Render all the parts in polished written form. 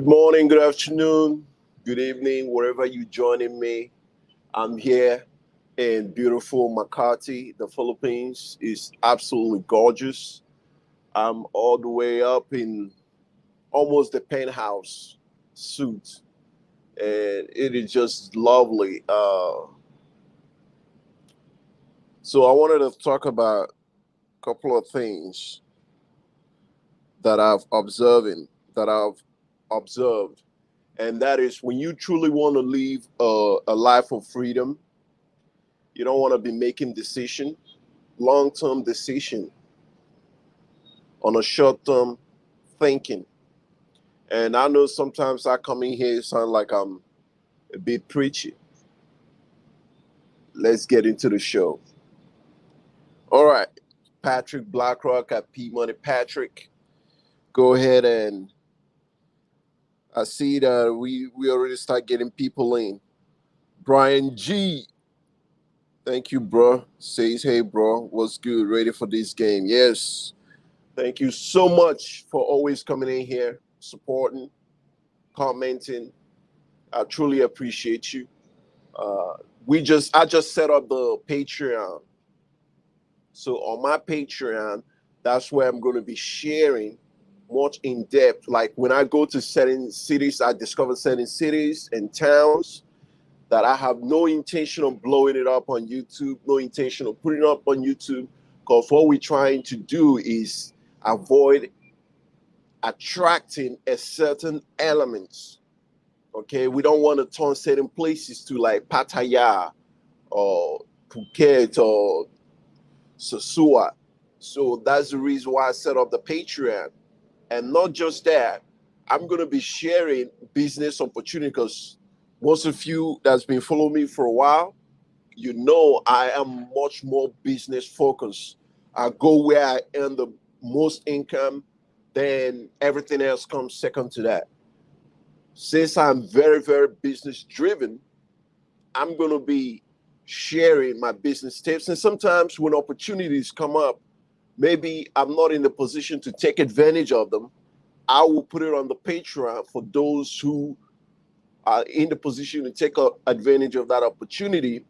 morning, good afternoon, good evening, wherever you're joining me. I'm here in beautiful Makati, the Philippines. It's absolutely gorgeous. I'm all the way up in almost the penthouse suite, and it is just lovely. So I wanted to talk about a couple of things that I've observed, and that is when you truly want to live a life of freedom. You don't want to be making decision, long-term decision on a short-term thinking. And I know sometimes I come in here sound like I'm a bit preachy. Let's get into the show. All right, Patrick Blackrock at P Money Patrick. Go ahead, and I see that we already start getting people in. Brian G. Thank you, bro. Says, hey, bro, what's good? Ready for this game? Yes. Thank you so much for always coming in here, supporting, commenting. I truly appreciate you. I just set up the Patreon. So on my Patreon, that's where I'm going to be sharing much in depth. Like when I go to certain cities, I discover certain cities and towns that I have no intention of blowing it up on YouTube, no intention of putting it up on YouTube, because what we're trying to do is avoid attracting a certain elements. Okay, we don't want to turn certain places to like Pattaya or Phuket or Sosua. So that's the reason why I set up the Patreon. And not just that, I'm going to be sharing business opportunities because most of you that's been following me for a while, you know I am much more business focused. I go where I earn the most income, then everything else comes second to that. Since I'm very, very business driven, I'm going to be sharing my business tips. And sometimes when opportunities come up, maybe I'm not in the position to take advantage of them. I will put it on the Patreon for those who are in the position to take advantage of that opportunity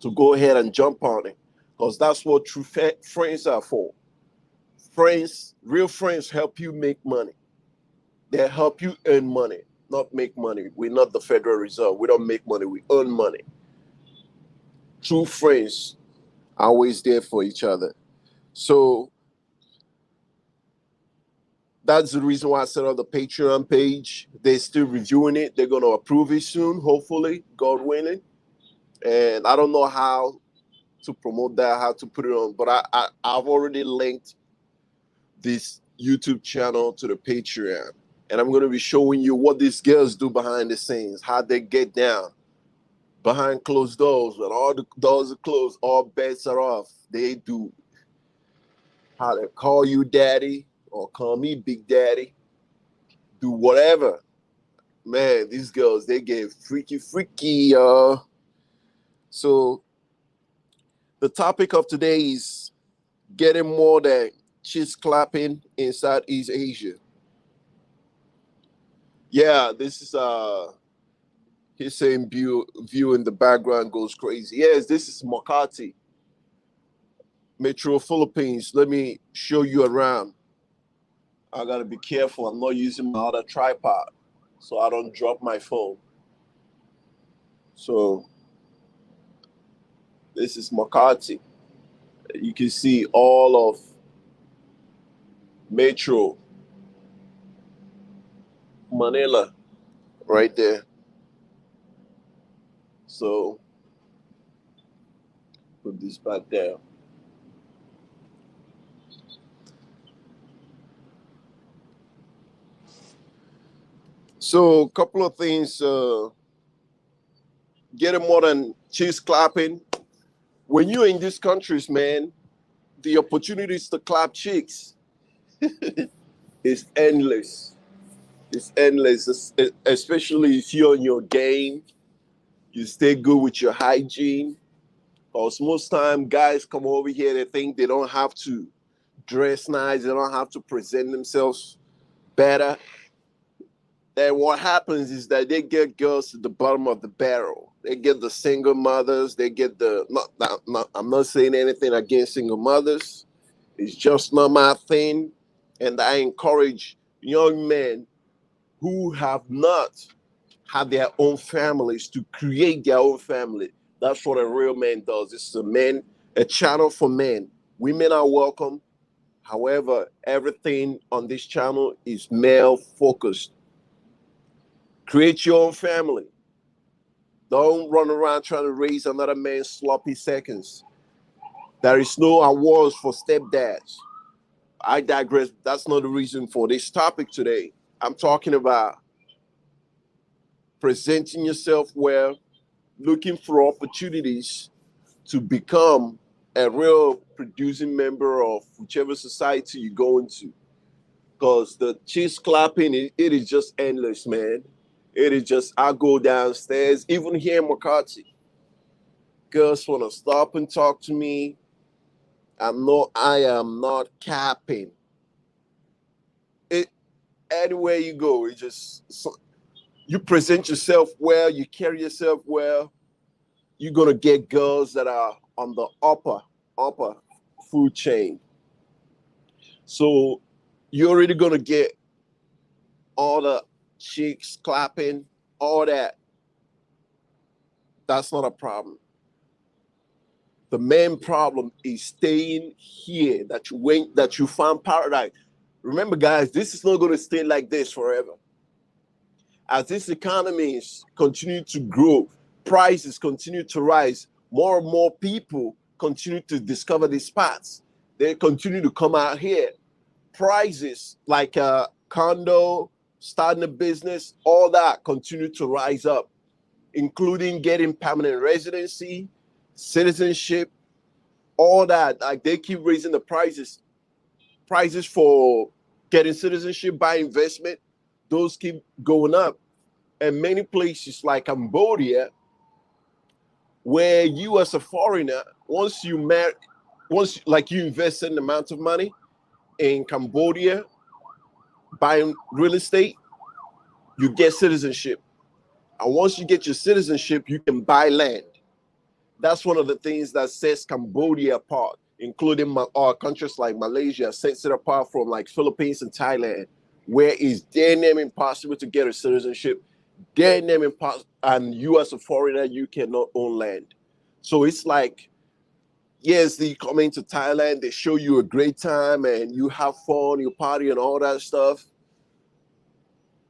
to go ahead and jump on it. Because that's what true friends are for. Friends, real friends help you make money. They help you earn money, not make money. We're not the Federal Reserve. We don't make money. We earn money. True friends are always there for each other. So that's the reason why I set up the Patreon page. They're still reviewing it. They're going to approve it soon, hopefully, God willing. And I don't know how to promote that, how to put it on, but I've already linked this YouTube channel to the Patreon. And I'm going to be showing you what these girls do behind the scenes, how they get down behind closed doors. When all the doors are closed, all bets are off. They do how they call you daddy or call me big daddy. Do whatever. Man, these girls, they get freaky, So the topic of today is getting more than cheese clapping in Southeast Asia. Yeah, this is he's saying view in the background goes crazy. Yes, this is Makati, Metro Philippines. Let me show you around. I gotta be careful. I'm not using my other tripod, so I don't drop my phone. So this is Makati. You can see all of Metro Manila right there. So put this back down. So a couple of things. Getting more than cheese clapping. When you're in these countries, man, the opportunities to clap cheeks is endless. It's endless, especially if you're on your game. You stay good with your hygiene. Because most time guys come over here, they think they don't have to dress nice, they don't have to present themselves better. then what happens is that they get girls at the bottom of the barrel. They get the single mothers. They get the I'm not saying anything against single mothers. It's just not my thing. And I encourage young men who have not had their own families to create their own family. That's what a real man does. It's a channel for men. Women are welcome. However, everything on this channel is male focused. Create your own family. Don't run around trying to raise another man's sloppy seconds. There is no awards for stepdads. I digress. That's not the reason for this topic today. I'm talking about presenting yourself well, looking for opportunities to become a real producing member of whichever society you go into. Because the cheese clapping, it is just endless, man. It is just, I go downstairs, even here in McCarthy. Girls want to stop and talk to me. I am not capping. It Anywhere you go, it just you present yourself well, you carry yourself well, you're gonna get girls that are on the upper food chain. So you're already gonna get all the chicks clapping, all that. That's not a problem. The main problem is staying here, that you found paradise. Remember, guys, this is not going to stay like this forever. As this economy is continue to grow, prices continue to rise, more and more people continue to discover these spots. They continue to come out here. Prices like a condo, starting a business, all that continue to rise up, including getting permanent residency, citizenship, all that. Like they keep raising the prices for getting citizenship by investment. Those keep going up. And many places like Cambodia, where you as a foreigner, once you like you invest an amount of money in Cambodia buying real estate, you get citizenship. And once you get your citizenship, you can buy land. That's one of the things that sets Cambodia apart, including countries like Malaysia, sets it apart from like Philippines and Thailand, where it's damn near impossible to get a citizenship. Damn near impossible, and you as a foreigner, you cannot own land. So it's like, yes, they come into Thailand, they show you a great time, and you have fun, you party and all that stuff.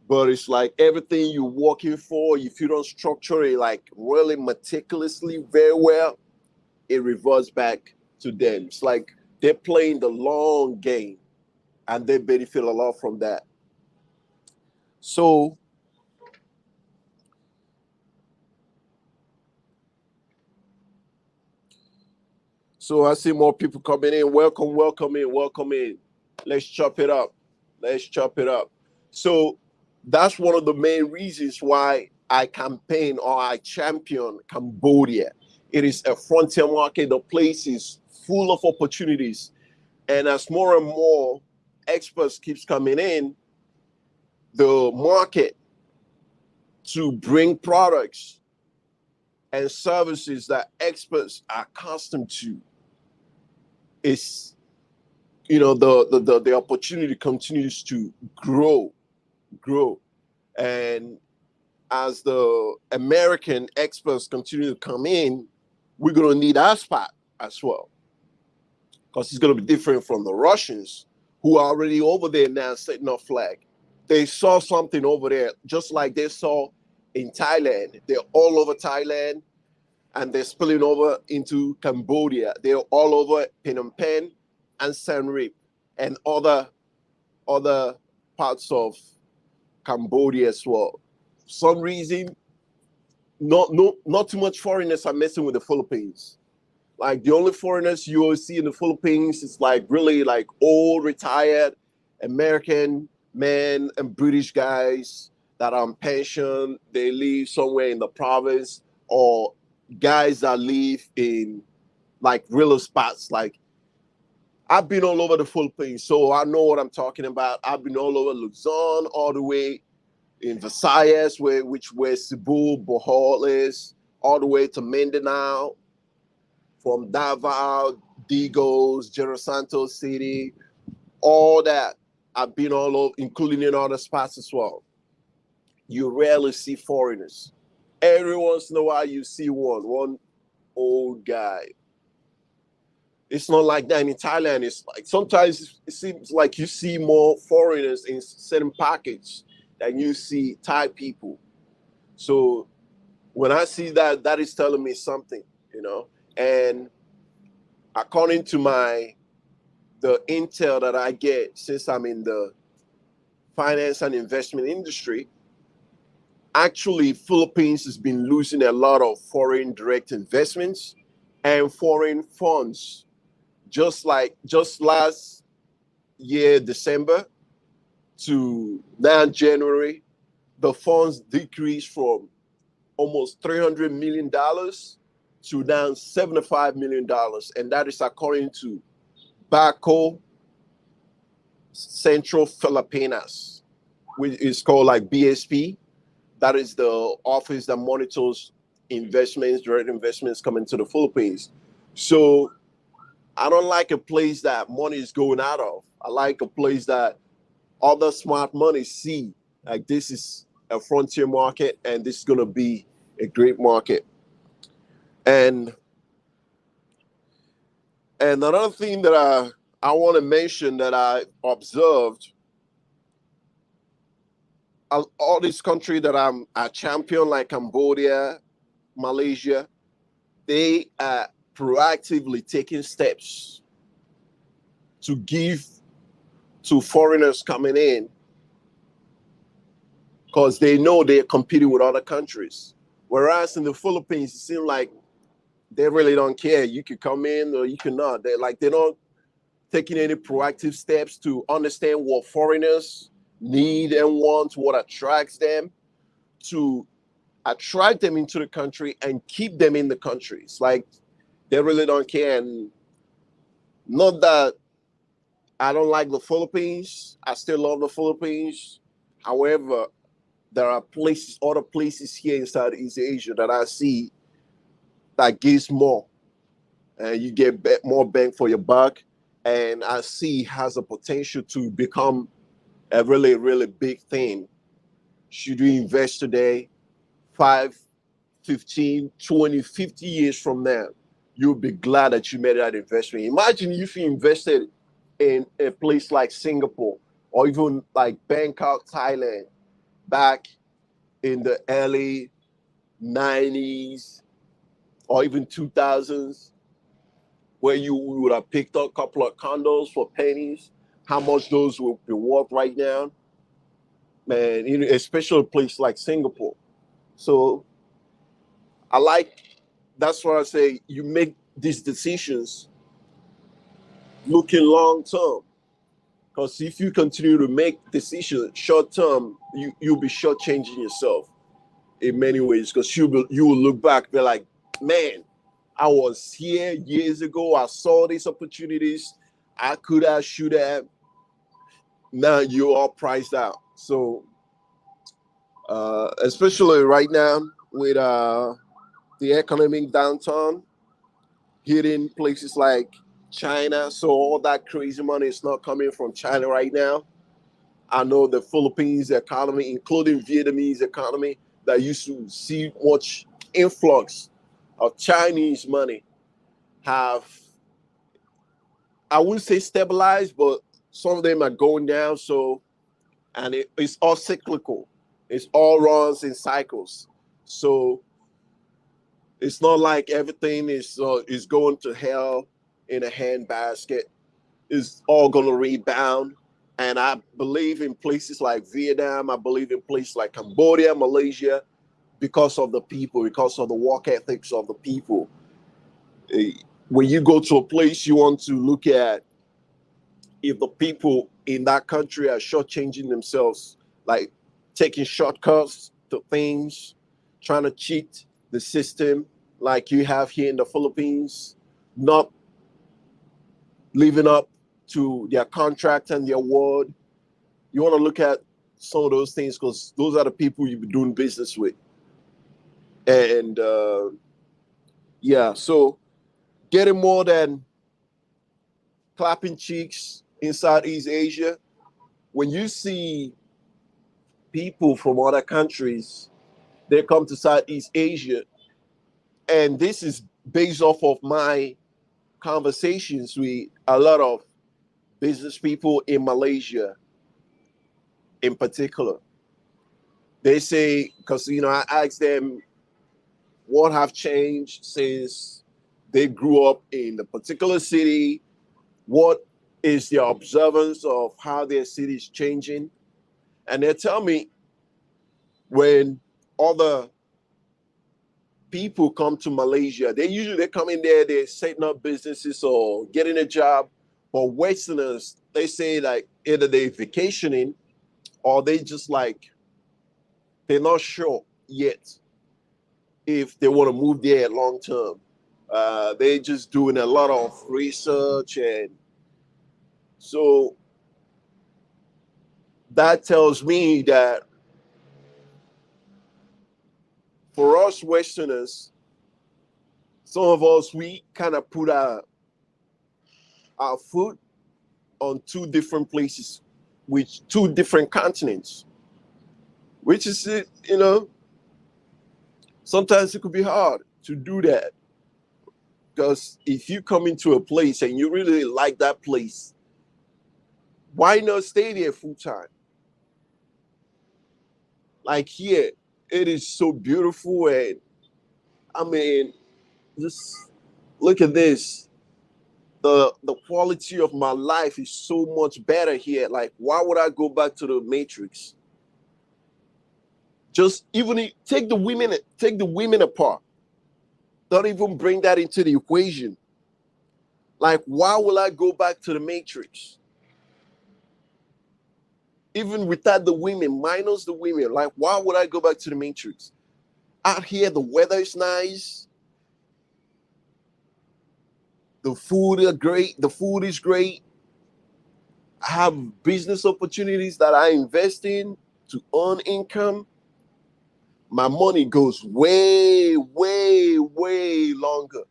But it's like everything you're working for, if you don't structure it like really meticulously very well, it reverts back to them. It's like they're playing the long game and they benefit a lot from that. So I see more people coming in. Welcome, welcome in, welcome in. Let's chop it up. Let's chop it up. So that's one of the main reasons why I campaign or I champion Cambodia. It is a frontier market. The place is full of opportunities. And as more and more experts keeps coming in, the market to bring products and services that experts are accustomed to is, the opportunity continues to grow. And as the American experts continue to come in, we're going to need our spot as well, because it's going to be different from the Russians who are already over there now setting up flag. They saw something over there, just like they saw in Thailand. They're all over Thailand, and they're spilling over into Cambodia. They're all over Phnom Penh and Siem Reap and other parts of Cambodia as well. For some reason, not too much foreigners are messing with the Philippines. Like the only foreigners you will see in the Philippines is like really like old retired American men and British guys that are on pension. They live somewhere in the province, or guys that live in like real spots. Like I've been all over the Philippines, so I know what I'm talking about. I've been all over Luzon, all the way in Versailles, where Cebu, Bohol is, all the way to Mindanao, from Davao, Digos, General Santos City, all that. I've been all over, including in other spots as well. You rarely see foreigners. Every once in a while, you see one old guy. It's not like that in Thailand. It's like sometimes it seems like you see more foreigners in certain pockets than you see Thai people. So when I see that, that is telling me something, you know. And according to the intel that I get since I'm in the finance and investment industry, actually Philippines has been losing a lot of foreign direct investments and foreign funds. Just last year, December to now January, the funds decreased from almost $300 million to now $75 million. And that is according to Baco Central Filipinas, which is called like BSP. That is the office that monitors investments, direct investments coming to the Philippines. So I don't like a place that money is going out of. I like a place that other smart money see like this is a frontier market and this is going to be a great market. And another thing that I want to mention that I observed, all these countries that I champion, like Cambodia, Malaysia, they are proactively taking steps to give to foreigners coming in because they know they're competing with other countries. Whereas in the Philippines, it seems like they really don't care. You can come in or you cannot. They're not taking any proactive steps to understand what foreigners need and want, what attracts them, to attract them into the country and keep them in the country. It's like they really don't care. And not that I don't like the Philippines. I still love the Philippines. However, there are other places here in Southeast Asia that I see that gives more. And you get more bang for your buck. And I see has a potential to become a really, really big thing. Should you invest today, 5, 15, 20, 50 years from now, you'll be glad that you made that investment. Imagine if you invested in a place like Singapore or even like Bangkok, Thailand, back in the early 90s or even 2000s, where you would have picked up a couple of condos for pennies, how much those will be worth right now, man, especially a place like Singapore. So that's why I say you make these decisions looking long term. Because if you continue to make decisions short term, you'll be shortchanging yourself in many ways. Because you will look back, be like, man, I was here years ago. I saw these opportunities. I could have, should have. Now you're all priced out. So, especially right now with the economic downturn hitting places like China, so all that crazy money is not coming from China right now. I know the Philippines economy, including Vietnamese economy, that used to see much influx of Chinese money, have, I wouldn't say stabilized, but some of them are going down. So, and it's all cyclical. It's all runs in cycles. So it's not like everything is going to hell in a handbasket. It's all going to rebound. And I believe in places like Vietnam. I believe in places like Cambodia, Malaysia, because of the people, because of the work ethics of the people. When you go to a place, you want to look at if the people in that country are shortchanging themselves, like taking shortcuts to things, trying to cheat the system like you have here in the Philippines, not living up to their contract and their word. You want to look at some of those things because those are the people you'll be doing business with. And yeah, so getting more than clapping cheeks in Southeast Asia. When you see people from other countries, they come to Southeast Asia, and this is based off of my conversations with a lot of business people in Malaysia in particular. They say, because I asked them what have changed since they grew up in the particular city, what is their observance of how their city is changing. And they tell me when other people come to Malaysia, they come in there, they're setting up businesses or getting a job. But Westerners, they say like either they're vacationing or they just like they're not sure yet if they want to move there long term. They're just doing a lot of research, and so that tells me that for us Westerners, some of us, we kind of put our foot on two different places with two different continents, which is sometimes it could be hard to do that. Because if you come into a place and you really like that place, why not stay there full time? Like here, it is so beautiful, and I mean, just look at this. The quality of my life is so much better here. Like, why would I go back to the Matrix? Just even take the women apart. Don't even bring that into the equation. Like, why will I go back to the Matrix? Even without the women, minus the women, like, why would I go back to the Matrix? Out here, the weather is nice. The food is great. The food is great. I have business opportunities that I invest in to earn income. My money goes way, way, way longer.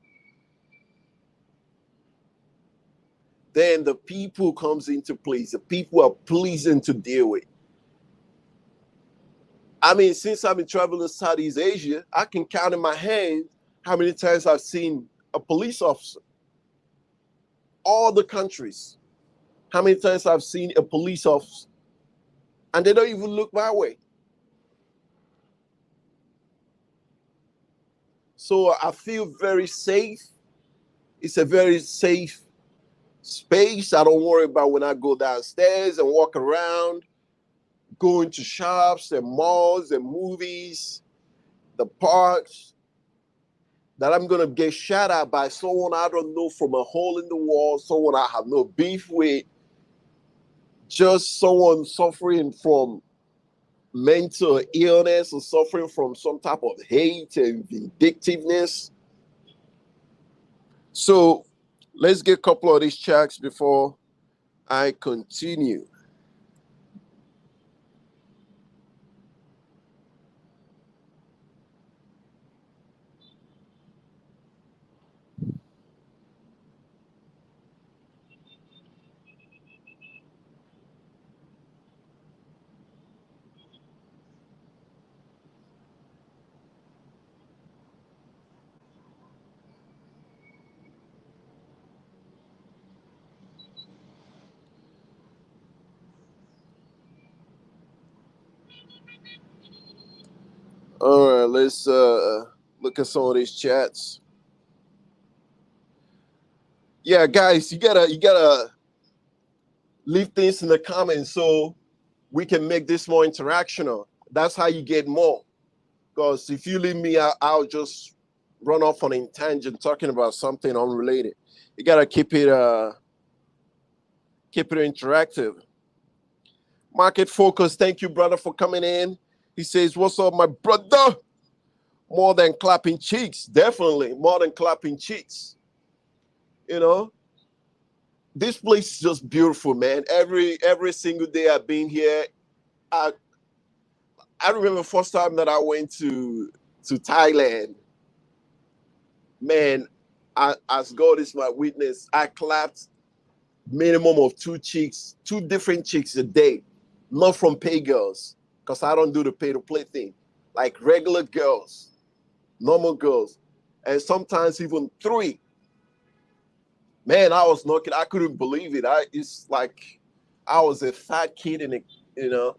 Then the people comes into place. The people are pleasing to deal with. I mean, since I've been traveling to Southeast Asia, I can count in my hand how many times I've seen a police officer. All the countries, how many times I've seen a police officer, and they don't even look my way. So I feel very safe. It's a very safe space. I don't worry about when I go downstairs and walk around, going to shops and malls and movies, the parks, that I'm going to get shot at by someone I don't know from a hole in the wall, someone I have no beef with, just someone suffering from mental illness or suffering from some type of hate and vindictiveness. So let's get a couple of these checks before I continue. All right, let's look at some of these chats. Yeah, guys, you gotta leave things in the comments so we can make this more interactional. That's how you get more. Because if you leave me, I'll just run off on a tangent talking about something unrelated. You gotta keep it interactive. Market focus. Thank you, brother, for coming in. He says, "What's up, my brother?" More than clapping cheeks, definitely more than clapping cheeks. You know, this place is just beautiful, man. Every single day I've been here, I I remember the first time that I went to Thailand. Man, as God is my witness, I clapped minimum of two different chicks a day, not from pay girls, because I don't do the pay to play thing, like regular girls, normal girls, and sometimes even three. Man, I was knocking. I couldn't believe it. It's like I was a fat kid you know,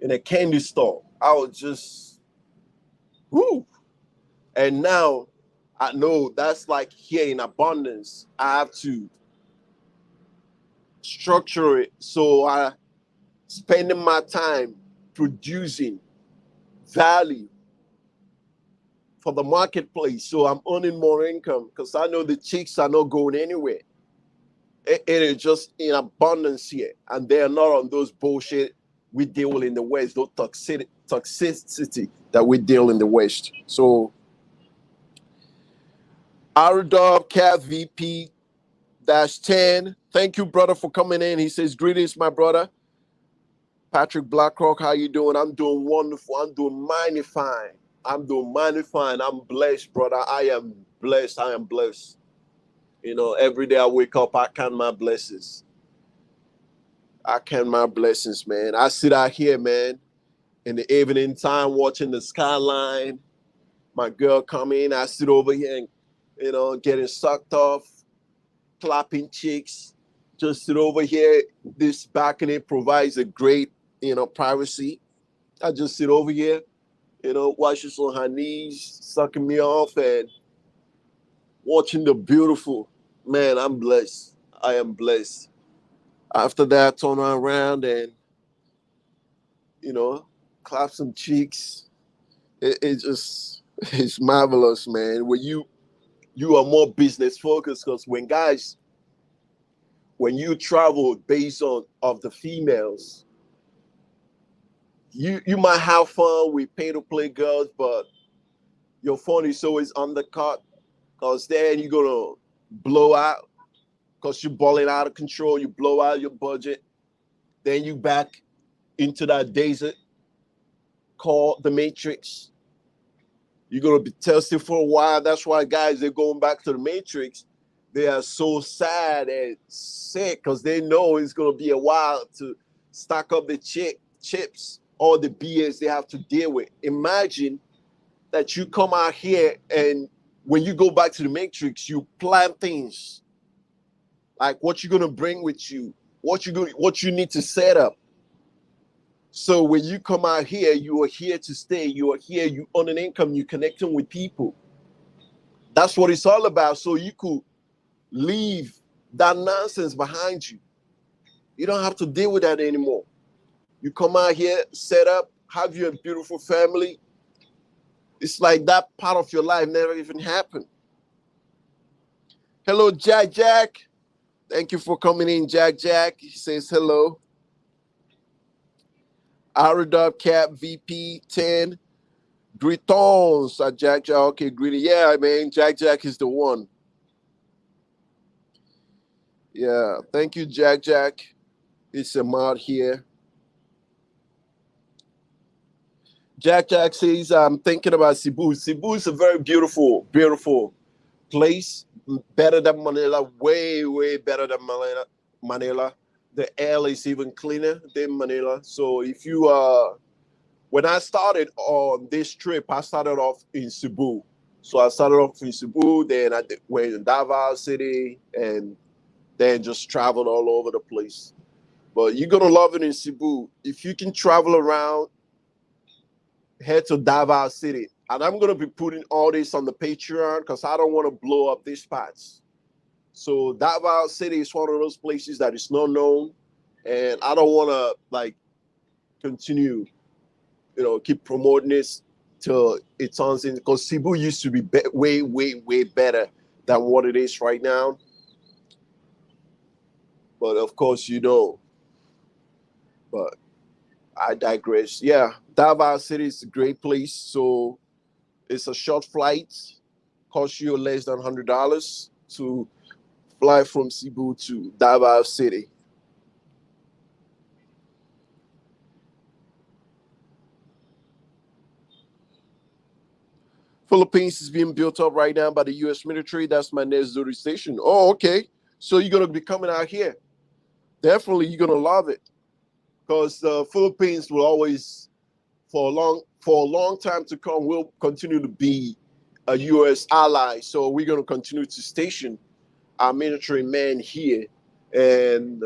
in a candy store. I was just, whoo. And now I know that's like here in abundance. I have to structure it so I spending my time producing value for the marketplace. So I'm earning more income because I know the chicks are not going anywhere. It is just in abundance here. And they're not on those bullshit we deal in the West, those toxicity that we deal in the West. So Rdub Cat VP -10. Thank you, brother, for coming in. He says, greetings, my brother. Patrick Blackrock, how you doing? I'm doing wonderful. I'm doing mighty fine. I'm doing mighty fine. I'm blessed, brother. I am blessed. I am blessed. You know, every day I wake up, I count my blessings. I count my blessings, man. I sit out here, man, in the evening time watching the skyline. My girl come in. I sit over here and, getting sucked off, clapping cheeks. Just sit over here. This balcony provides a great, privacy. I just sit over here, watching on her knees, sucking me off and watching the beautiful. Man, I'm blessed. I am blessed. After that, turn around and, you know, clap some cheeks. It just, it's marvelous, man. When you are more business focused, because when you travel based on of the females, you might have fun with pay to play girls, but your fun is always undercut, because then you're gonna blow out, because you're balling out of control. You blow out your budget, then you back into that desert called the Matrix. You're gonna be thirsty for a while. That's why guys, they're going back to the Matrix. They are so sad and sick because they know it's gonna be a while to stock up the chips, all the BS they have to deal with. Imagine that you come out here and when you go back to the Matrix, you plan things like what you're gonna bring with you, what you need to set up. So when you come out here, you are here to stay. You are here, you earn an income, you're connecting with people. That's what it's all about. So you could leave that nonsense behind you. You don't have to deal with that anymore. You come out here, set up, have your beautiful family. It's like that part of your life never even happened. Hello, Jack Jack. Thank you for coming in, Jack Jack. He says hello. Aradub Cap VP 10. Greetings, Jack Jack. Okay, greeting. Yeah, man, Jack Jack is the one. Yeah, thank you, Jack Jack. It's a mod here. Jack Jack says, I'm thinking about Cebu. Cebu is a very beautiful, beautiful place. Better than Manila, way, way better than Manila. The air is even cleaner than Manila. So if you when I started on this trip, I started off in Cebu. So I started off in Cebu, then I went in Davao City, and then just traveled all over the place. But you're gonna love it in Cebu. If you can travel around, head to Davao City. And I'm gonna be putting all this on the Patreon because I don't want to blow up these spots. So Davao City is one of those places that is not known, and I don't want to like continue, keep promoting this till it turns in, because Cebu used to be way, way, way better than what it is right now. But of course, but I digress. Yeah, Davao City is a great place. So it's a short flight, costs you less than $100 to fly from Cebu to Davao City. Philippines is being built up right now by the U.S. military. That's my next duty station. Oh, okay. So you're gonna be coming out here. Definitely, you're gonna love it because the Philippines will always, for a long time to come, will continue to be a U.S. ally. So we're gonna continue to station our military men here. And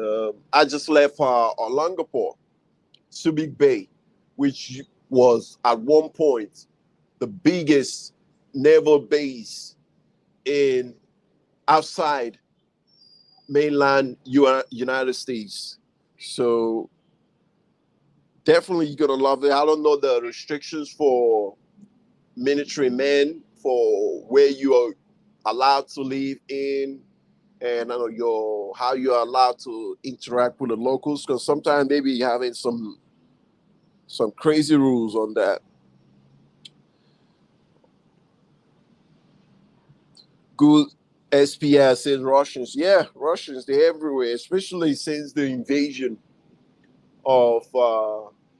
I just left Olongapo, Subic Bay, which was at one point the biggest naval base in outside mainland United States. So definitely you're gonna love it. I don't know the restrictions for military men for where you are allowed to live in, and I know how you're allowed to interact with the locals, because sometimes they be having some crazy rules on that. Good SPS in Russians. Yeah, Russians, they're everywhere, especially since the invasion of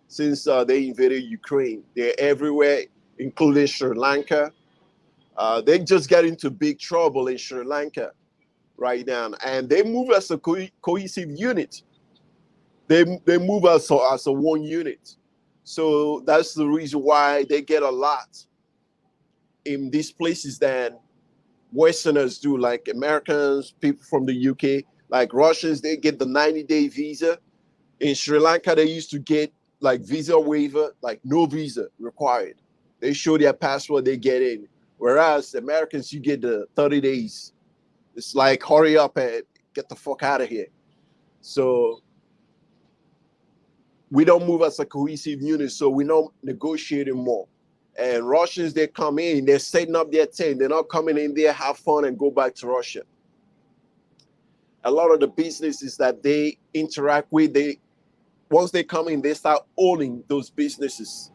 since they invaded Ukraine. They're everywhere, including Sri Lanka. They just got into big trouble in Sri Lanka right now, and they move as a cohesive unit. They move as a one unit. So that's the reason why they get a lot in these places than Westerners do, like Americans, people from the UK, like Russians, they get the 90-day visa. In Sri Lanka, they used to get like visa waiver, like no visa required. They show their passport, they get in. Whereas Americans, you get the 30 days. It's like, hurry up and get the fuck out of here. So we don't move as a cohesive unit, so we're not negotiating more. And Russians, they come in, they're setting up their tent. They're not coming in there, have fun, and go back to Russia. A lot of the businesses that they interact with, once they come in, they start owning those businesses.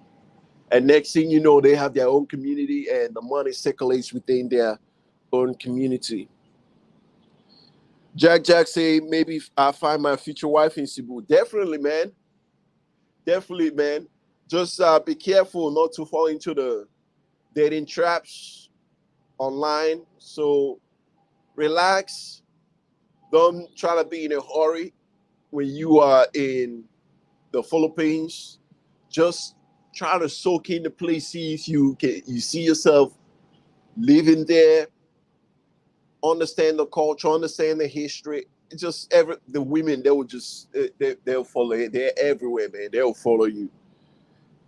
And next thing you know, they have their own community and the money circulates within their own community. Jack say, maybe I'll find my future wife in Cebu. Definitely, man. Definitely, man. Just be careful not to fall into the dating traps online. So relax. Don't try to be in a hurry when you are in the Philippines. Just try to soak in the place, see if you see yourself living there, understand the culture, understand the history. Just the women, they will just they'll follow it. They're everywhere, man. They'll follow you.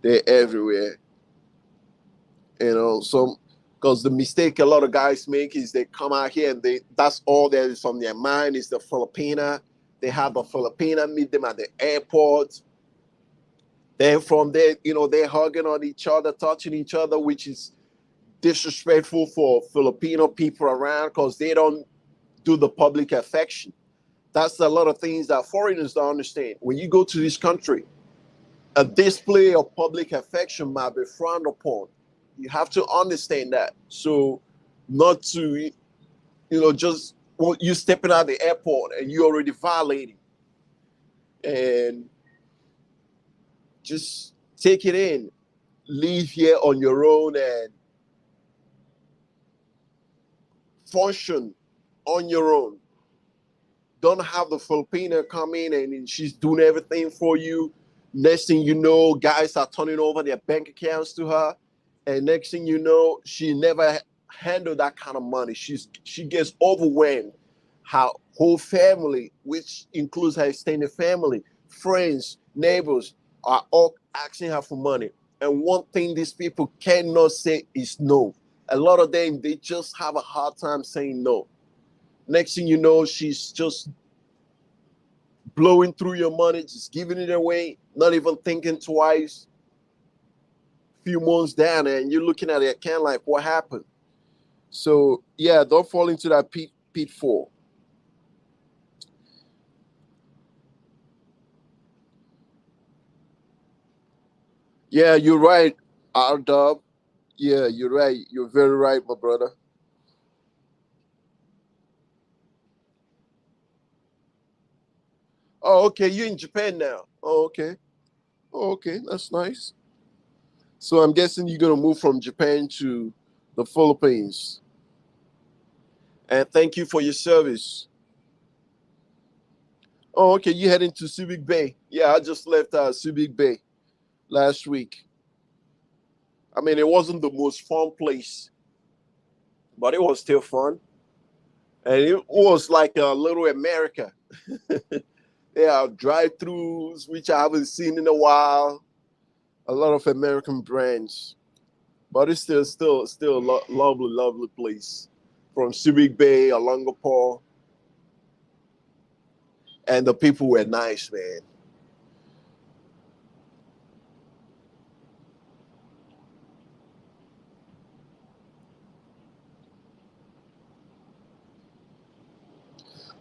They're everywhere. So because the mistake a lot of guys make is they come out here and that's all that is on their mind is the Filipina. They have a Filipina, meet them at the airport. Then from there, they're hugging on each other, touching each other, which is disrespectful for Filipino people around because they don't do the public affection. That's a lot of things that foreigners don't understand. When you go to this country, a display of public affection might be frowned upon. You have to understand that. So not to, just you stepping out of the airport and you already violating. And just take it in. Live here on your own and function on your own. Don't have the Filipina come in and she's doing everything for you. Next thing you know, guys are turning over their bank accounts to her. And next thing you know, she never handled that kind of money. She gets overwhelmed. Her whole family, which includes her extended family, friends, neighbors, are all asking her for money. And one thing these people cannot say is no. A lot of them, they just have a hard time saying no. Next thing you know, she's just blowing through your money, just giving it away, not even thinking twice. Few months down, and you're looking at the account like, what happened? So yeah, don't fall into that pitfall. Yeah, you're right, R Dub. Yeah, you're right. You're very right, my brother. Oh, okay. You're in Japan now. Oh, okay. Oh, okay. That's nice. So I'm guessing you're gonna move from Japan to the Philippines. And thank you for your service. Oh, okay. You heading to Subic Bay? Yeah, I just left Subic Bay last week. I mean, it wasn't the most fun place, but it was still fun. And it was like a little America. There are drive-throughs, which I haven't seen in a while. A lot of American brands, but it's still a lovely, lovely place. From Subic Bay, Olongapo, and the people were nice, man.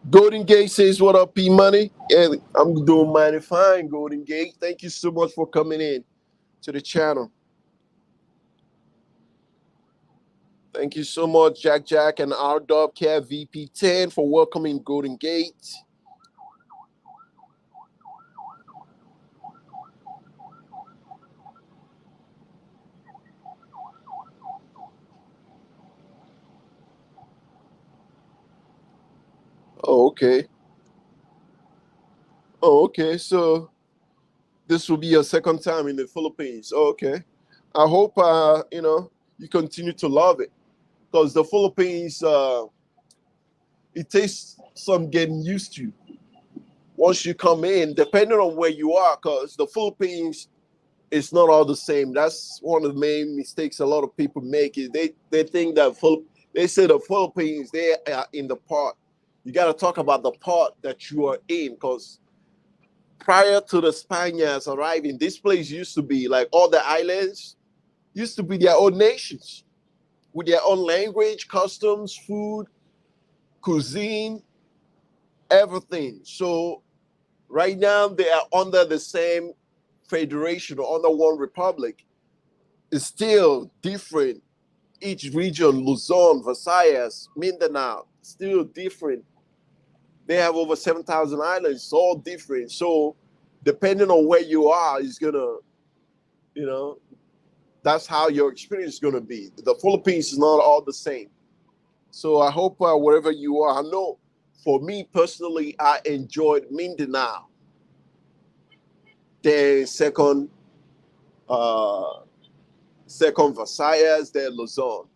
Golden Gate says, "What up, P Money?" And I'm doing mighty fine, Golden Gate. Thank you so much for coming in to the channel. Thank you so much, Jack Jack and R Dub Cat VP10 for welcoming Golden Gate. Oh, okay. Oh, okay. So this will be your second time in the Philippines. Oh, okay. I hope you continue to love it because the Philippines it takes some getting used to once you come in, depending on where you are, because the Philippines is not all the same. That's one of the main mistakes a lot of people make. Is they think that they say the Philippines they are in the part. You got to talk about the part that you are in, because prior to the Spaniards arriving, this place used to be like all the islands used to be their own nations with their own language, customs, food, cuisine, everything. So right now they are under the same federation or under one republic. It's still different. Each region, Luzon, Visayas, Mindanao, still different. They have over 7,000 islands, it's all different. So depending on where you are, is gonna, you know, that's how your experience is gonna be. The Philippines is not all the same. So I hope wherever you are, I know for me personally, I enjoyed Mindanao. Then uh, second Visayas, then Luzon.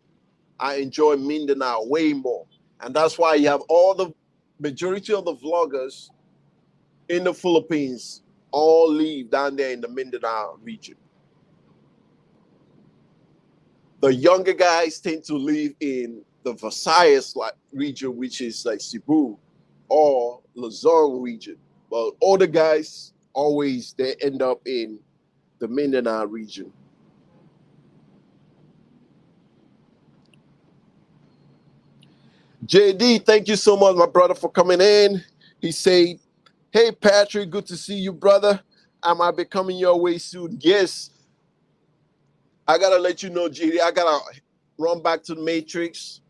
I enjoy Mindanao way more. And that's why you have all the majority of the vloggers in the Philippines all live down there in the Mindanao region. The younger guys tend to live in the Visayas region, which is like Cebu or Luzon region. But older guys always they end up in the Mindanao region. JD, thank you so much, my brother, for coming in. He said, "Hey Patrick, good to see you, brother. I might be coming your way soon." Yes, I gotta let you know, JD. I gotta run back to the Matrix,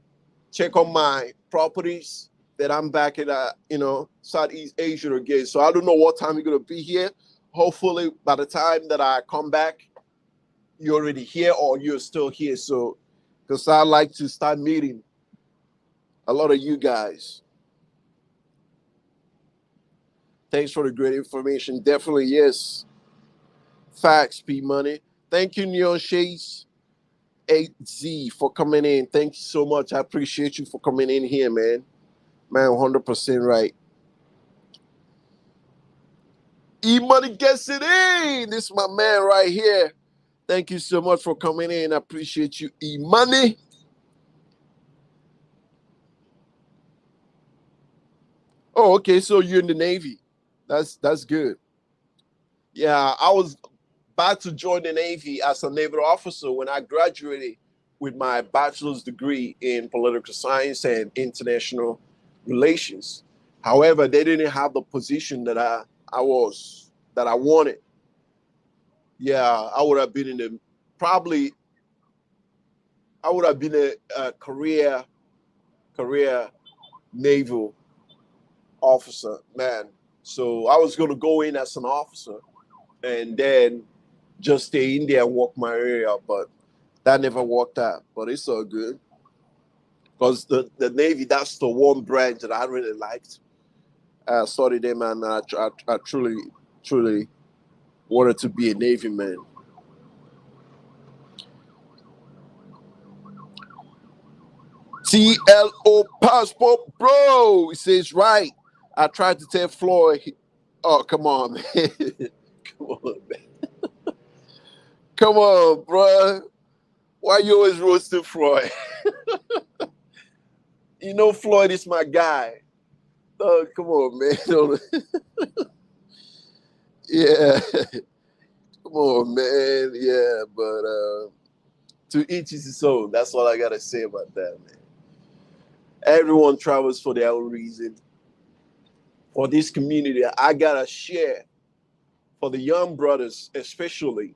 check on my properties. That I'm back in Southeast Asia again. So I don't know what time you're gonna be here. Hopefully, by the time that I come back, you're already here or you're still here. So, because I like to start meeting a lot of you guys. Thanks for the great information. Definitely, yes. Facts, P Money. Thank you, Neon Shades 8Z, for coming in. Thank you so much. I appreciate you for coming in here, man. Man, 100% right. E Money gets it in. This is my man right here. Thank you so much for coming in. I appreciate you, E Money. Oh, okay. So you're in the Navy. That's good. Yeah, I was about to join the Navy as a naval officer when I graduated with my bachelor's degree in political science and international relations. However, they didn't have the position that I wanted. Yeah, I would have been in the probably I would have been a career naval officer, man. So I was going to go in as an officer and then just stay in there and work my area. But That never worked out, but it's all good. Because the Navy, that's the one branch that I really liked. I studied them, and I truly wanted to be a Navy man. TLO passport, bro. He says, right. I tried to tell Floyd. Oh, come on, man. Come on, man. Come on, bro. Why you always roasting Floyd? You know Floyd is my guy. Oh, come on, man. Yeah. Come on, man. Yeah, but to each his own. That's all I gotta say about that, man. Everyone travels for their own reason. For this community, I gotta share for the young brothers, especially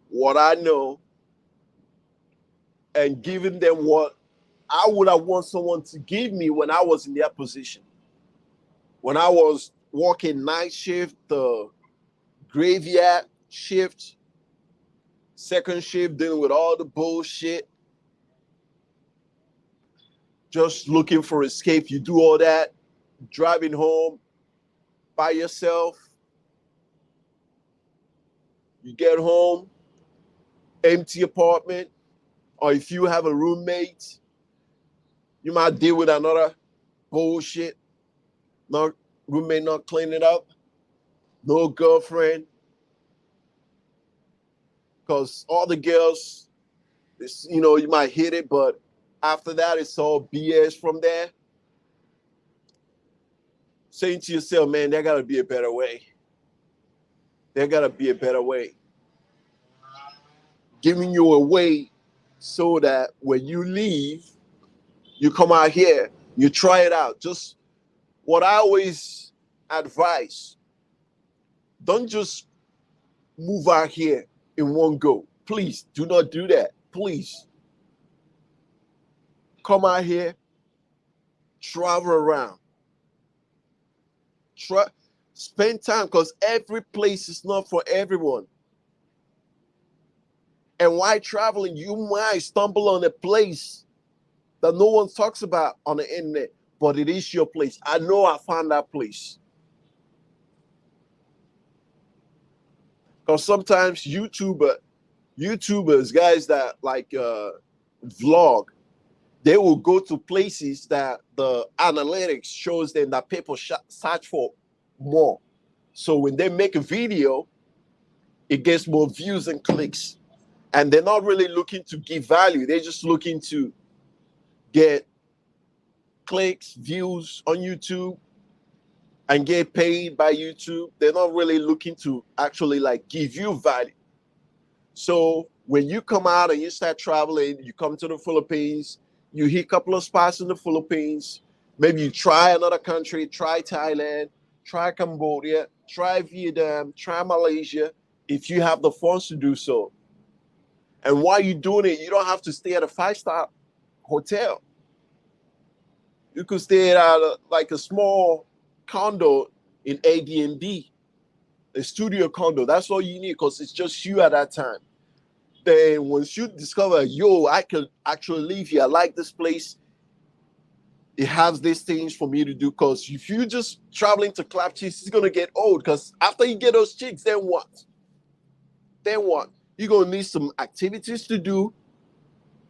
what I know and giving them what I would have want someone to give me when I was in their position. When I was working night shift, the graveyard shift, second shift, dealing with all the bullshit, just looking for escape. You do all that, driving home by yourself. You get home, empty apartment, or if you have a roommate, you might deal with another bullshit. Not roommate not cleaning up, no girlfriend, because all the girls, you might hit it, but after that, it's all BS from there. Saying to yourself, man, there gotta be a better way. There gotta be a better way. Giving you a way so that when you leave, you come out here, you try it out. Just what I always advise, don't just move out here in one go. Please do not do that. Please. Come out here, travel around. Spend time, because every place is not for everyone. And while traveling, you might stumble on a place that no one talks about on the internet, but it is your place. I know I found that place. Because sometimes YouTubers, guys that like vlog, they will go to places that the analytics shows them that people search for more. So when they make a video, it gets more views and clicks. And they're not really looking to give value. They're just looking to get clicks, views on YouTube, and get paid by YouTube. They're not really looking to actually like give you value. So when you come out and you start traveling, you come to the Philippines, you hit a couple of spots in the Philippines, maybe you try another country, try Thailand, try Cambodia, try Vietnam, try Malaysia, if you have the funds to do so. And while you're doing it, you don't have to stay at a 5-star hotel. You could stay at like a small condo in Airbnb, a studio condo. That's all you need, because it's just you at that time. Then once you discover, I can actually live here, I like this place, it has these things for me to do. Because if you just traveling to clap cheeks, it's going to get old. Because after you get those chicks, then what? Then what? You're going to need some activities to do.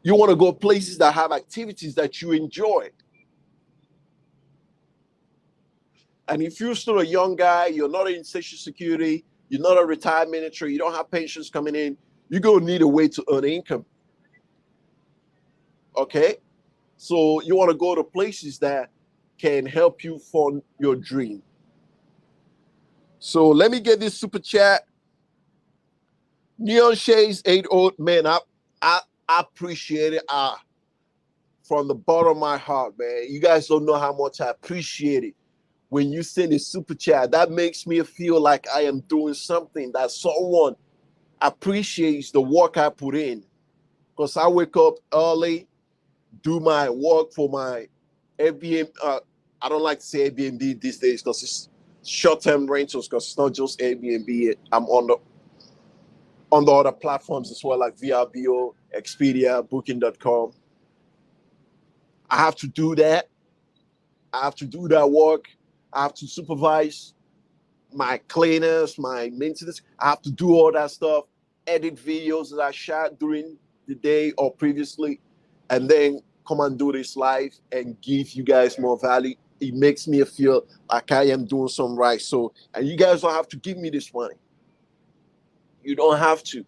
You want to go places that have activities that you enjoy. And if you're still a young guy, you're not in Social Security, you're not a retired military, you don't have pensions coming in, you're going to need a way to earn income. Okay? So you want to go to places that can help you fund your dream. So let me get this super chat. Neon Shades 8 man, I appreciate it from the bottom of my heart, man. You guys don't know how much I appreciate it. When you send a super chat, that makes me feel like I am doing something, that someone appreciates the work I put in. Because I wake up early, do my work for my Airbnb. I don't like to say Airbnb these days because it's short-term rentals, because it's not just Airbnb. I'm on on the other platforms as well, like VRBO, Expedia, Booking.com. I have to do that. I have to do that work. I have to supervise my cleaners, my maintenance. I have to do all that stuff, edit videos that I shot during the day or previously, and then come and do this live and give you guys more value. It makes me feel like I am doing something right. So, and you guys don't have to give me this money. You don't have to.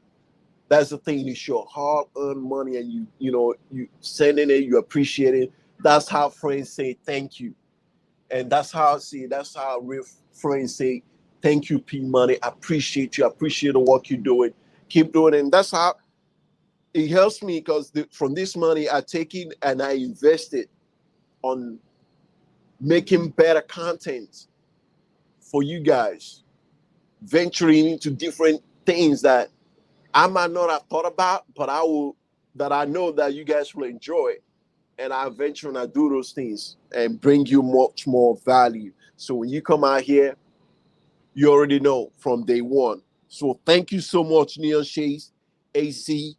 That's the thing. It's your hard-earned money, and you sending it, you appreciate it. That's how friends say thank you. And that's how I see it. That's how real friends say, thank you, P Money. I appreciate you. I appreciate the work you're doing. Keep doing it. And that's how it helps me, because from this money, I take it and I invest it on making better content for you guys, venturing into different things that I might not have thought about, but I know that you guys will enjoy. And I venture and I do those things and bring you much more value. So when you come out here, you already know from day one. So thank you so much, Neil Chase, AC,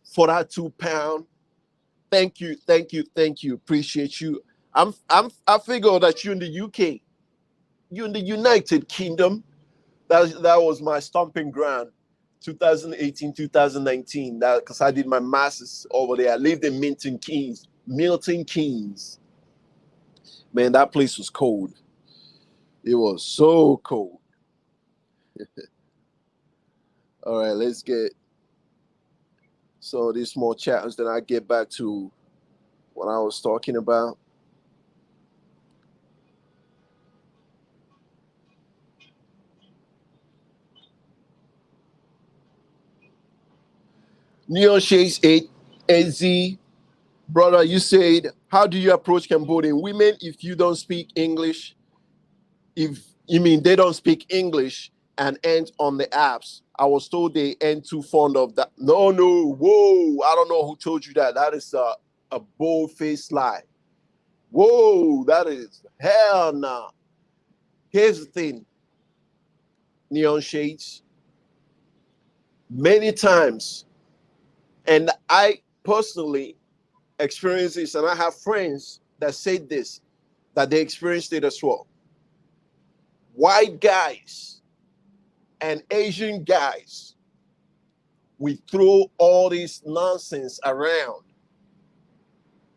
for that £2. Thank you, thank you, thank you. Appreciate you. I figure that you're in the UK, you're in the United Kingdom. That was my stomping ground. 2018, 2019. That because I did my master's over there. I lived in Milton Keynes. Milton Keynes. Man, that place was cold. It was so cold. All right, let's get so these more chapters. Then I get back to what I was talking about. Neon Shades 8 AZ. Brother, you said, how do you approach Cambodian women if you don't speak English? If you mean they don't speak English and end on the apps. I was told they ain't too fond of that. No, whoa. I don't know who told you that. That is a bold-faced lie. Whoa, that is hell nah. Here's the thing, Neon Shades. Many times, and I personally experienced this, and I have friends that said this, that they experienced it as well. White guys and Asian guys, we throw all this nonsense around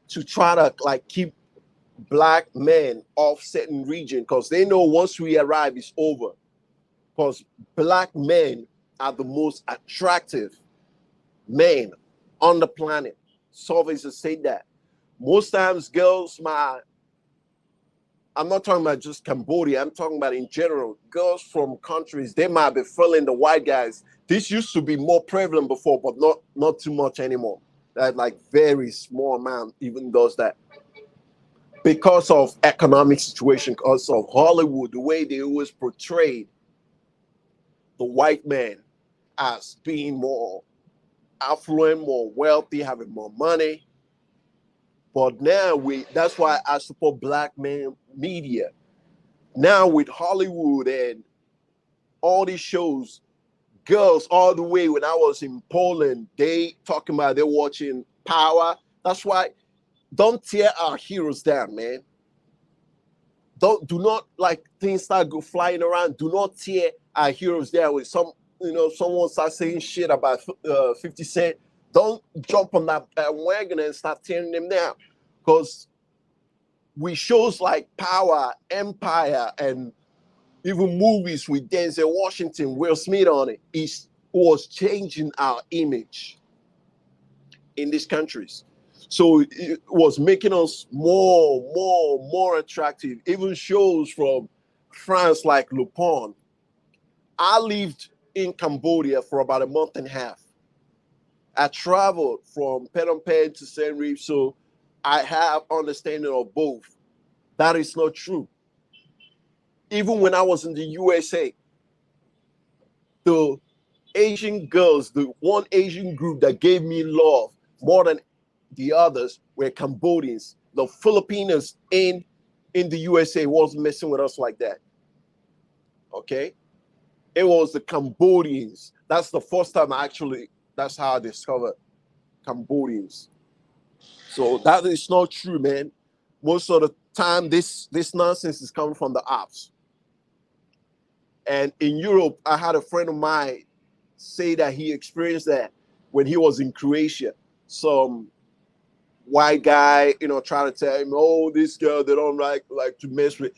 to try to like keep black men off certain region, because they know once we arrive it's over, because black men are the most attractive men on the planet. Surveys have said that. Most times girls, I'm not talking about just Cambodia, I'm talking about in general. Girls from countries, they might be feeling the white guys. This used to be more prevalent before, but not too much anymore. That like very small amount even does that. Because of economic situation, because of Hollywood, the way they always portrayed the white man as being more affluent, more wealthy, having more money. But now that's why I support black man media. Now with Hollywood and all these shows, girls all the way when I was in Poland, they talking about they're watching Power. That's why don't tear our heroes down, man. Do not like things start go flying around. Do not tear our heroes down with someone start saying shit about 50 Cent. Don't jump on that wagon and start tearing them down, because we shows like Power, Empire, and even movies with Denzel Washington, Will Smith on it, was changing our image in these countries. So it was making us more attractive. Even shows from France like Lupin. I lived in Cambodia for about a month and a half. I traveled from Phnom Penh to Siem Reap, so I have understanding of both. That is not true. Even when I was in the USA, the Asian girls, the one Asian group that gave me love more than the others were Cambodians. The Filipinos in the USA wasn't messing with us like that. Okay? It was the Cambodians. That's the first time that's how I discovered Cambodians. So that is not true, man. Most of the time, this nonsense is coming from the ops. And in Europe, I had a friend of mine say that he experienced that when he was in Croatia. Some white guy, trying to tell him, "Oh, this girl, they don't like to mess with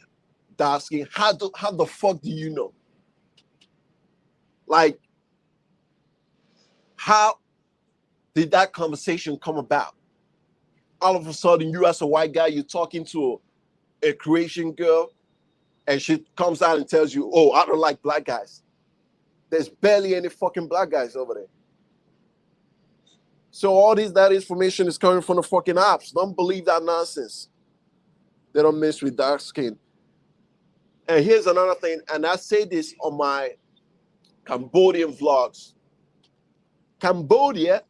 dark skin." How the fuck do you know? Like, how did that conversation come about? All of a sudden, you as a white guy, you're talking to a Croatian girl, and she comes out and tells you, "Oh, I don't like black guys." There's barely any fucking black guys over there. So all that information is coming from the fucking ops. Don't believe that nonsense. They don't mess with dark skin. And here's another thing, and I say this on my Cambodian vlogs. Cambodia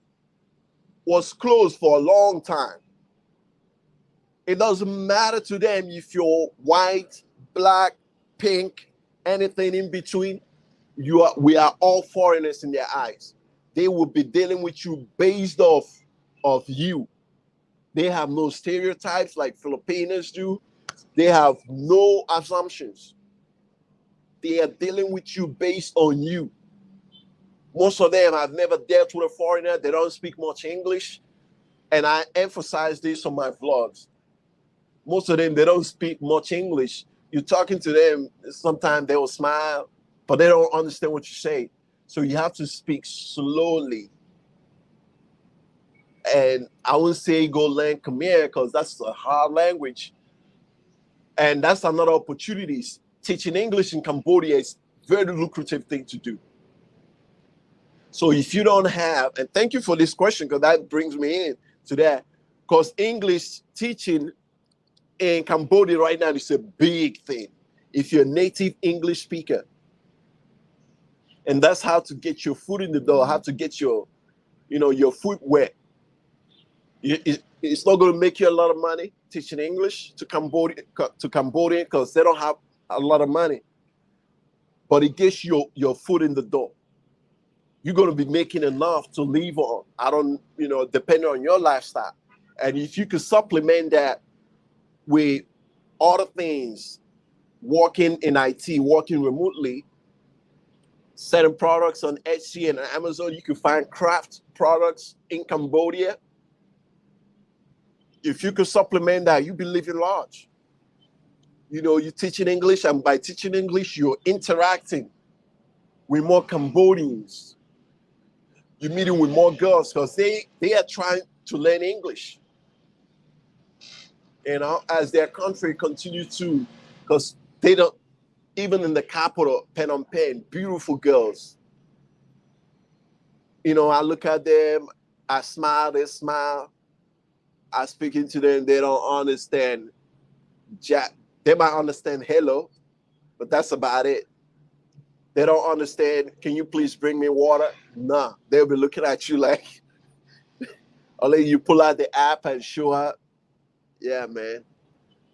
was closed for a long time. It doesn't matter to them if you're white, black, pink, anything in between. We are all foreigners in their eyes. They will be dealing with you based off of you. They have no stereotypes like Filipinos do. They have no assumptions. They are dealing with you based on you. Most of them have never dealt with a foreigner. They don't speak much English. And I emphasize this on my vlogs. Most of them, they don't speak much English. You're talking to them, sometimes they will smile, but they don't understand what you say. So you have to speak slowly. And I wouldn't say go learn Khmer because that's a hard language. And that's another opportunity. Teaching English in Cambodia is a very lucrative thing to do. So if you don't have, and thank you for this question because that brings me in to that, because English teaching in Cambodia right now is a big thing. If you're a native English speaker, and that's how to get your foot in the door, how to get your foot wet. It's not going to make you a lot of money teaching English to Cambodia because they don't have a lot of money, but it gets your foot in the door. You're going to be making enough to live on. Depending on your lifestyle. And if you could supplement that with other things, working in IT, working remotely, selling products on Etsy and Amazon, you can find craft products in Cambodia. If you could supplement that, you'll be living large. You're teaching English, and by teaching English, you're interacting with more Cambodians. You're meeting with more girls because they are trying to learn English. As their country continues to, because they don't, even in the capital, Phnom Penh, beautiful girls. I look at them, I smile, they smile. I speaking to them, they don't understand Jack. They might understand hello, but that's about it. They don't understand, can you please bring me water? Nah, they'll be looking at you like, unless you pull out the app and show up. Yeah, man.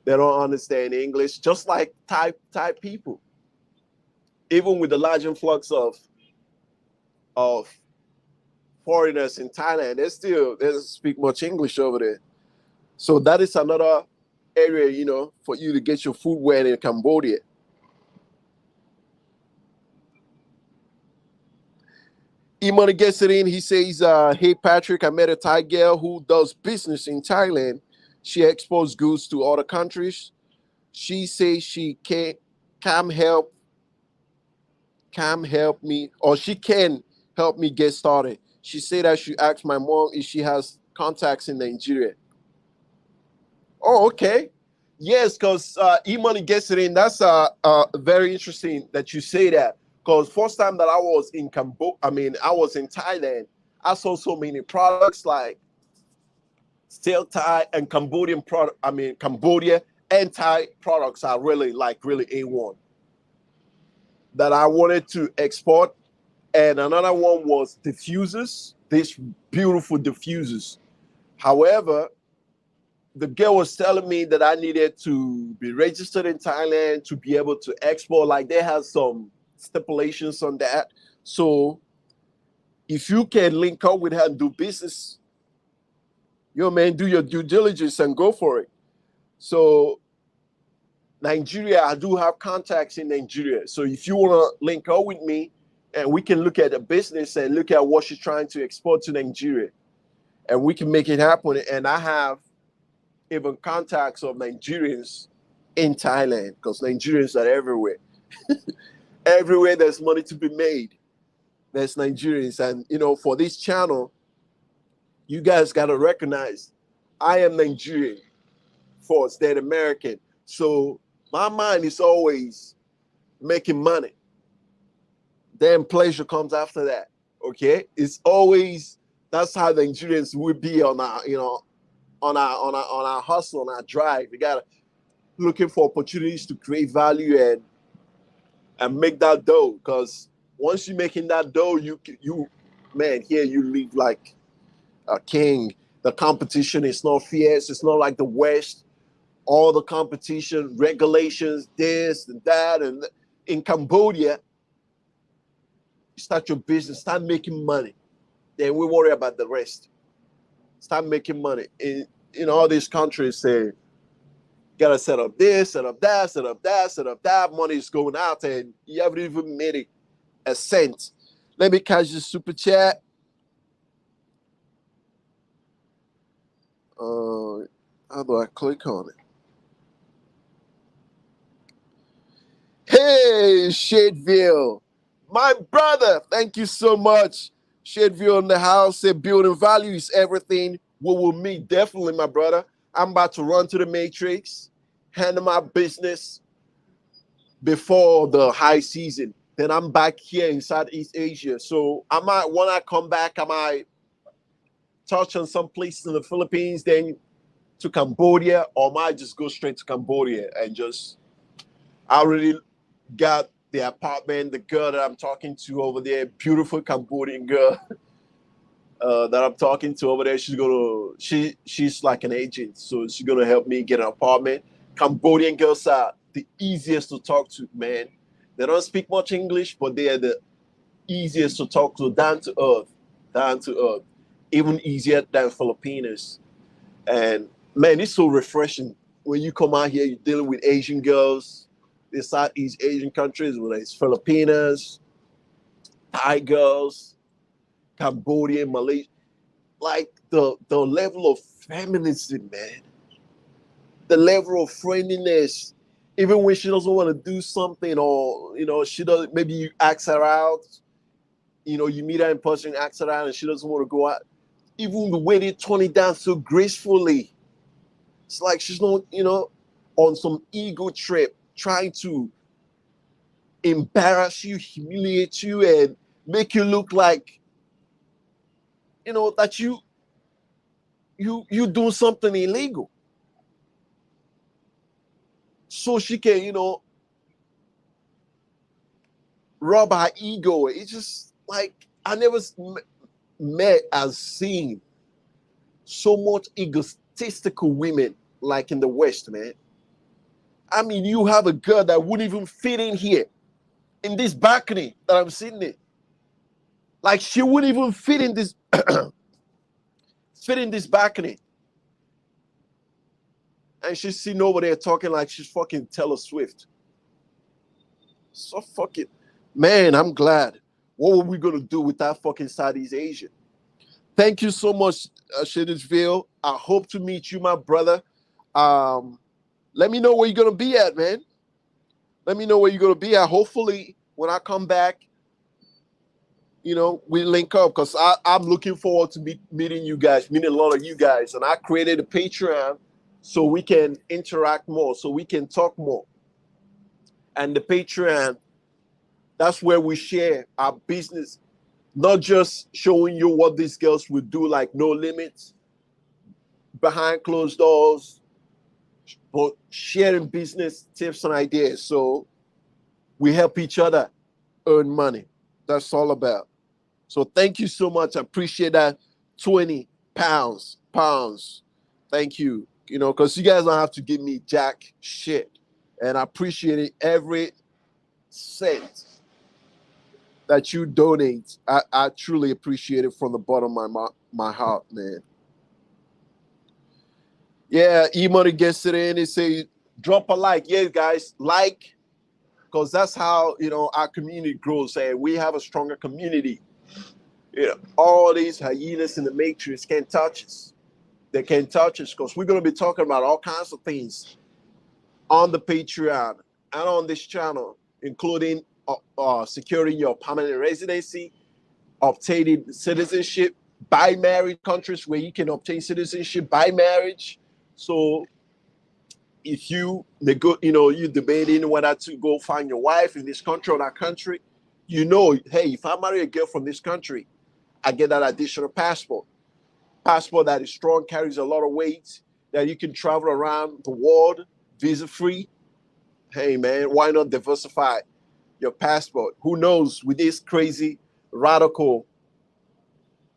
They don't understand English, just like Thai people. Even with the large influx of foreigners in Thailand, they don't speak much English over there. So that is another area, for you to get your food wet in Cambodia. E-Money gets it in. He says, hey, Patrick, I met a Thai girl who does business in Thailand. She exports goods to other countries. She says she can help me, or she can help me get started. She said I should ask my mom if she has contacts in Nigeria. Oh, okay. Yes, because E-Money gets it in. That's very interesting that you say that. Because first time that I was in I was in Thailand, I saw so many products like still Thai and Cambodian product. Cambodia and Thai products are really A1 that I wanted to export. And another one was diffusers, these beautiful diffusers. However, the girl was telling me that I needed to be registered in Thailand to be able to export. Like they have some stipulations on that. So if you can link up with her and do business, yo man, do your due diligence and go for it. So Nigeria, I do have contacts in Nigeria. So if you want to link up with me and we can look at the business and look at what she's trying to export to Nigeria and we can make it happen. And I have even contacts of Nigerians in Thailand because Nigerians are everywhere. Everywhere there's money to be made, there's Nigerians. And, you know, for this channel, you guys got to recognize I am Nigerian first, then American. So my mind is always making money. Then pleasure comes after that. Okay, it's always, that's how the Nigerians would be on our, you know, on our hustle, on our drive. We gotta looking for opportunities to create value and make that dough. Because once you're making that dough, you man, here you live like a king. The competition is not fierce. It's not like the West. All the competition, regulations, this and that. And in Cambodia, you start your business, start making money. Then we worry about the rest. Start making money. In all these countries, say, gotta set up this, set up that, set up that, set up that. Money is going out, and you haven't even made it a cent. Let me catch the super chat. How do I click on it? Hey, Shadeville, my brother, thank you so much. Shadeville in the house said building value is everything. We will meet, definitely, my brother. I'm about to run to the Matrix, handle my business before the high season. Then I'm back here in Southeast Asia. So I might, when I come back, I might touch on some places in the Philippines, then to Cambodia, or might just go straight to Cambodia and just, I already got the apartment, the girl that I'm talking to over there, beautiful Cambodian girl that I'm talking to over there. She's like an agent, so she's gonna help me get an apartment. Cambodian girls are the easiest to talk to, man. They don't speak much English, but they are the easiest to talk to, down to earth, even easier than Filipinos. And man, it's so refreshing when you come out here. You're dealing with Asian girls, the Southeast Asian countries, whether it's Filipinas, Thai girls, Cambodian, Malaysia, like the level of feminism, man, the level of friendliness. Even when she doesn't want to do something, or you know, she doesn't, maybe you ask her out, you know, you meet her in person, ask her out, and she doesn't want to go out. Even the way they turn it down so gracefully, it's like she's not, you know, on some ego trip, trying to embarrass you, humiliate you, and make you look like, you know, that you do something illegal, so she can, you know, rub her ego. It's just like I never met as seen so much egotistical women like in the West, man. I mean, you have a girl that wouldn't even fit in here, in this balcony that I'm sitting in. Like she wouldn't even fit in this fit in this balcony. And she's sitting over there talking like she's fucking Taylor Swift. So fucking, man, I'm glad. What were we gonna do with that fucking Southeast Asia? Thank you so much, Shadisville. I hope to meet you, my brother. Let me know where you're gonna be at, man. Let me know where you're gonna be at. Hopefully, when I come back, you know, we link up, because I'm looking forward to meeting you guys, meeting a lot of you guys. And I created a Patreon so we can interact more, so we can talk more. And the Patreon, that's where we share our business, not just showing you what these girls would do, like no limits, behind closed doors, but sharing business tips and ideas. So we help each other earn money. That's all about. So thank you so much. I appreciate that. 20 pounds. Thank you. You know, because you guys don't have to give me jack shit. And I appreciate it every cent. that you donate. I truly appreciate it from the bottom of my heart, man. Yeah, E-Money gets it in. They say, drop a like. Yeah, guys, like, because that's how, our community grows. And we have a stronger community. All these hyenas in the matrix can't touch us. They can't touch us because we're going to be talking about all kinds of things on the Patreon and on this channel, including securing your permanent residency, obtaining citizenship, by marriage, countries where you can obtain citizenship by marriage. So if you you debating whether to go find your wife in this country or that country, hey, if I marry a girl from this country, I get that additional passport that is strong, carries a lot of weight, that you can travel around the world visa free. Hey man, why not diversify your passport? Who knows, with this crazy radical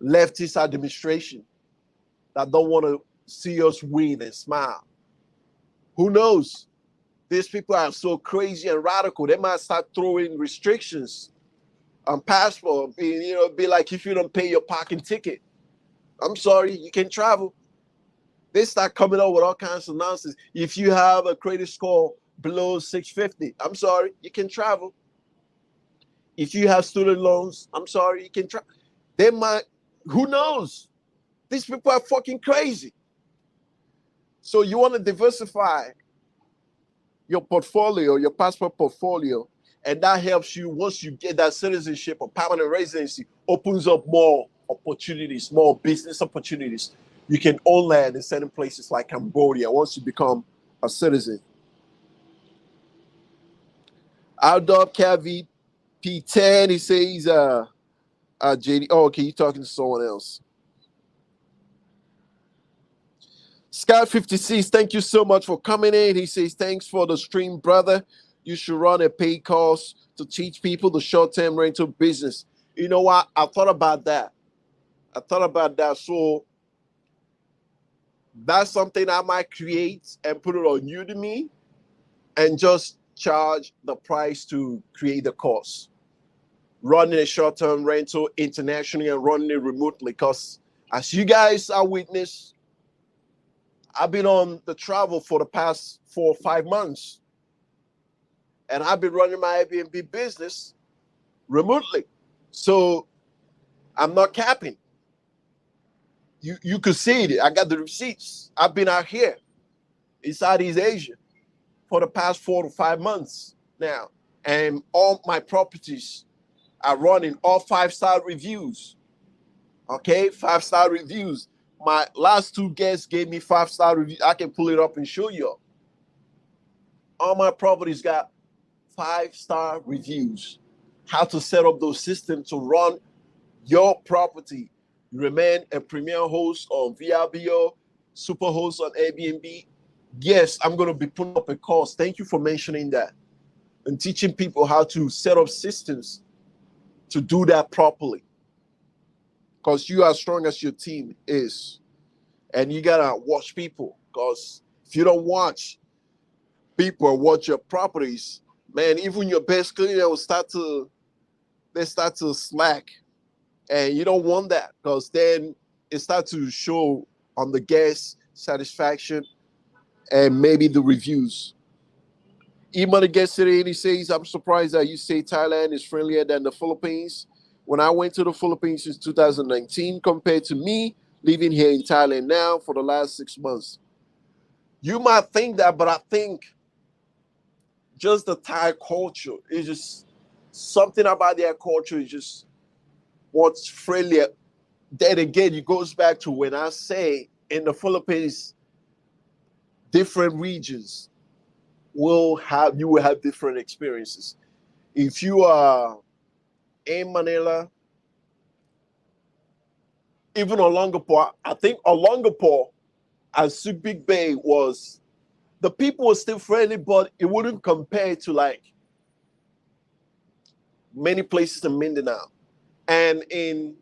leftist administration that don't want to see us win and smile, who knows? These people are so crazy and radical. They might start throwing restrictions on passport. Be like, if you don't pay your parking ticket, I'm sorry, you can travel. They start coming up with all kinds of nonsense. If you have a credit score below 650, I'm sorry, you can travel. If you have student loans, I'm sorry, you can travel. They might, who knows? These people are fucking crazy. So you want to diversify your portfolio, your passport portfolio, and that helps you. Once you get that citizenship or permanent residency, opens up more opportunities, more business opportunities. You can own land in certain places like Cambodia once you become a citizen. Outdoor Cavi P10, he says, JD. Oh, okay, you're talking to someone else. Scott 56, thank you so much for coming in. He says, thanks for the stream, brother. You should run a paid course to teach people the short-term rental business. You know what? I thought about that. So that's something I might create and put it on Udemy and just charge the price to create the course. Running a short-term rental internationally and running it remotely. Because as you guys are witness, I've been on the travel for the past 4 or 5 months. And I've been running my Airbnb business remotely. So I'm not capping. You could see it. I got the receipts. I've been out here in Southeast Asia for the past 4 to 5 months now. And all my properties are running all 5-star reviews. Okay, 5-star reviews. My last 2 guests gave me 5-star reviews. I can pull it up and show you. All my properties got 5-star reviews. How to set up those systems to run your property. You remain a premier host on VRBO, super host on Airbnb. Yes, I'm going to be putting up a course. Thank you for mentioning that. And teaching people how to set up systems to do that properly. Because you are as strong as your team is. And you got to watch people. Because if you don't watch people or watch your properties, man, even your best cleaner will start to slack. And you don't want that, because then it starts to show on the guest satisfaction and maybe the reviews. E-Money gets it in. He says, I'm surprised that you say Thailand is friendlier than the Philippines. When I went to the Philippines since 2019, compared to me living here in Thailand now for the last 6 months. You might think that, but I think just the Thai culture is just something about their culture is just what's friendlier. Then again, it goes back to when I say in the Philippines, different regions you will have different experiences. If you are in Manila, even Olongapo, I think Olongapo and Subic Bay the people were still friendly, but it wouldn't compare to like many places in Mindanao. And in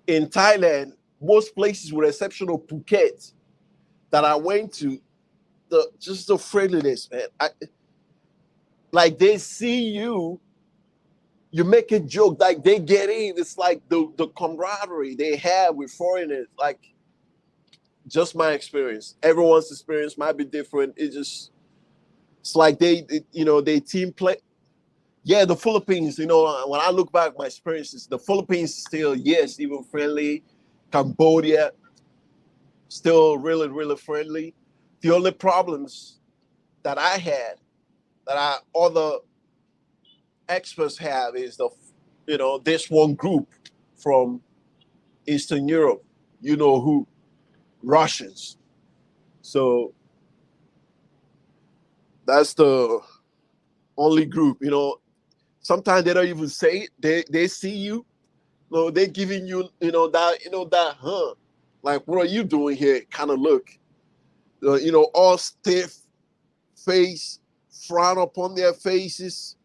Thailand, most places, with the exception of Phuket, that I went to, just the friendliness, man. Like they see you you make a joke, like they get in. It's like the camaraderie they have with foreigners. Like just my experience. Everyone's experience might be different. It's like they team play. Yeah, the Philippines. When I look back at my experiences, the Philippines still, yes, even friendly. Cambodia still really really friendly. The only problems that I had that other experts have is this one group from Eastern Europe. You know who? Russians. So that's the only group. Sometimes they don't even say it. They see you. No, they're giving you that like what are you doing here? Kind of look. All stiff face, frown upon their faces.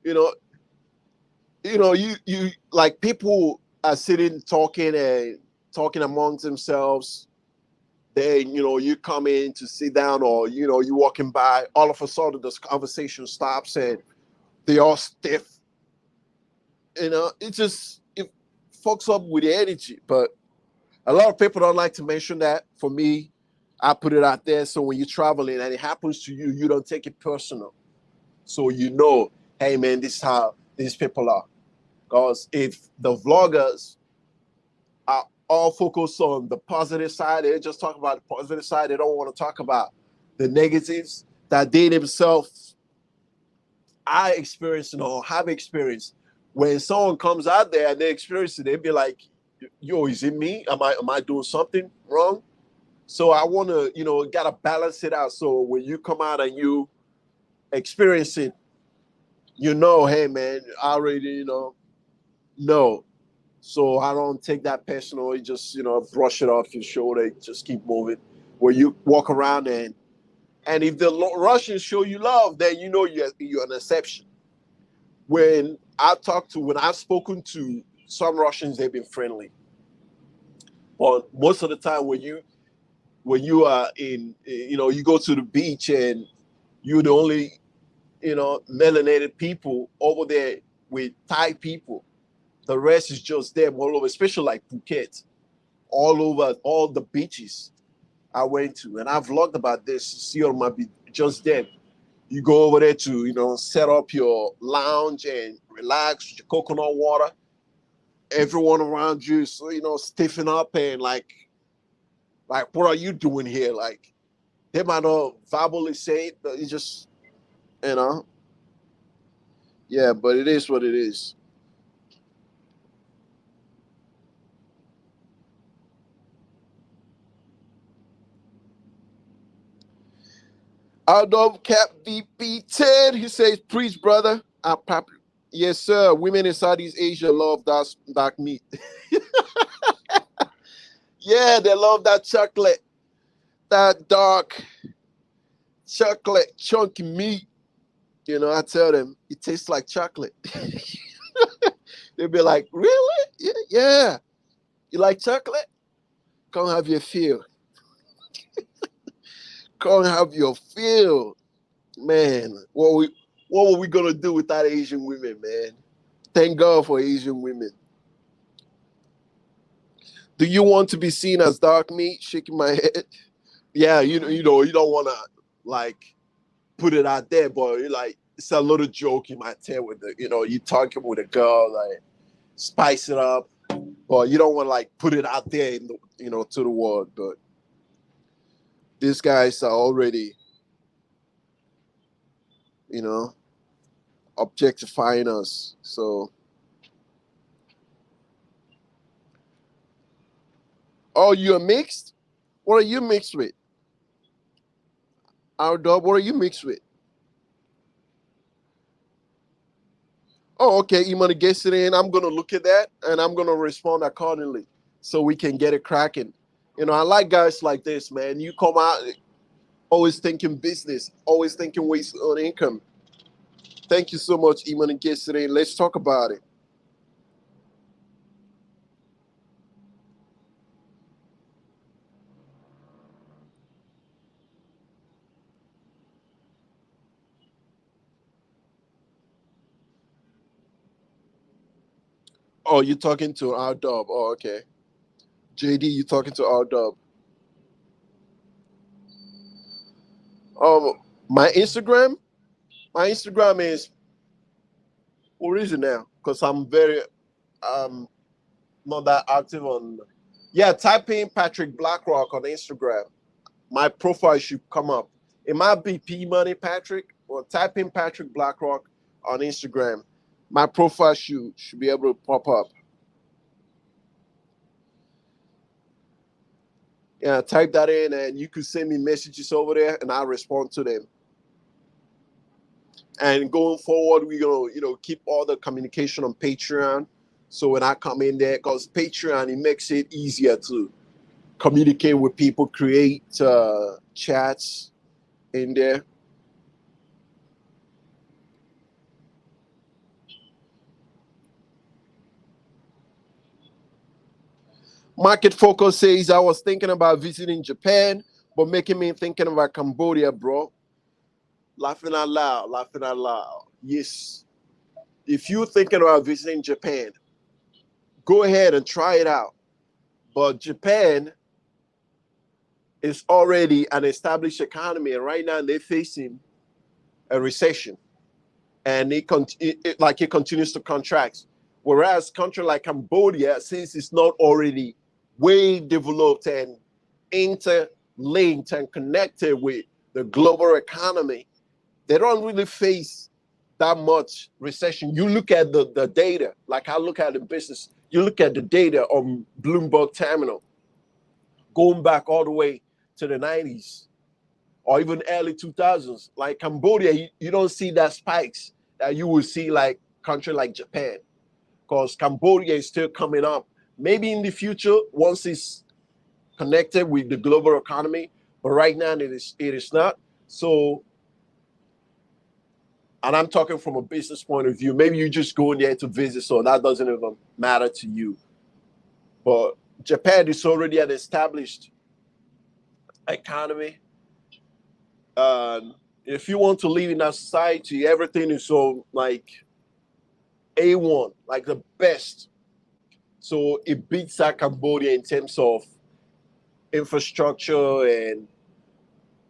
You know, you like people are sitting talking amongst themselves. Then you come in to sit down, or you walking by. All of a sudden, this conversation stops, and they all stiff. It fucks up with the energy. But a lot of people don't like to mention that. For me, I put it out there so when you're traveling and it happens to you, you don't take it personal. So hey man, this is how these people are. Because if the vloggers are all focused on the positive side, they just talk about the positive side. They don't want to talk about the negatives that they themselves I experienced or have experienced. When someone comes out there and they experience it, they'd be like, "Yo, is it me? Am I doing something wrong?" So I want to, gotta balance it out. So when you come out and you experience it, hey man, I already, no. So I don't take that personal. You just, brush it off your shoulder. Just keep moving. Where you walk around and if the Russians show you love, then you're an exception. When I've spoken to some Russians, they've been friendly. But most of the time, when you are you go to the beach and you're the only, melanated people over there with Thai people. The rest is just them all over, especially like Phuket, all over all the beaches I went to. And I've vlogged about this. See on my beach, just them. You go over there to, set up your lounge and relax with your coconut water. Everyone around you, so stiffen up and like what are you doing here? Like they might not verbally say it, but it's just you know, yeah. But it is what it is. Aldov Cap VP10, he says, preach, brother. Yes, sir. Women in Southeast Asia love that dark meat. Yeah, they love that chocolate, that dark chocolate chunky meat. I tell them it tastes like chocolate. They'll be like, really? Yeah, yeah. You like chocolate? Come have your fill. Come have your fill. Man, what were we gonna do without Asian women, man? Thank God for Asian women. Do you want to be seen as dark meat? Shaking my head. Yeah, you don't want to like put it out there, but it's a little joke you might tell with you talking with a girl, like spice it up, but you don't want to like put it out there, to the world. But these guys are already, you know, objectifying us. So, oh, you're mixed. What are you mixed with? Our dog. What are you mixed with? Oh, okay. You want to guess it in? I'm gonna look at that and I'm gonna respond accordingly, so we can get it cracking. I like guys like this, man. You come out always thinking business, always thinking ways on income. Thank you so much, Iman and guess it in. Let's talk about it. Oh, you're talking to our dub. Oh, okay. JD, you talking to our dub. Um, my Instagram, my Instagram is, what is it now? Because I'm very not that active on. Yeah, type in Patrick Blackrock on Instagram. My profile should come up. It might be P Money Patrick, or type in Patrick Blackrock on Instagram. My profile should be able to pop up. Yeah, type that in, and you could send me messages over there, and I'll respond to them. And going forward, we're gonna, keep all the communication on Patreon. So when I come in there, because Patreon, it makes it easier to communicate with people, create chats in there. Market Focus says, I was thinking about visiting Japan, but making me thinking about Cambodia, bro. Laughing out loud, laughing out loud. Yes. If you're thinking about visiting Japan, go ahead and try it out. But Japan is already an established economy, and right now they're facing a recession, and it continues to contract. Whereas country like Cambodia, since it's not already way developed and interlinked and connected with the global economy, they don't really face that much recession. You look at the data, like I look at the business, you look at the data on Bloomberg Terminal, going back all the way to the 90s or even early 2000s. Like Cambodia, you don't see that spikes that you will see like country like Japan, because Cambodia is still coming up. Maybe in the future, once it's connected with the global economy, but right now it is not. So, and I'm talking from a business point of view. Maybe you just go in there to visit, so that doesn't even matter to you. But Japan is already an established economy. If you want to live in that society, everything is so like A1, like the best. So it beats out Cambodia in terms of infrastructure and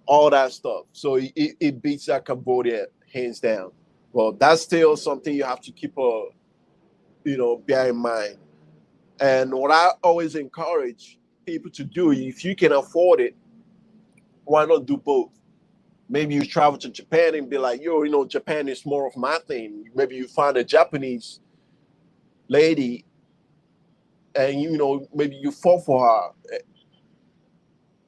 all that stuff. So it beats out Cambodia hands down. Well, that's still something you have to keep bear in mind. And what I always encourage people to do, if you can afford it, why not do both? Maybe you travel to Japan and be like, yo, Japan is more of my thing. Maybe you find a Japanese lady and, maybe you fall for her.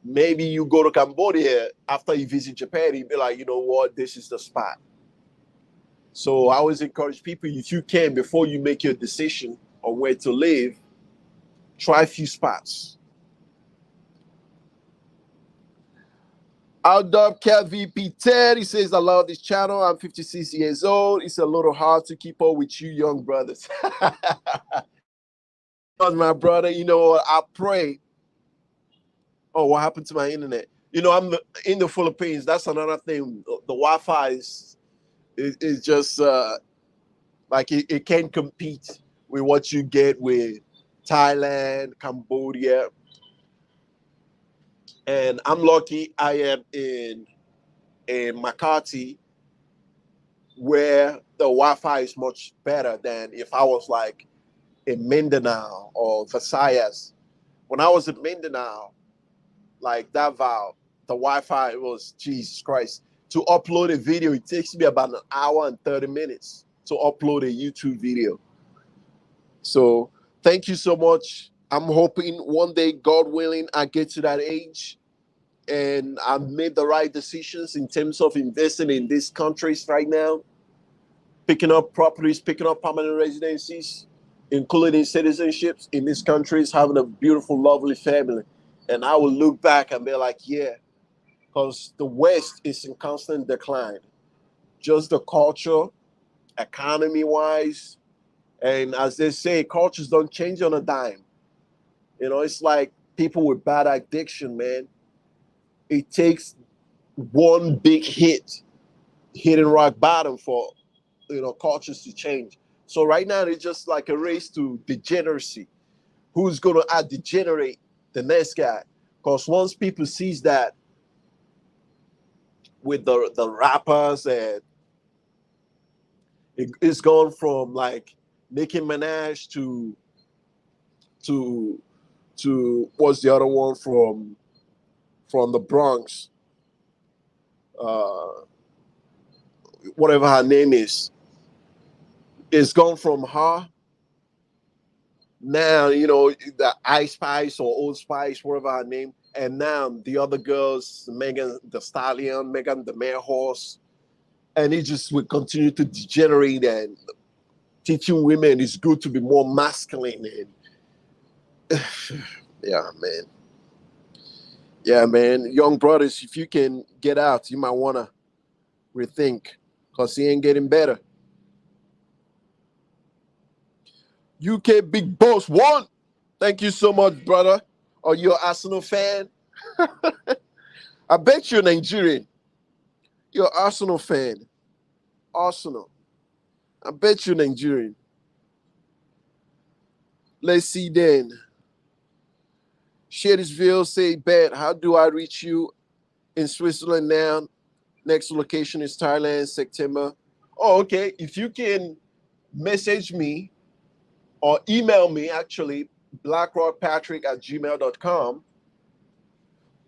Maybe you go to Cambodia after you visit Japan, you be like, you know what, this is the spot. So I always encourage people, if you can, before you make your decision on where to live, try a few spots. Outdub Cat VP Ted, he says, I love this channel. I'm 56 years old. It's a little hard to keep up with you young brothers. My brother, I pray. Oh, what happened to my internet? I'm in the Philippines. That's another thing. The Wi-Fi is just like it can't compete with what you get with Thailand, Cambodia. And I'm lucky I am in Makati, where the Wi-Fi is much better than if I was like in Mindanao or Visayas. When I was in Mindanao, like Davao, the Wi-Fi was, Jesus Christ. To upload a video, it takes me about an hour and 30 minutes to upload a YouTube video. So thank you so much. I'm hoping one day, God willing, I get to that age and I've made the right decisions in terms of investing in these countries right now, picking up properties, picking up permanent residencies, including citizenships in these countries, having a beautiful, lovely family. And I will look back and be like, yeah, because the West is in constant decline. Just the culture, economy-wise, and as they say, cultures don't change on a dime. It's like people with bad addiction, man. It takes one big hit, hitting rock bottom for cultures to change. So right now it's just like a race to degeneracy. Who's going to out-degenerate the next guy? Because once people sees that with the rappers, and it's gone from like Nicki Minaj to what's the other one from the Bronx, uh, whatever her name is. It's gone from her. Now, the Ice Spice or Old Spice, whatever her name. And now the other girls, Megan the Stallion, Megan the Mare Horse. And it just will continue to degenerate, and teaching women it's good to be more masculine. And yeah, man. Yeah, man. Young brothers, if you can get out, you might want to rethink, because he ain't getting better. UK Big Boss 1. Thank you so much, brother. Are you an Arsenal fan? I bet you're Nigerian. You're an Arsenal fan. Arsenal. I bet you're Nigerian. Let's see then. Shadysville say, bet, how do I reach you in Switzerland now? Next location is Thailand, September. Oh, okay. If you can message me or email me, actually, blackrockpatrick@gmail.com.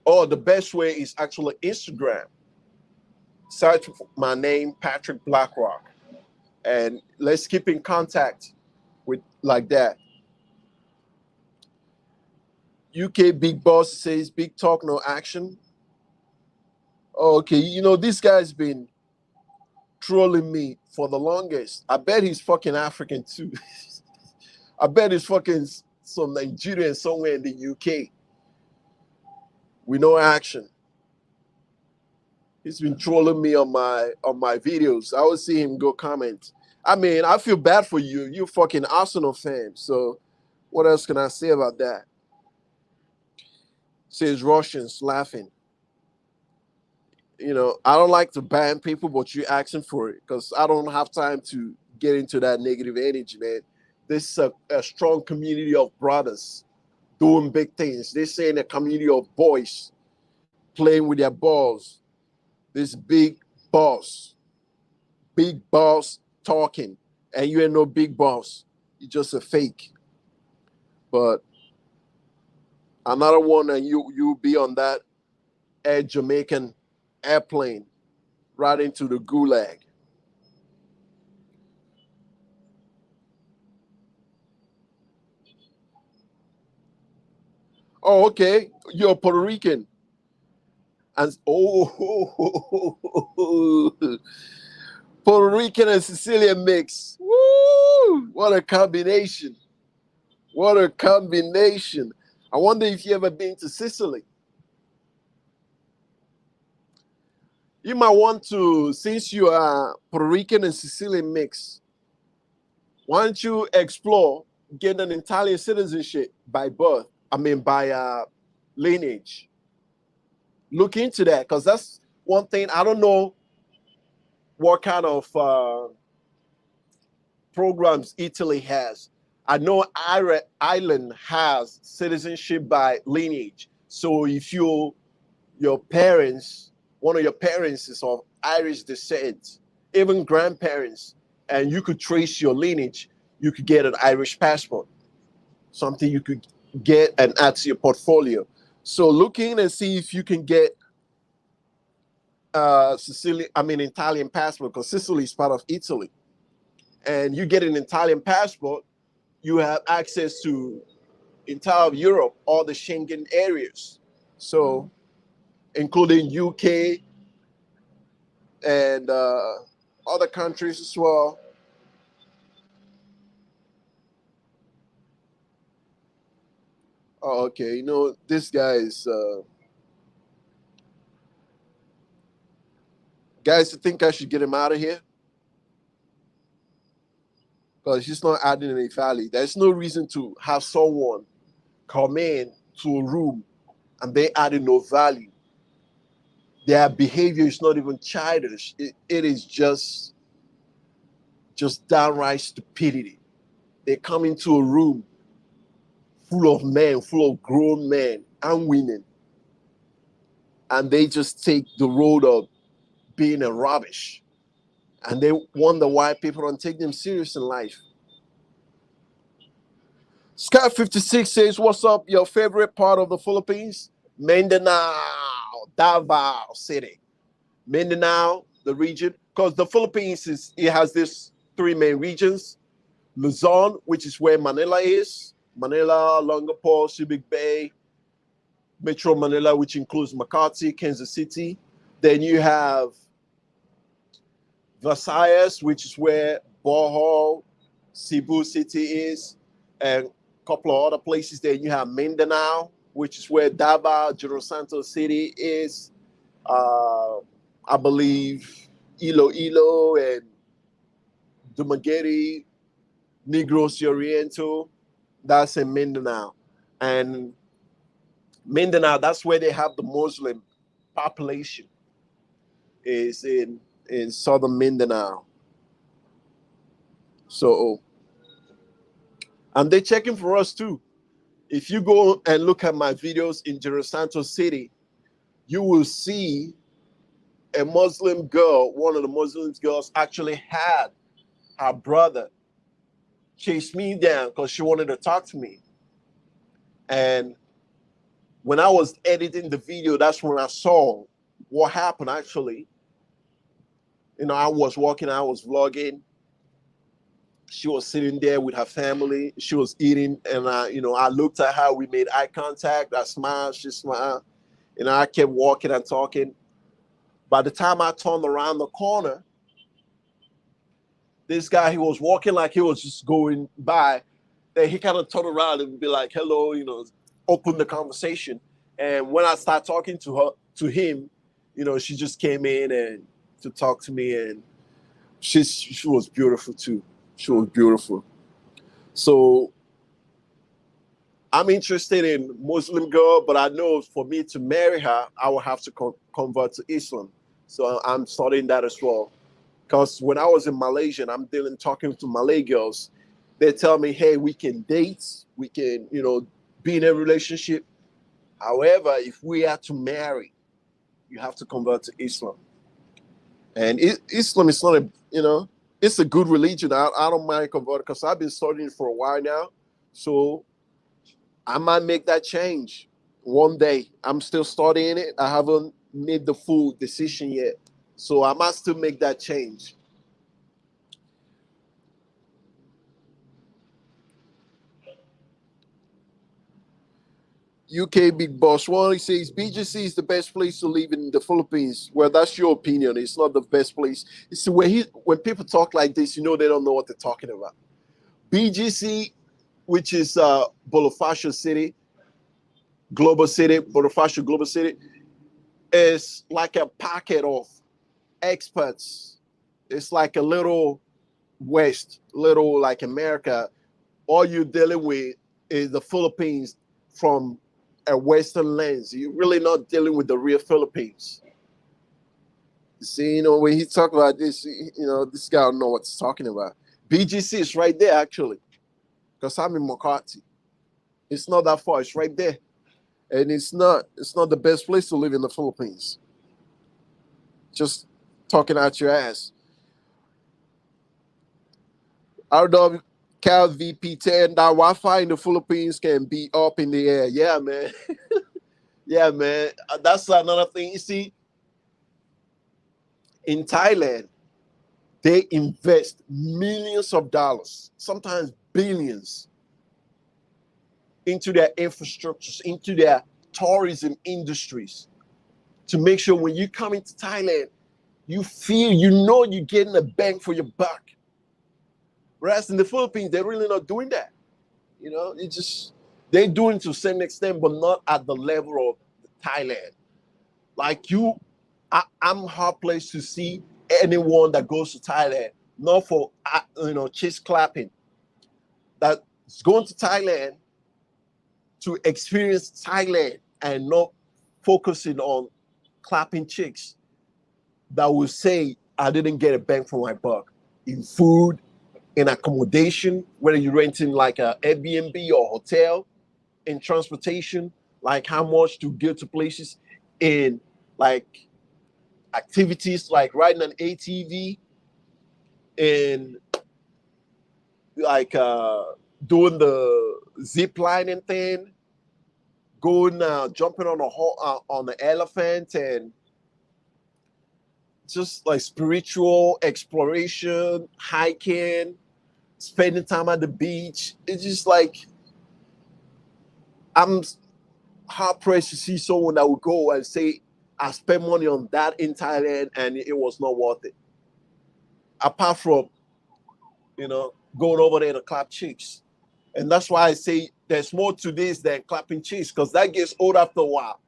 Or the best way is actually Instagram. Search my name, Patrick Blackrock. And let's keep in contact with like that. UK Big Boss says, big talk, no action. Oh, okay, this guy's been trolling me for the longest. I bet he's fucking African too. I bet he's fucking some Nigerian somewhere in the UK with no action. He's been trolling me on my videos. I always see him go comment. I mean, I feel bad for you. You're fucking Arsenal fan. So what else can I say about that? Says Russians laughing. I don't like to ban people, but you're asking for it because I don't have time to get into that negative energy, man. This is a strong community of brothers doing big things. They're saying a community of boys playing with their balls. This big boss talking, and you ain't no big boss. You're just a fake. But another one, and you be on that Air Jamaican airplane right into the gulag. Oh, okay. You're Puerto Rican. And Puerto Rican and Sicilian mix. Woo! What a combination. What a combination. I wonder if you ever been to Sicily. You might want to, since you are Puerto Rican and Sicilian mix, why don't you explore getting an Italian citizenship by birth? I mean, by lineage. Look into that, because that's one thing. I don't know what kind of programs Italy has. I know Ireland has citizenship by lineage. So if your parents, one of your parents is of Irish descent, even grandparents, and you could trace your lineage, you could get an Irish passport, something you could get and add to your portfolio. So look in and see if you can get Italian passport, because Sicily is part of Italy. And you get an Italian passport, you have access to entire Europe, all the Schengen areas. So including UK and other countries as well. Oh, okay. This guy is guys, I think I should get him out of here because he's not adding any value. There's no reason to have someone come in to a room and they adding no value. Their behavior is not even childish. It is just just downright stupidity. They come into a room full of men, full of grown men and women, and they just take the road of being a rubbish. And they wonder why people don't take them serious in life. Sky 56 says, what's up? Your favorite part of the Philippines? Mindanao, Davao City. Mindanao, the region, because the Philippines it has this three main regions. Luzon, which is where Manila is. Manila, Longapo, Subic Bay, Metro Manila, which includes Makati, Kansas City. Then you have Visayas, which is where Bohol, Cebu City is, and a couple of other places. Then you have Mindanao, which is where Davao, General Santos City is. I believe Iloilo and Dumaguete, Negros Oriental, that's in Mindanao. And Mindanao, that's where they have the Muslim population, is in southern Mindanao. So, and they're checking for us too. If you go and look at my videos in General Santos City, you will see a Muslim girl, one of the Muslim girls actually had her brother chase me down because she wanted to talk to me. And when I was editing the video, that's when I saw what happened actually. You know, I was walking, I was vlogging. She was sitting there with her family. She was eating, and I looked at her. We made eye contact. I smiled, she smiled. And I kept walking and talking. By the time I turned around the corner, this guy, he was walking like he was just going by. Then he kind of turned around and be like, hello, open the conversation. And when I started talking to him, she just came in and to talk to me, and she was beautiful too. She was beautiful. So I'm interested in Muslim girl, but I know for me to marry her, I will have to convert to Islam. So I'm studying that as well. Because when I was in Malaysia and I'm talking to Malay girls, they tell me, hey, we can date, we can, be in a relationship. However, if we are to marry, you have to convert to Islam. And Islam is not it's a good religion. I don't mind converting because I've been studying it for a while now. So I might make that change one day. I'm still studying it. I haven't made the full decision yet. So I must still make that change. UK Big Boss One, he says BGC is the best place to live in the Philippines. Well, that's your opinion. It's not the best place. See, when people talk like this, they don't know what they're talking about. BGC, which is Bonifacio City, Bonifacio Global City, is like a pocket of expats. It's like a little West, little like America. All you're dealing with is the Philippines from a Western lens. You're really not dealing with the real Philippines. See, when he talk about this, this guy don't know what he's talking about. BGC is right there, actually, because I'm in Makati. It's not that far. It's right there. And it's not the best place to live in the Philippines. Just talking out your ass. RW Cal VP10, that Wi-Fi in the Philippines can be up in the air. Yeah, man. Yeah, man. That's another thing. You see, in Thailand, they invest millions of dollars, sometimes billions, into their infrastructures, into their tourism industries, to make sure when you come into Thailand, you feel, you're getting a bang for your buck. Whereas in the Philippines, they're really not doing that. They're doing it to a certain extent, but not at the level of Thailand. Like I'm hard placed to see anyone that goes to Thailand, not for chest clapping, that's going to Thailand to experience Thailand and not focusing on clapping chicks, that will say I didn't get a bang for my buck in food, in accommodation, whether you're renting like a Airbnb or hotel, in transportation, like how much to get to places, in like activities like riding an ATV, and like doing the zip lining thing, going jumping on on the elephant, and just like spiritual exploration, hiking, spending time at the beach. It's just like I'm hard pressed to see someone that would go and say, I spent money on that in Thailand and it was not worth it. Apart from, going over there to clap cheeks. And that's why I say there's more to this than clapping cheeks, because that gets old after a while.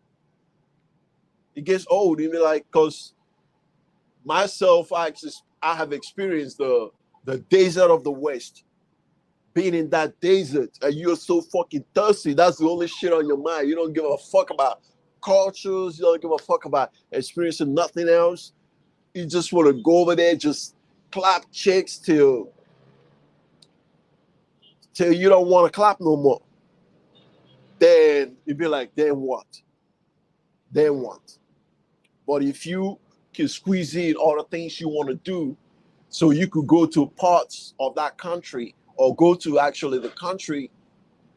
It gets old. You mean, like, because myself, I have experienced the desert of the West. Being in that desert and you're so fucking thirsty, that's the only shit on your mind. You don't give a fuck about cultures, you don't give a fuck about experiencing nothing else. You just want to go over there, just clap chicks till you don't want to clap no more. Then you'd be like, then what? Then what? But if you can squeeze in all the things you want to do, so you could go to parts of that country or go to actually the country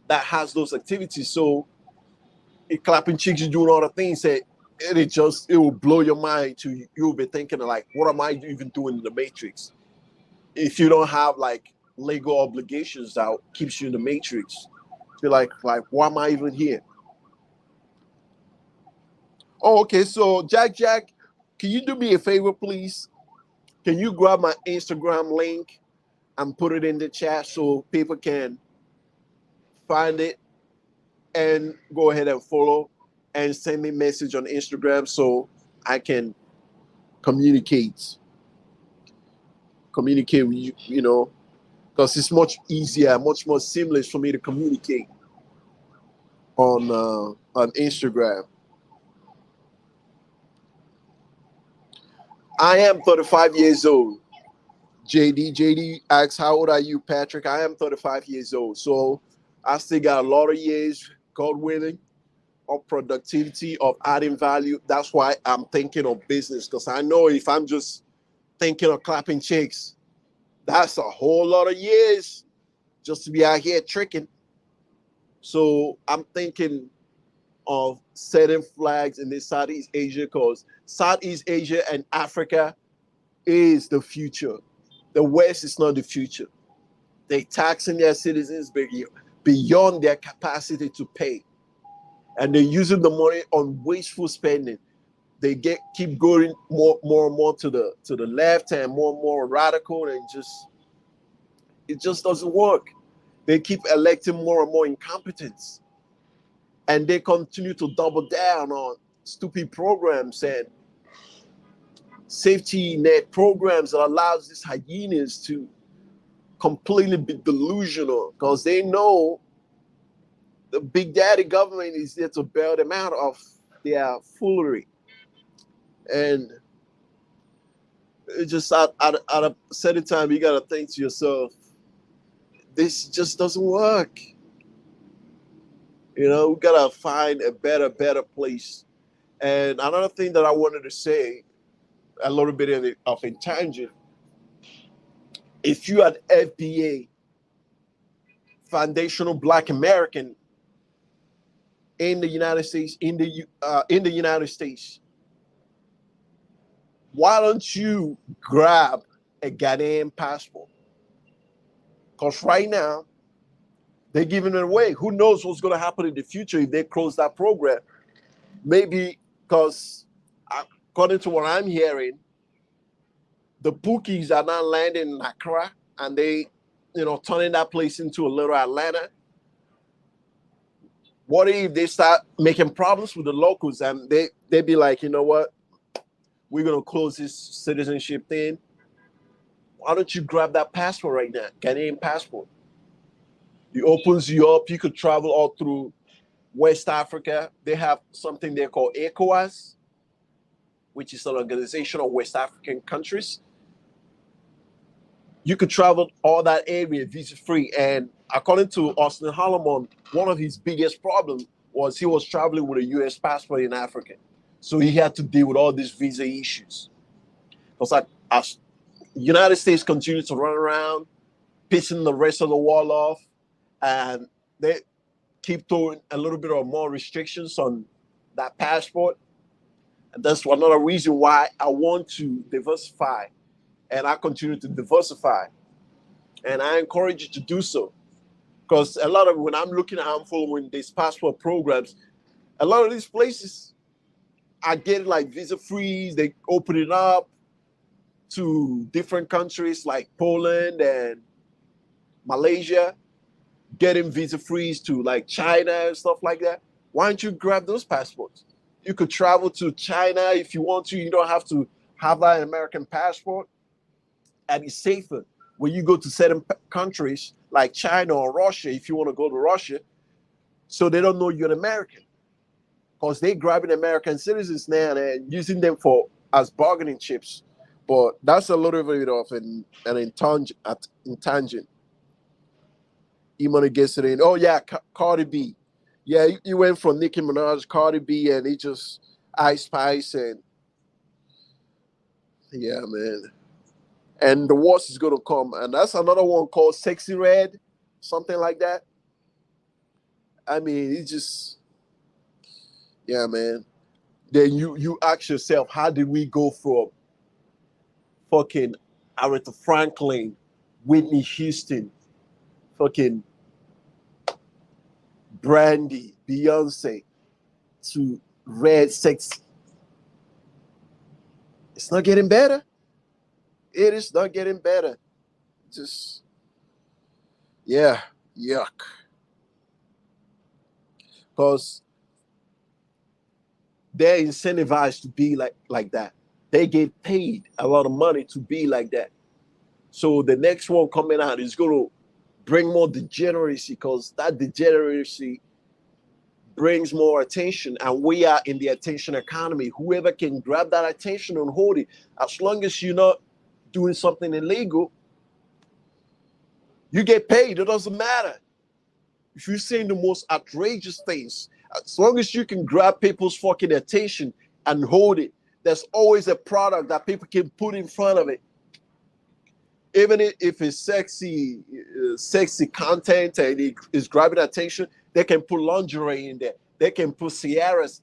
that has those activities. So clapping cheeks, you're doing all the things that it will blow your mind to, you'll be thinking like, what am I even doing in the Matrix? If you don't have like legal obligations that keeps you in the Matrix, you're like why am I even here? Oh, okay. So Jack, can you do me a favor, please? Can you grab my Instagram link and put it in the chat so people can find it and go ahead and follow and send me a message on Instagram so I can communicate with you, because it's much easier, much more seamless for me to communicate on Instagram. I am 35 years old. JD asks, how old are you, Patrick? I am 35 years old. So I still got a lot of years, God willing, of productivity, of adding value. That's why I'm thinking of business, because I know if I'm just thinking of clapping chicks, that's a whole lot of years just to be out here tricking. So I'm thinking of setting flags in this Southeast Asia, because Southeast Asia and Africa is the future. The West is not the future. They're taxing their citizens beyond their capacity to pay. And they're using the money on wasteful spending. They keep going more and more to the left and more radical, and it just doesn't work. They keep electing more and more incompetence. And they continue to double down on stupid programs and safety net programs that allows these hyenas to completely be delusional, because they know the big daddy government is there to bail them out of their foolery. And it just at a certain time, you got to think to yourself, this just doesn't work. We got to find a better place. And another thing that I wanted to say, a little bit of a tangent, if you had FBA, Foundational Black American, in the United States, in the United States, why don't you grab a Ghanaian passport? Because right now, they're giving it away. Who knows what's going to happen in the future if they close that program? Maybe because, according to what I'm hearing, the bookies are not landing in Accra, and they, turning that place into a little Atlanta. What if they start making problems with the locals and they be like, you know what? We're going to close this citizenship thing. Why don't you grab that passport right now? Ghanaian passport. It opens you up. You could travel all through West Africa. They have something they call ECOWAS, which is an organization of West African countries. you could travel all that area visa free. And according to Austin Holloman, one of his biggest problems was he was traveling with a U.S. passport in Africa, so he had to deal with all these visa issues. Because like as United States continues to run around, pissing the rest of the world off, and they keep throwing a little bit of more restrictions on that passport. And that's another reason why I want to diversify, and I continue to diversify. And I encourage you to do so. Because a lot of when I'm following these passport programs, a lot of these places are getting like visa free. They open it up to different countries like Poland and Malaysia, getting visa free to like China and stuff like that. Why don't you grab those passports? You could travel to China if you want to. You don't have to have that American passport. And it's safer when you go to certain countries like China or Russia, if you want to go to Russia, so they don't know you're an American. Because they're grabbing American citizens now and using them for as bargaining chips. But that's a little bit of an tangent. E-Money gets it in. Oh, yeah, Cardi B. Yeah, you went from Nicki Minaj, Cardi B, and it just Ice Spice, and yeah, man. And the worst is going to come. And that's another one called Sexy Red, something like that. I mean, it's just, yeah, man. Then you ask yourself, how did we go from fucking Aretha Franklin, Whitney Houston, fucking Brandy, Beyonce, to Red Sexy? It's not getting better. It is not getting better. Just, yeah, yuck. Because they're incentivized to be like that. They get paid a lot of money to be like that. So the next one coming out is going to bring more degeneracy, because that degeneracy brings more attention, and we are in the attention economy. Whoever can grab that attention and hold it, as long as you're not doing something illegal, you get paid. It doesn't matter. If you're saying the most outrageous things, as long as you can grab people's fucking attention and hold it, there's always a product that people can put in front of it. Even if it's sexy content and it is grabbing attention, they can put lingerie in there. They can put Sierras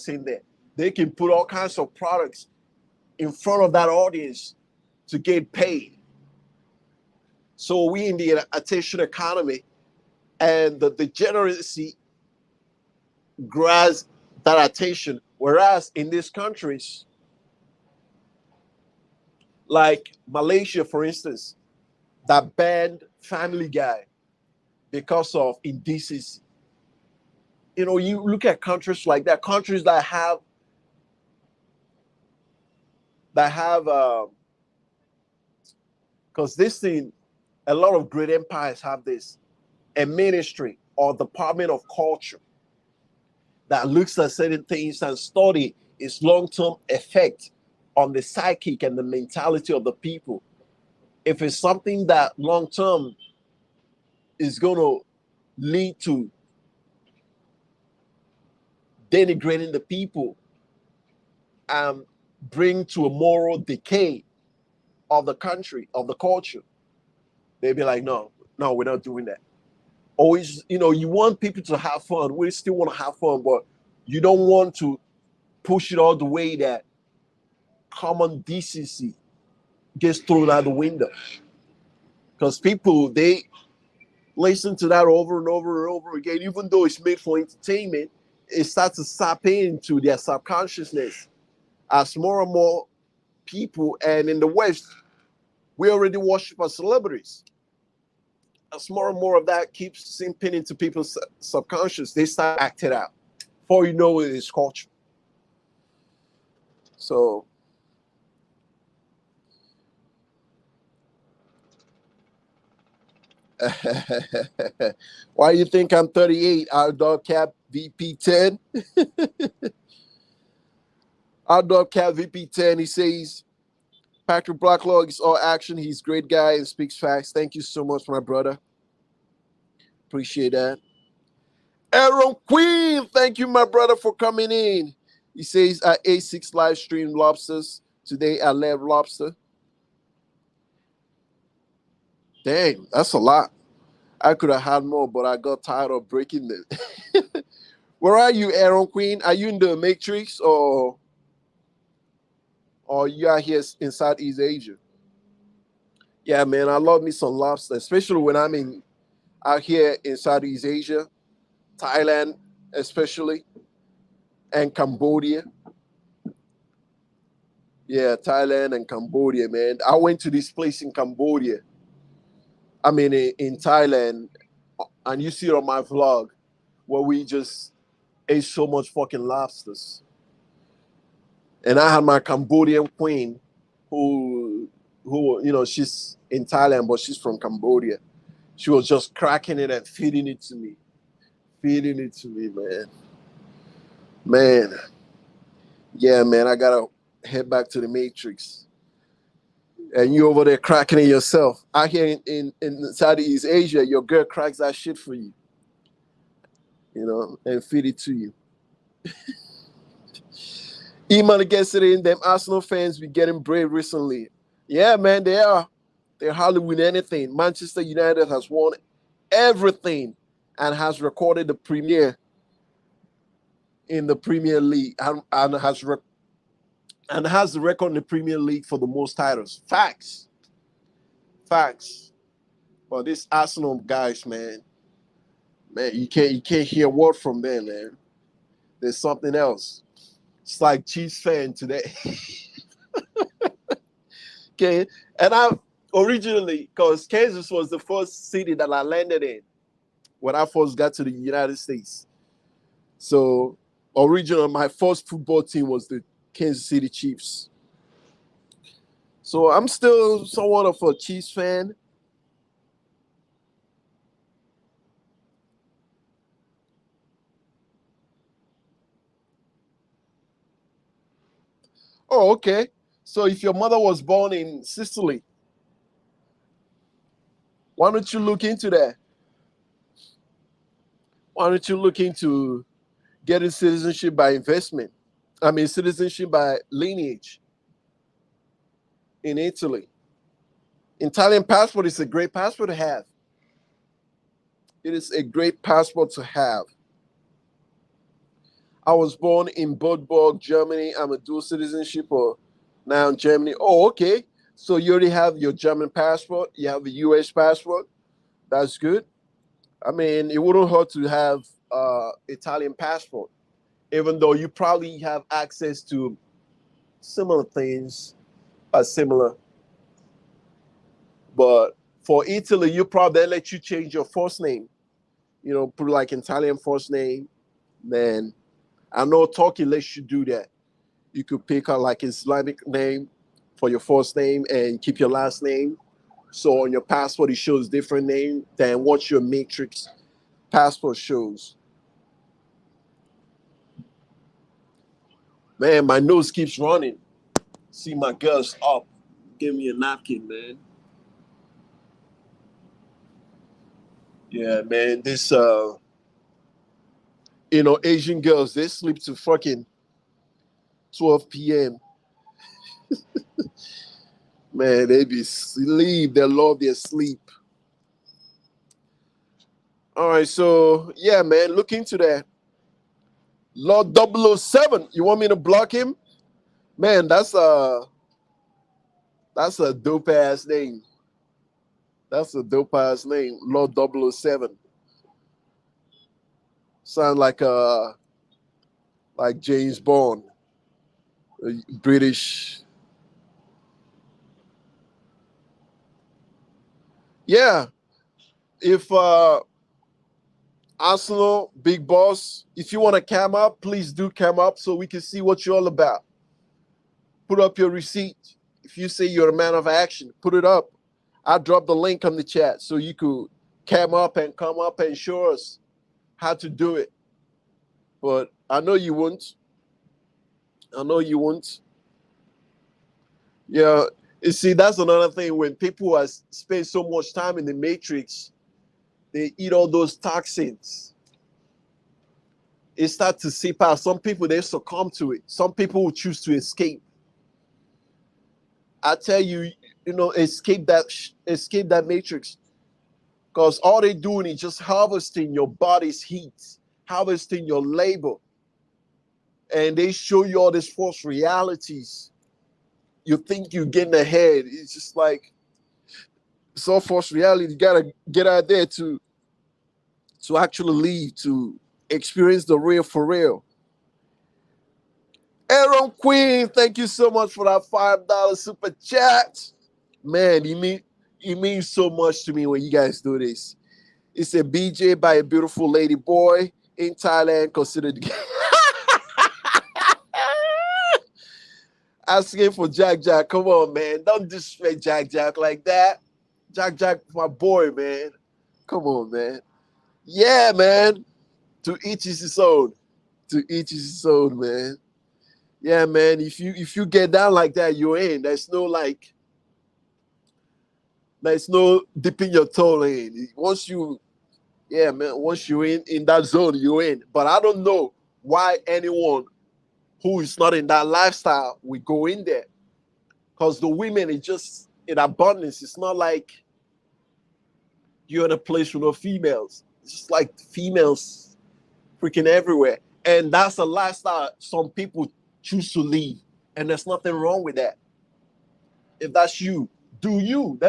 in there. They can put all kinds of products in front of that audience to get paid. So we in the attention economy, and the degeneracy grabs that attention. Whereas in these countries, like Malaysia, for instance, that banned Family Guy because of indecency. You know, you look at countries like that, countries that have because this thing, a lot of great empires have this, a ministry or department of culture that looks at certain things and study its long-term effect on the psychic and the mentality of the people. If it's something that long-term is going to lead to denigrating the people and bring to a moral decay of the country, of the culture, they'd be like, no, we're not doing that. Always, you want people to have fun. We still want to have fun, but you don't want to push it all the way that common decency gets thrown out the window. Because people, they listen to that over and over and over again, even though it's made for entertainment, it starts to sap into their subconsciousness as more and more people, and in the West, we already worship our celebrities. As more and more of that keeps simping into people's subconscious, they start acting out. Before you know it, it's culture. So, why do you think I'm 38? Outdoor Cap VP10. Outdoor Cap VP10, he says, Patrick Blacklog is all action. He's a great guy and speaks facts. Thank you so much, my brother. Appreciate that. Aaron Queen, thank you, my brother, for coming in. He says I ate 6 live stream lobsters. Today I love lobster. Dang, that's a lot. I could have had more, but I got tired of breaking them. Where are you, Aaron Queen? Are you in the Matrix or you are here in Southeast Asia? Yeah, man, I love me some lobster, especially when out here in Southeast Asia, Thailand, especially, and Cambodia. Yeah, Thailand and Cambodia, man. I went to this place in Cambodia. I mean, in Thailand, and you see it on my vlog, where we just ate so much fucking lobsters. And I had my Cambodian queen, who, she's in Thailand, but she's from Cambodia. She was just cracking it and feeding it to me, man. Man, yeah, man, I gotta head back to the Matrix. And you over there cracking it yourself. Out here in Southeast Asia, your girl cracks that shit for you, and feed it to you. Iman against it in them Arsenal fans be getting brave recently. Yeah, man, they are. They're hardly win anything. Manchester United has won everything and has recorded the premiere in the Premier League and has the record in the Premier League for the most titles. Facts. But this Arsenal guys, man, you can't hear a word from them, man. There's something else. It's like Chiefs fan today. Okay, and I originally, because Kansas was the first city that I landed in when I first got to the United States. So originally, my first football team was the Kansas City Chiefs. So I'm still somewhat of a Chiefs fan. Oh, okay. So if your mother was born in Sicily, why don't you look into that? Why don't you look into getting citizenship by investment? I mean, citizenship by lineage in Italy. Italian passport is a great passport to have. It is a great passport to have. I was born in Budburg, Germany. I'm a dual citizenship or now in Germany. Oh, okay. So you already have your German passport. You have a US passport. That's good. I mean, it wouldn't hurt to have Italian passport, even though you probably have access to similar things, similar. But for Italy, you probably let you change your first name. Put like Italian first name. Man, I know Turkey lets you do that. You could pick a like Islamic name for your first name and keep your last name. So on your passport, it shows different name than what your matrix passport shows. Man, my nose keeps running. See my girls up. Give me a napkin, man. Yeah, man. This Asian girls, they sleep to fucking 12 p.m. Man, they be sleep. They love their sleep. All right, so yeah, man, look into that. Lord 007. You want me to block him? Man, that's a dope ass name. That's a dope ass name, Lord 007. Sound like James Bond, British. Yeah, if Arsenal big boss, if you want to cam up, please do cam up so we can see what you're all about. Put up your receipt. If you say you're a man of action, put it up. I'll drop the link on the chat so you could cam up and come up and show us how to do it. But I know you won't. Yeah, You see, that's another thing. When people have spent so much time in the matrix, they eat all those toxins. It starts to seep out. Some people, they succumb to it. Some people will choose to escape. I tell you, escape that matrix. Because all they're doing is just harvesting your body's heat, harvesting your labor. And they show you all these false realities. You think you're getting ahead. It's just like, it's all false reality. You gotta get out there to actually leave, to experience the real for real. Aaron Queen, thank you so much for that $5 super chat. Man, it means so much to me when you guys do this. It's a BJ by a beautiful lady boy in Thailand, considered asking for Jack Jack. Come on, man. Don't disrespect Jack Jack like that. Jack Jack, my boy, man. Come on, man. Yeah, man. To each is his own. To each is his own, man. Yeah, man. If you get down like that, you're in. There's no dipping your toe in. Once you're in that zone, you're in. But I don't know why anyone who is not in that lifestyle will go in there. Because the women is just in abundance. It's not like you're in a place with no females. It's just like females freaking everywhere. And that's a lifestyle some people choose to live. And there's nothing wrong with that. If that's you, do you.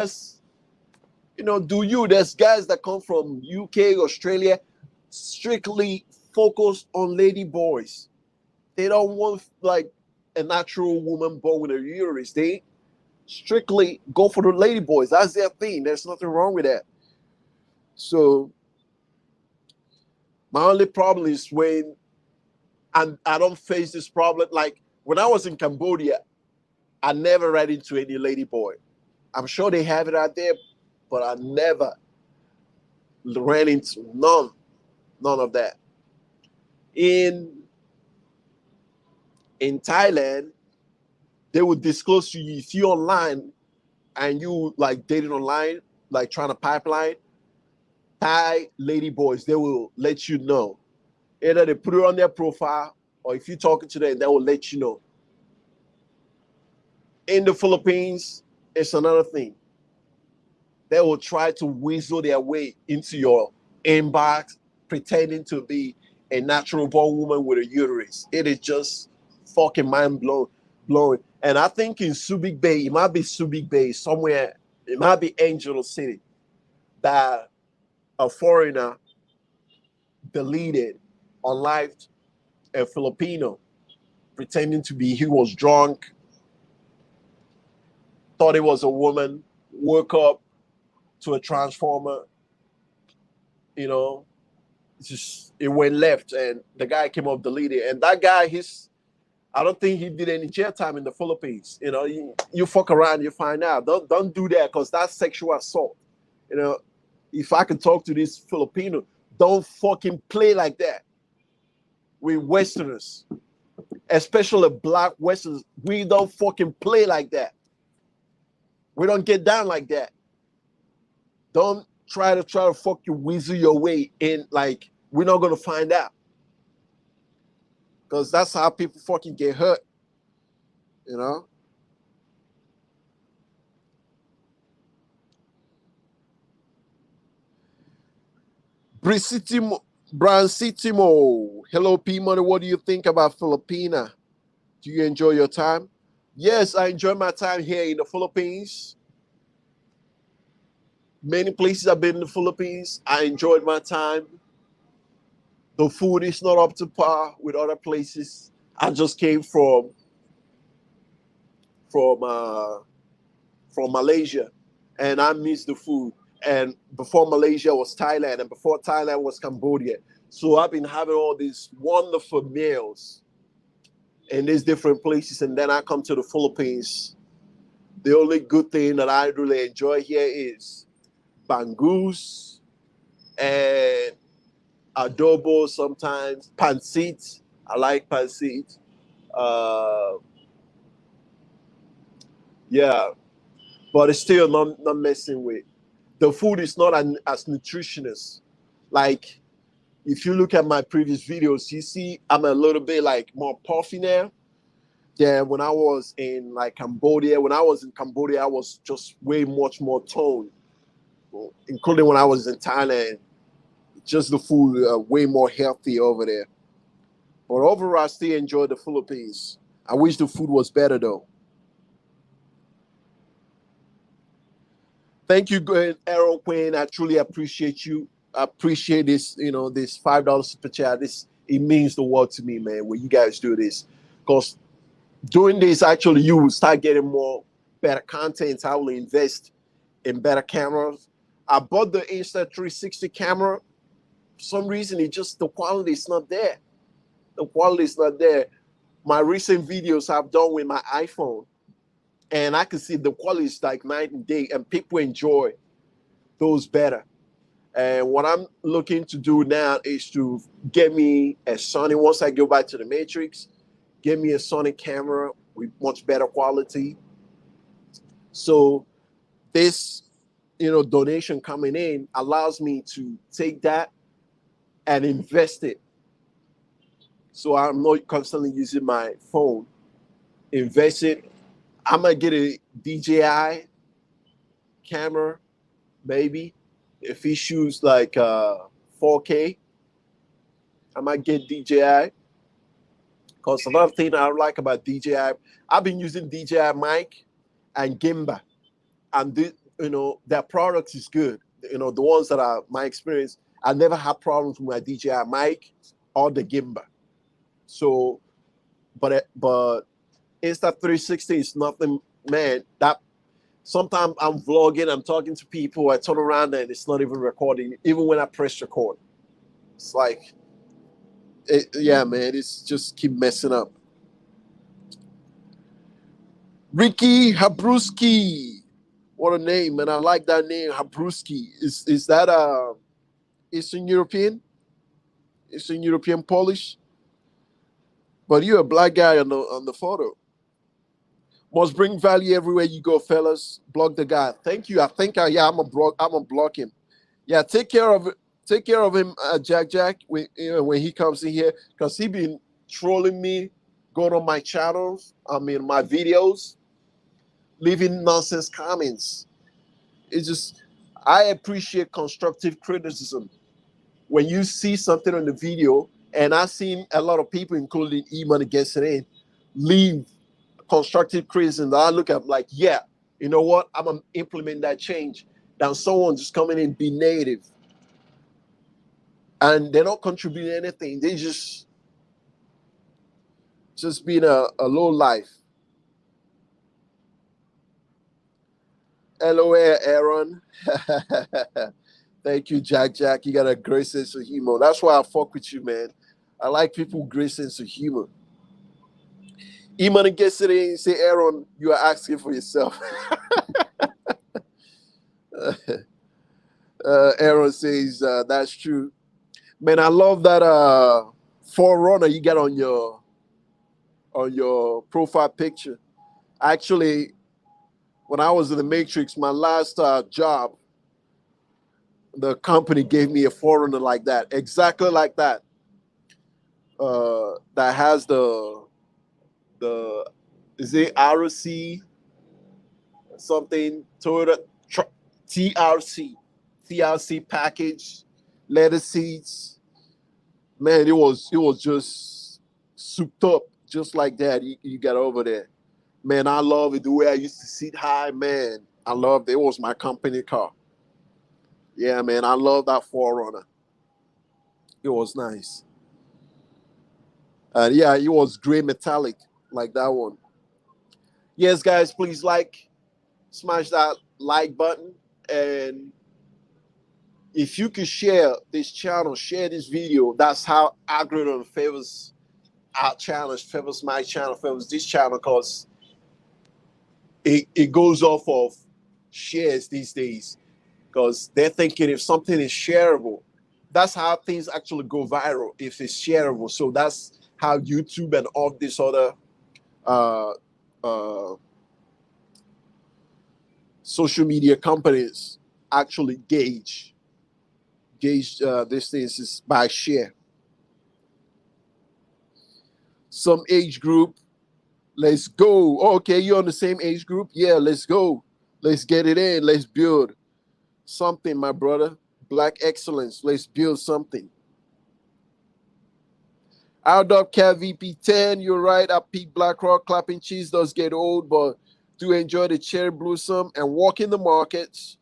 Do you. There's guys that come from UK, Australia, strictly focused on lady boys. They don't want like a natural woman born with a uterus. They strictly go for the lady boys. That's their thing. There's nothing wrong with that. So my only problem is when I don't face this problem. Like when I was in Cambodia, I never ran into any lady boy. I'm sure they have it out there, but I never ran into none of that. In Thailand, they would disclose to you if you're online and you like dating online, like trying to pipeline, Thai lady boys, they will let you know. Either they put it on their profile, or if you're talking to them, they will let you know. In the Philippines, it's another thing. They will try to weasel their way into your inbox, pretending to be a natural born woman with a uterus. It is just fucking mind blowing. And I think in Subic Bay, it might be Subic Bay somewhere, it might be Angel City, that a foreigner deleted, unlived a Filipino, pretending to be, he was drunk, thought it was a woman, woke up to a transformer, it went left, and the guy came up deleted. And that guy, I don't think he did any jail time in the Philippines. You fuck around, you find out. Don't do that, because that's sexual assault. If I could talk to this Filipino, don't fucking play like that with Westerners, especially black Westerners. We don't fucking play like that. We don't get down like that. Don't try to fuck you weasel your way in. Like, we're not gonna find out, because that's how people fucking get hurt. Brancitimo. Hello, P Money. What do you think about Filipina? Do you enjoy your time? Yes, I enjoy my time here in the Philippines. Many places I've been in the Philippines. I enjoyed my time. The food is not up to par with other places. I just came from Malaysia, and I miss the food. And before Malaysia was Thailand, and before Thailand was Cambodia. So I've been having all these wonderful meals in these different places, and then I come to the Philippines. The only good thing that I really enjoy here is bangus and adobo, sometimes pancit. I like pancit. Yeah. but it's still not messing with. The food is not as nutritious. Like if you look at my previous videos, you see I'm a little bit like more puffy now than when I was in like Cambodia. When I was in Cambodia, I was just way much more toned, including when I was in Thailand. Just the food way more healthy over there. But overall, I still enjoy the Philippines. I wish the food was better though. Thank you, Aaron Quinn. I truly appreciate you. I appreciate this, this $5 super chat. It means the world to me, man, when you guys do this. Because doing this, actually, you will start getting more better content. I will invest in better cameras. I bought the Insta360 camera. For some reason, the quality is not there. The quality is not there. My recent videos I've done with my iPhone, and I can see the quality is like night and day, and people enjoy those better. And what I'm looking to do now is to get me a Sony. Once I go back to the Matrix, get me a Sony camera with much better quality. So this, donation coming in allows me to take that and invest it. So I'm not constantly using my phone. Invest it. I might get a DJI camera, maybe. If it shoots like 4K, I might get DJI. Because another thing I like about DJI, I've been using DJI mic and gimbal, and their products is good. The ones that are my experience, I never had problems with my DJI mic or the gimbal. So, but Insta360 is nothing, man. That sometimes I'm vlogging, I'm talking to people, I turn around and it's not even recording, even when I press record. It's like, yeah, man, it's just keep messing up. Ricky Habruski, what a name, man! I like that name, Habruski. Is that Eastern European? Eastern European Polish? But you're a black guy on the photo. Must bring value everywhere you go, fellas. Block the guy. Thank you. I think I'm gonna block him. Yeah, take care of it. Take care of him, Jack. When he comes in here, because he been trolling me, going on my channels. My videos, leaving nonsense comments. It's just, I appreciate constructive criticism. When you see something on the video, and I've seen a lot of people, including E-Money Gets It In, leave constructive criticism that I look at like, yeah, you know what? I'm gonna implement that change. Than someone just coming in be negative. And they're not contributing anything. They just being a low life. LOL, Aaron. Thank you, Jack. You got a great sense of humor. That's why I fuck with you, man. I like people with great sense of humor. E-Money Gets It In, say, Aaron, you are asking for yourself. Aaron says, that's true. Man, I love that Forerunner you got on your profile picture. Actually, when I was in the Matrix, my last job, the company gave me a Forerunner like that, exactly like that. That has the is it RC something Toyota TRC package, leather seats. Man, it was just souped up, just like that. You got over there. Man, I love it. The way I used to sit high, man. I loved it. It was my company car. Yeah, man, I love that Forerunner. It was nice. And yeah, it was gray metallic, like that one. Yes, guys, please smash that like button. And if you could share this channel, share this video, that's how algorithm favors our channel, favors my channel, favors this channel, because it goes off of shares these days. Because they're thinking if something is shareable, that's how things actually go viral, if it's shareable. So that's how YouTube and all this other uh, social media companies actually gauge these things is by share. Some age group, let's go. Okay, you're on the same age group? Yeah, let's go. Let's get it in. Let's build something, my brother. Black excellence. Let's build something. Outdoor Cat VP10, you're right. I peak BlackRock. Clapping cheese does get old, but do enjoy the cherry blossom and walk in the markets.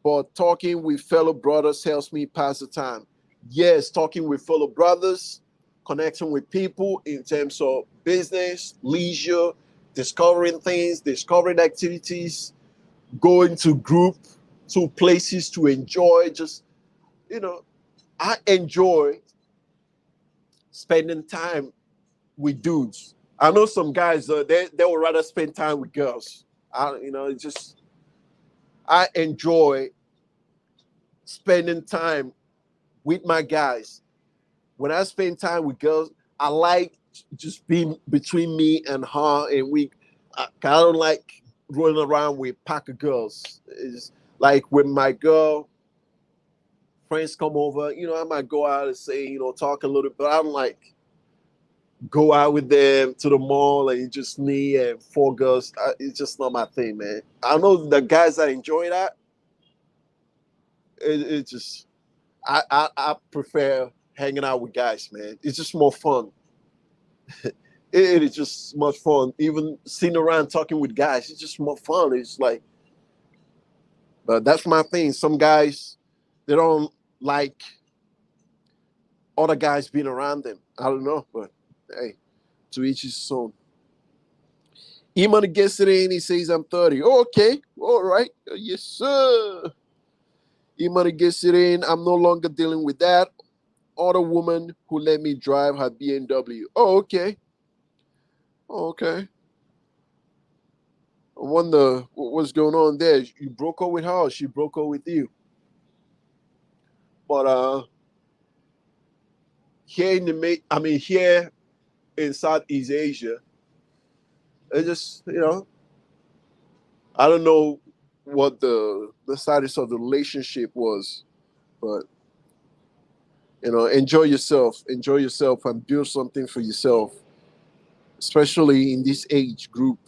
But talking with fellow brothers helps me pass the time. Yes, talking with fellow brothers, connecting with people in terms of business, leisure, discovering things, discovering activities, going to places to enjoy. Just, I enjoy spending time with dudes. I know some guys, they would rather spend time with girls. I enjoy spending time with my guys. When I spend time with girls, I like just being between me and her, and I don't like running around with a pack of girls. It's like when my girl friends come over, I might go out and say, talk a little bit, but I'm like, go out with them to the mall and it's just me and four girls. It's just not my thing, man. I know the guys that enjoy that. It just, I prefer hanging out with guys, man. It's just more fun. It is just much fun. Even sitting around talking with guys, it's just more fun. It's like, but that's my thing. Some guys, they don't like other guys being around them. I don't know, but hey, to each his own. Iman gets it in. He says, I'm 30. Oh, okay. All right. Yes, sir. Iman gets it in. I'm no longer dealing with that. Other woman who let me drive her BMW. Oh, okay. Oh, okay. I wonder what's going on there. You broke up with her or she broke up with you? But here here in Southeast Asia, it just, I don't know what the status of the relationship was, but enjoy yourself and build something for yourself, especially in this age group,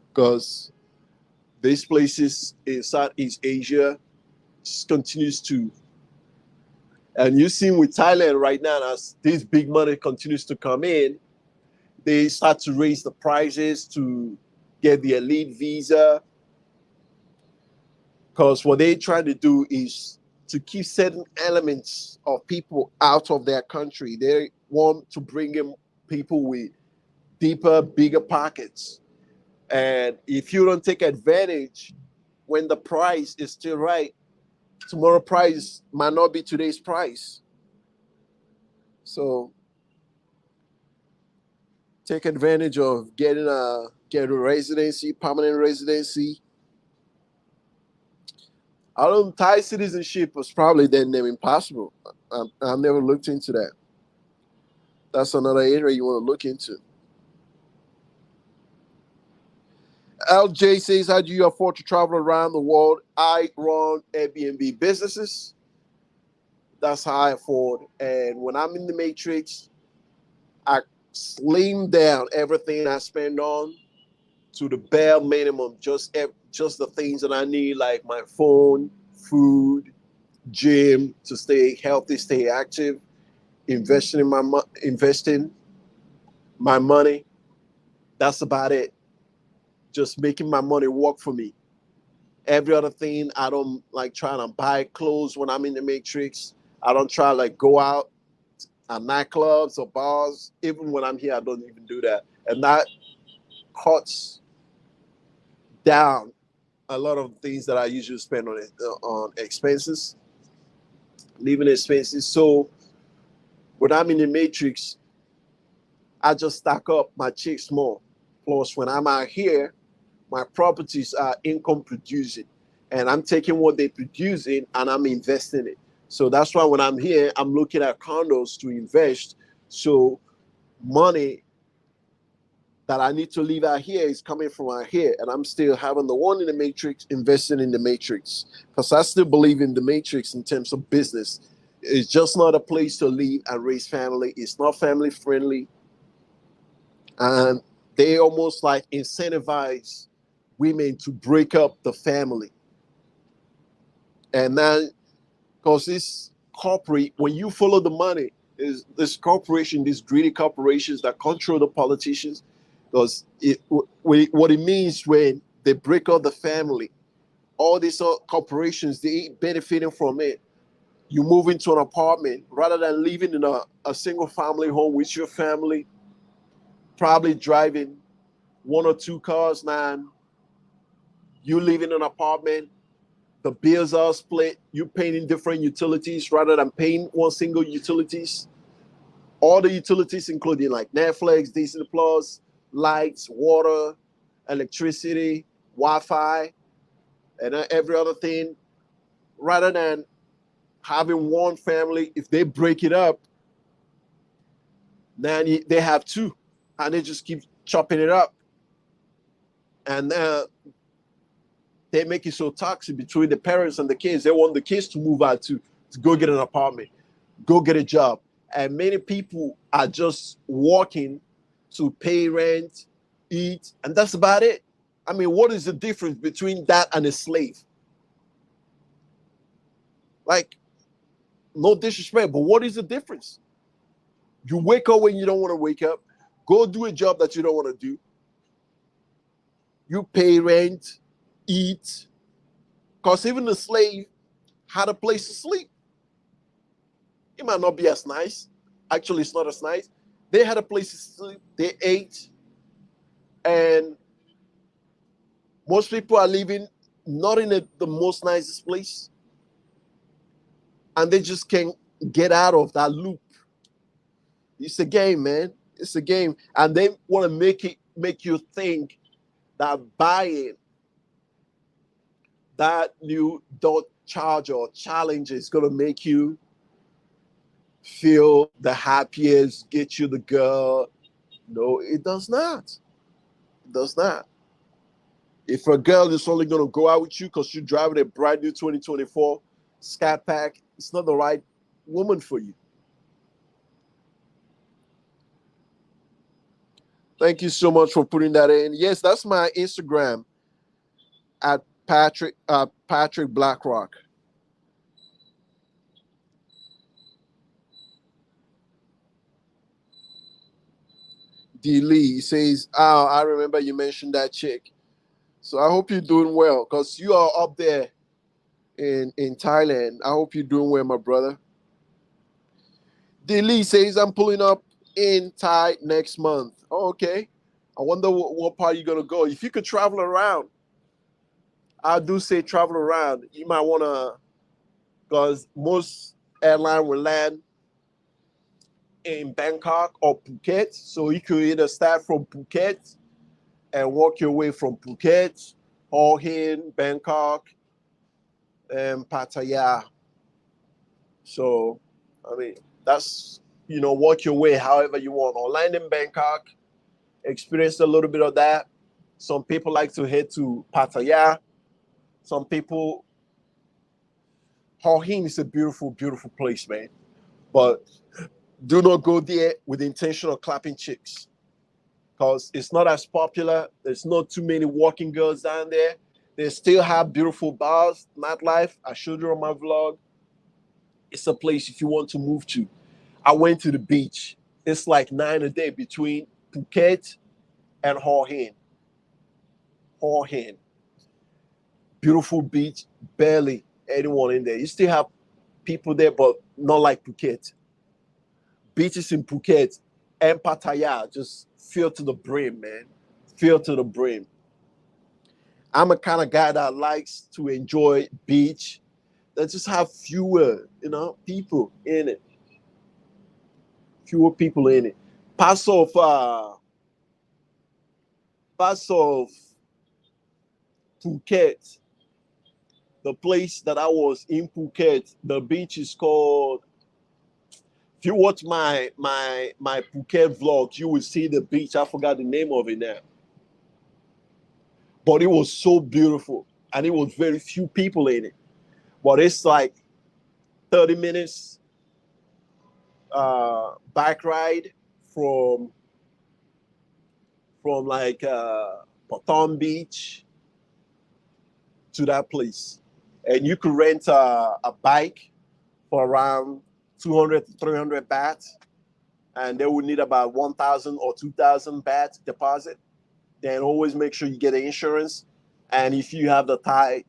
because these places in Southeast Asia just continues to, and you see with Thailand right now, as this big money continues to come in, they start to raise the prices to get the elite visa, because what they try to do is to keep certain elements of people out of their country. They want to bring in people with deeper, bigger pockets. And if you don't take advantage when the price is still right, tomorrow price might not be today's price. So take advantage of getting a residency, permanent residency. I don't Thai citizenship was probably then impossible. I've never looked into that. That's another area you want to look into. LJ says, how do you afford to travel around the world? I run Airbnb businesses. That's how I afford. And when I'm in the matrix, I slim down everything I spend on to the bare minimum. Just the things that I need, like my phone, food, gym, to stay healthy, stay active, investing my money. That's about it. Just making my money work for me. Every other thing, I don't like trying to buy clothes when I'm in the matrix. I don't try like go out at nightclubs or bars. Even when I'm here, I don't even do that. And that cuts down a lot of things that I usually spend on expenses, living expenses. So when I'm in the matrix, I just stack up my checks more. Plus, when I'm out here, my properties are income producing, and I'm taking what they're producing and I'm investing it. So that's why when I'm here, I'm looking at condos to invest. So money that I need to leave out here is coming from out here, and I'm still having the one in the matrix, investing in the matrix, because I still believe in the matrix in terms of business. It's just not a place to live and raise family. It's not family friendly, and they almost like incentivize women to break up the family. And now, because this corporate, when you follow the money, is this corporation, these greedy corporations that control the politicians, because what it means when they break up the family, all these corporations, they benefiting from it. You move into an apartment rather than living in a single family home with your family, probably driving one or two cars. Now you live in an apartment, the bills are split, you paying different utilities rather than paying one single utilities. All the utilities, including like Netflix, Disney Plus, lights, water, electricity, Wi-Fi, and every other thing. Rather than having one family, if they break it up, then they have two, and they just keep chopping it up, and they make it so toxic between the parents and the kids. They want the kids to move out to go get an apartment, go get a job, and many people are just working to pay rent, eat, and that's about it. I mean, what is the difference between that and a slave? Like, no disrespect, but what is the difference? You wake up when you don't want to wake up, go do a job that you don't want to do. You pay rent, eat, because even the slave had a place to sleep. It might not be as nice. Actually, it's not as nice. They had a place to sleep. They ate. And most people are living not in the most nicest place. And they just can't get out of that loop. It's a game, man. It's a game. And they want to make you think that buying that new Dodge Charger or Challenger is going to make you feel the happiest, get you the girl. No, it does not. It does not. If a girl is only going to go out with you because you're driving a brand new 2024 Scat Pack, it's not the right woman for you. Thank you so much for putting that in. Yes, that's my Instagram at Patrick Blackrock. D. Lee says, "Oh, I remember you mentioned that chick. So I hope you're doing well because you are up there in Thailand. I hope you're doing well, my brother." D. Lee says, "I'm pulling up in Thai next month." Oh, okay. I wonder what part you're going to go. If you could travel around, I do say travel around. You might want to, because most airline will land in Bangkok or Phuket. So you could either start from Phuket and work your way from Phuket, Hua Hin, Bangkok, and Pattaya. So, I mean, that's, work your way however you want. Or land in Bangkok, experience a little bit of that. Some people like to head to Pattaya. Some people, Hua Hin is a beautiful, beautiful place, man. But do not go there with the intention of clapping chicks because it's not as popular. There's not too many walking girls down there. They still have beautiful bars, nightlife. I showed you on my vlog. It's a place if you want to move to. I went to the beach. It's like 9 a day between Phuket and Hua Hin. Hua Hin. Beautiful beach, barely anyone in there. You still have people there, but not like Phuket. Beaches in Phuket and Pattaya just filled to the brim, man. Filled to the brim. I'm a kind of guy that likes to enjoy beach that just have fewer, people in it. Fewer people in it. Parts of Phuket, the place that I was in Phuket, the beach is called If you watch my Phuket vlog, you will see the beach. I forgot the name of it now. But it was so beautiful. And it was very few people in it. But it's like 30 minutes bike ride from like Patong Beach to that place. And you could rent a bike for around 200 to 300 baht. And they would need about 1,000 or 2,000 baht deposit. Then always make sure you get the insurance. And if you have the Thai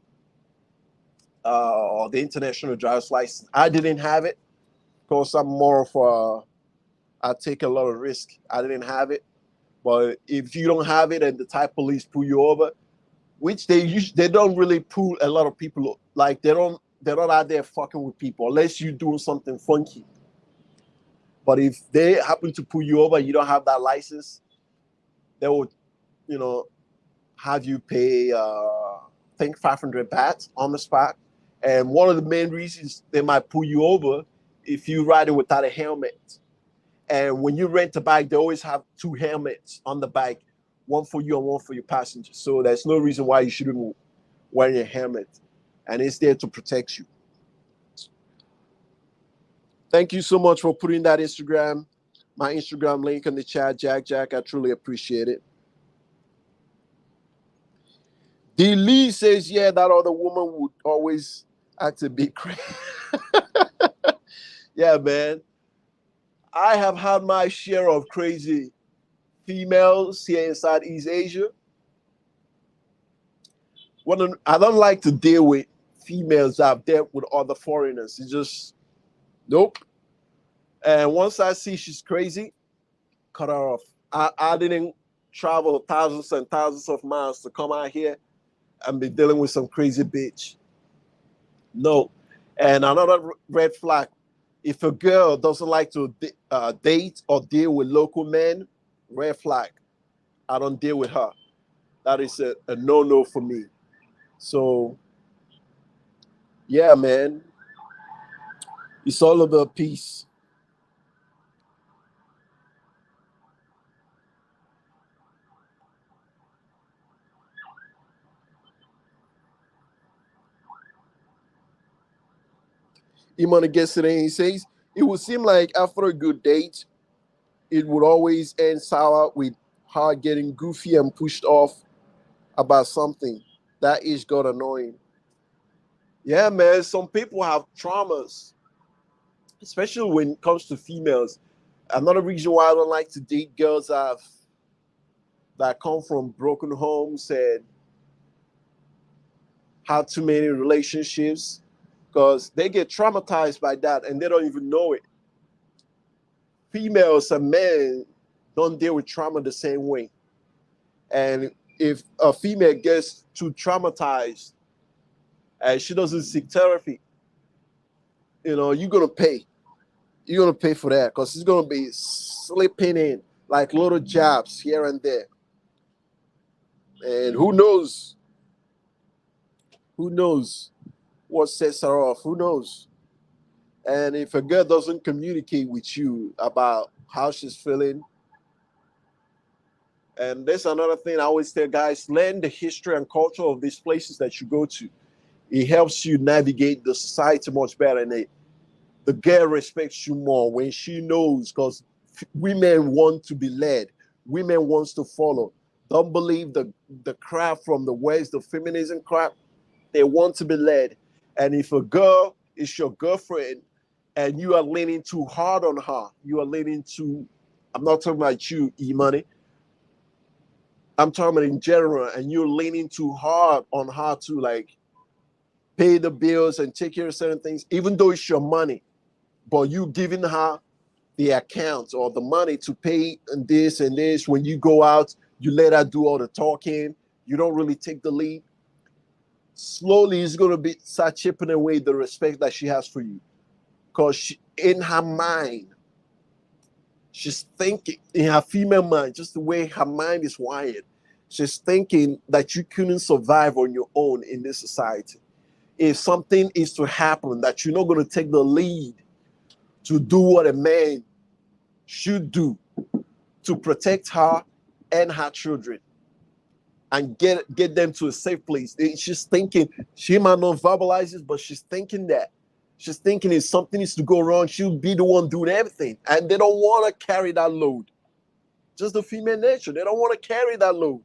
or the international driver's license, I didn't have it because I'm more of I take a lot of risk. I didn't have it. But if you don't have it and the Thai police pull you over, which they don't really pull a lot of people, like they're not out there fucking with people unless you're doing something funky. But if they happen to pull you over, you don't have that license, they would, have you pay, I think 500 baht on the spot. And one of the main reasons they might pull you over if you're riding without a helmet. And when you rent a bike, they always have 2 helmets on the bike, one for you and one for your passenger. So there's no reason why you shouldn't wear a helmet. And it's there to protect you. Thank you so much for putting that my Instagram link in the chat, Jack. I truly appreciate it. D. Lee says, yeah, that other woman would always act a bit crazy. Yeah, man. I have had my share of crazy females here in Southeast Asia. I don't like to deal with females I've dealt with other foreigners. It's just, nope. And once I see she's crazy, cut her off. I didn't travel thousands and thousands of miles to come out here and be dealing with some crazy bitch. No. And another red flag, if a girl doesn't like to date or deal with local men, red flag. I don't deal with her. That is a no-no for me. So, yeah, man. It's all about peace. Imani gets it and he says, it would seem like after a good date, it would always end sour with her getting goofy and pushed off about something. That is got annoying. Yeah, man, some people have traumas, especially when it comes to females. Another reason why I don't like to date girls that come from broken homes and have too many relationships, because they get traumatized by that and they don't even know it. Females and men don't deal with trauma the same way. And if a female gets too traumatized and she doesn't seek therapy, you're gonna pay. You're gonna pay for that because it's gonna be slipping in like little jabs here and there. And who knows what sets her off? Who knows? And if a girl doesn't communicate with you about how she's feeling, and there's another thing I always tell guys, learn the history and culture of these places that you go to. It helps you navigate the society much better, and the girl respects you more when she knows, because women want to be led. Women wants to follow. Don't believe the crap from the West, the feminism crap. They want to be led. And if a girl is your girlfriend and you are leaning too hard on her, I'm not talking about you, E-Money. I'm talking about in general, and you're leaning too hard on her to like pay the bills and take care of certain things, even though it's your money, but you giving her the account or the money to pay and this and this. When you go out, you let her do all the talking. You don't really take the lead. Slowly, it's going to start chipping away the respect that she has for you. Because in her mind, she's thinking, in her female mind, just the way her mind is wired, she's thinking that you couldn't survive on your own in this society. If something is to happen, that you're not going to take the lead to do what a man should do to protect her and her children and get them to a safe place. She's thinking, she might not verbalize it, but she's thinking that. She's thinking if something needs to go wrong, she'll be the one doing everything. And they don't want to carry that load. Just the female nature. They don't want to carry that load.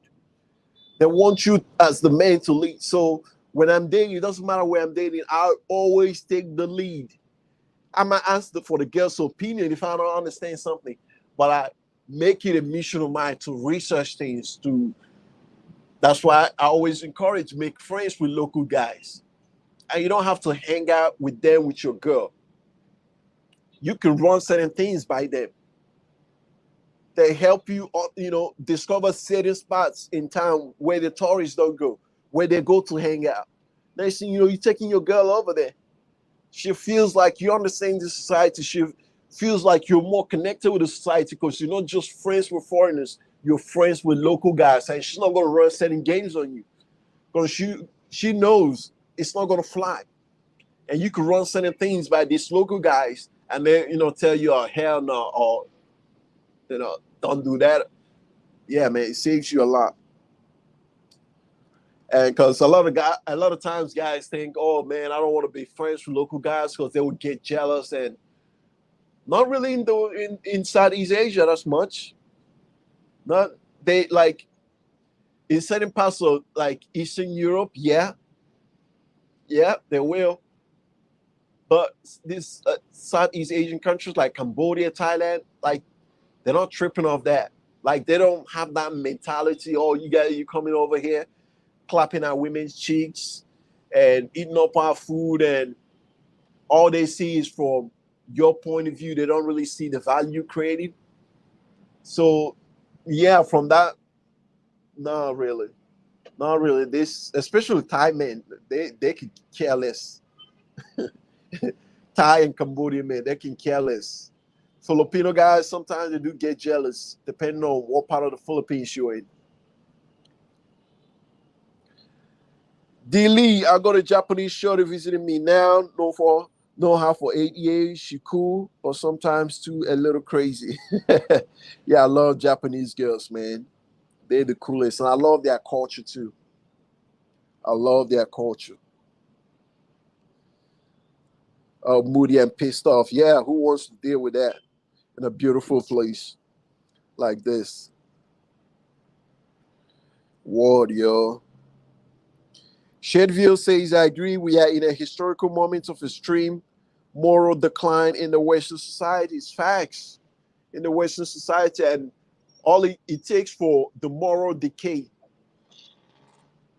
They want you as the man to lead. So when I'm dating, it doesn't matter where I'm dating, I always take the lead. I might ask for the girl's opinion if I don't understand something, but I make it a mission of mine to research things. That's why I always encourage make friends with local guys. And you don't have to hang out with them with your girl. You can run certain things by them. They help you, discover certain spots in town where the tourists don't go, where they go to hang out. Next thing you know, you're taking your girl over there. She feels like you understand the society. She feels like you're more connected with the society because you're not just friends with foreigners. You're friends with local guys. And she's not going to run certain games on you because she knows it's not going to fly. And you can run certain things by these local guys and they, tell you, oh, hell no, or, don't do that. Yeah, man, it saves you a lot. And because a lot of times guys think, oh man, I don't want to be friends with local guys because they would get jealous, and not really in Southeast Asia that's much. Not they like in certain parts of like Eastern Europe, yeah, they will. But these Southeast Asian countries like Cambodia, Thailand, like they're not tripping off that. Like they don't have that mentality. Oh, you coming over here, clapping at women's cheeks and eating up our food, and all they see is from your point of view. They don't really see the value created. So yeah, from that, not really. Not really. This, especially Thai men, they could care less. Thai and Cambodian men, they can care less. Filipino guys, sometimes they do get jealous, depending on what part of the Philippines you're in. D. Lee, I got a Japanese shorty visiting me now. Know her for 8 years. She cool, but sometimes too a little crazy. Yeah, I love Japanese girls, man. They're the coolest, and I love their culture too. I love their culture. Moody and pissed off. Yeah, who wants to deal with that in a beautiful place like this? Word, yo. Shedville says, I agree. We are in a historical moment of extreme moral decline in the Western society. It's facts in the Western society, and all it takes for the moral decay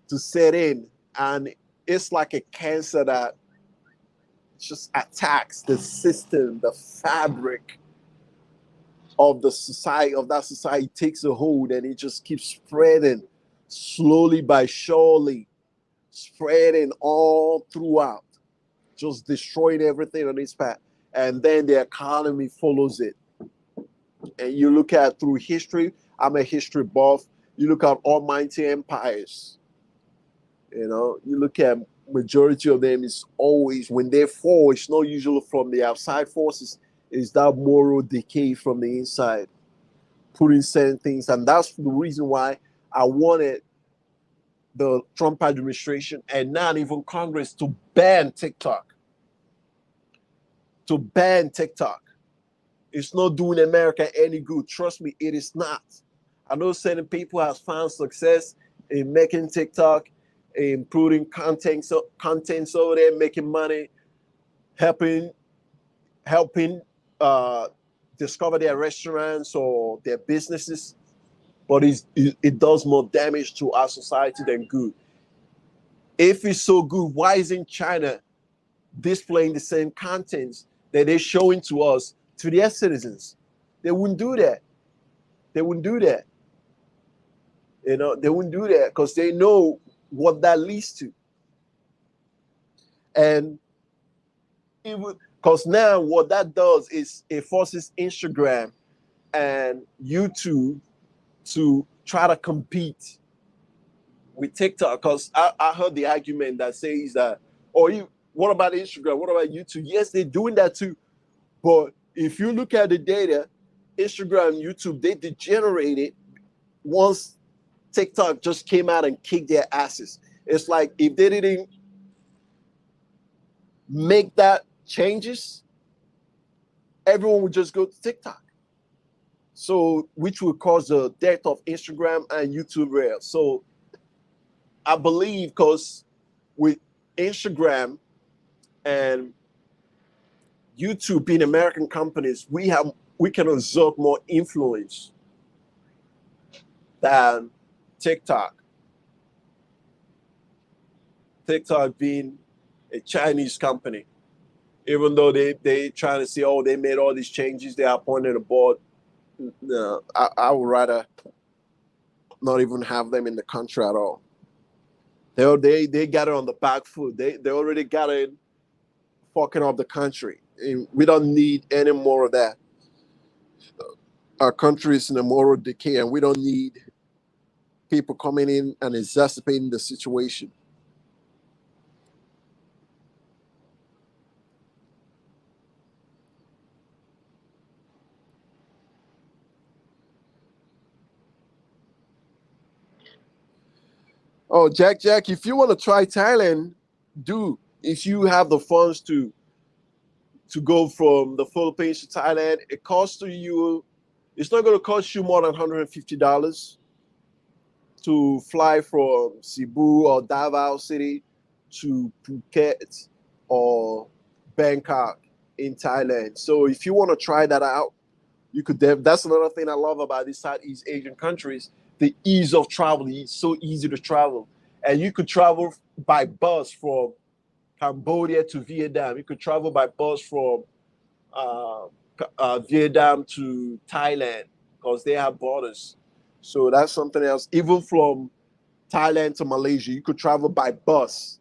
to set in, and it's like a cancer that just attacks the system, the fabric of the society, of that society takes a hold, and it just keeps spreading slowly by surely, spreading all throughout, just destroying everything on its path. And then the economy follows it. And you look at through history, I'm a history buff. You look at almighty empires. You look at majority of them is always, when they fall, it's not usually from the outside forces, it's that moral decay from the inside, putting certain things. And that's the reason why I wanted the Trump administration and not even Congress to ban TikTok. To ban TikTok. It's not doing America any good. Trust me, it is not. I know certain people have found success in making TikTok, in putting contents over there, making money, helping discover their restaurants or their businesses. But it does more damage to our society than good. If it's so good, why isn't China displaying the same contents that they're showing to us, to their citizens? They wouldn't do that. They wouldn't do that. They wouldn't do that because they know what that leads to. And it would, because now what that does is it forces Instagram and YouTube to try to compete with TikTok. Because I heard the argument that says that, what about Instagram? What about YouTube? Yes, they're doing that too. But if you look at the data, Instagram, YouTube, they degenerated once TikTok just came out and kicked their asses. It's like if they didn't make that changes, everyone would just go to TikTok. So, which would cause the death of Instagram and YouTube Reels. So, I believe because with Instagram and YouTube being American companies, we can exert more influence than TikTok. TikTok being a Chinese company, even though they trying to say, oh, they made all these changes, they appointed a board. No, I would rather not even have them in the country at all. They got it on the back foot. They already got it fucking up the country. And we don't need any more of that. Our country is in a moral decay, and we don't need people coming in and exacerbating the situation. Oh, Jack, if you want to try Thailand, do. If you have the funds to go from the Philippines to Thailand, it's not going to cost you more than $150 to fly from Cebu or Davao City to Phuket or Bangkok in Thailand. So if you want to try that out, you could. That's another thing I love about these Southeast Asian countries: the ease of travel. It's so easy to travel, and you could travel by bus from Cambodia to Vietnam. You could travel by bus from uh, Vietnam to Thailand because they have borders. So that's something else. Even from Thailand to Malaysia, you could travel by bus,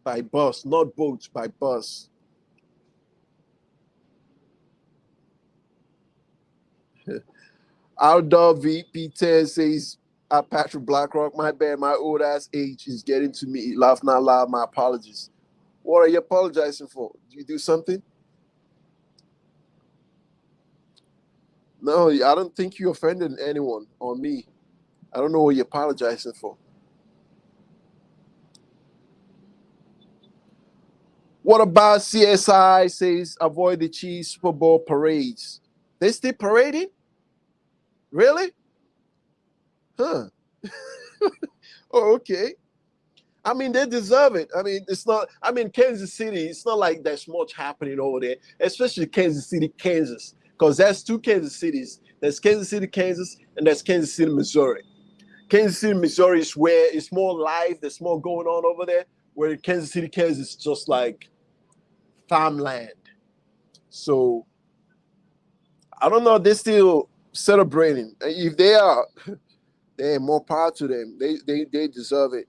not boats, by bus. Outdoor VP10 says, Patrick Blackrock, my bad, my old ass age is getting to me. Laugh not loud, my apologies. What are you apologizing for? Did you do something? No, I don't think you offended anyone or me. I don't know what you're apologizing for. What about CSI says avoid the cheese Super Bowl parades? They still parading? Really? Huh. Oh, okay. I mean, they deserve it. I mean, it's not, I mean, Kansas City, it's not like there's much happening over there, especially Kansas City, Kansas, because there's two Kansas cities. There's Kansas City, Kansas, and there's Kansas City, Missouri. Kansas City, Missouri is where it's more live, there's more going on over there, where Kansas City, Kansas is just like farmland. So I don't know, they're still celebrating. If they are, they have more power to them. They deserve it.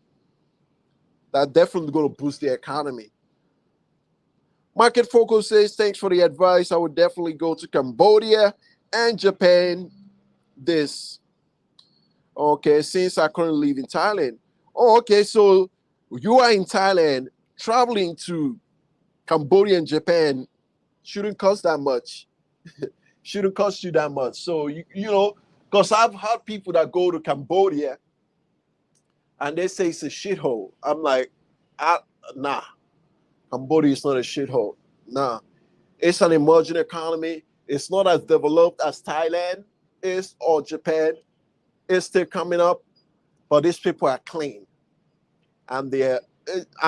That definitely going to boost the economy. Market Focus says, thanks for the advice. I would definitely go to Cambodia and Japan this. Okay, since I currently live in Thailand. Oh, okay, so you are in Thailand, traveling to Cambodia and Japan shouldn't cost that much. Shouldn't cost you that much. So, you know, because I've had people that go to Cambodia and they say it's a shithole. I'm like, nah, Cambodia is not a shithole. Nah, it's an emerging economy. It's not as developed as Thailand is or Japan. It's still coming up, but these people are clean. And they're,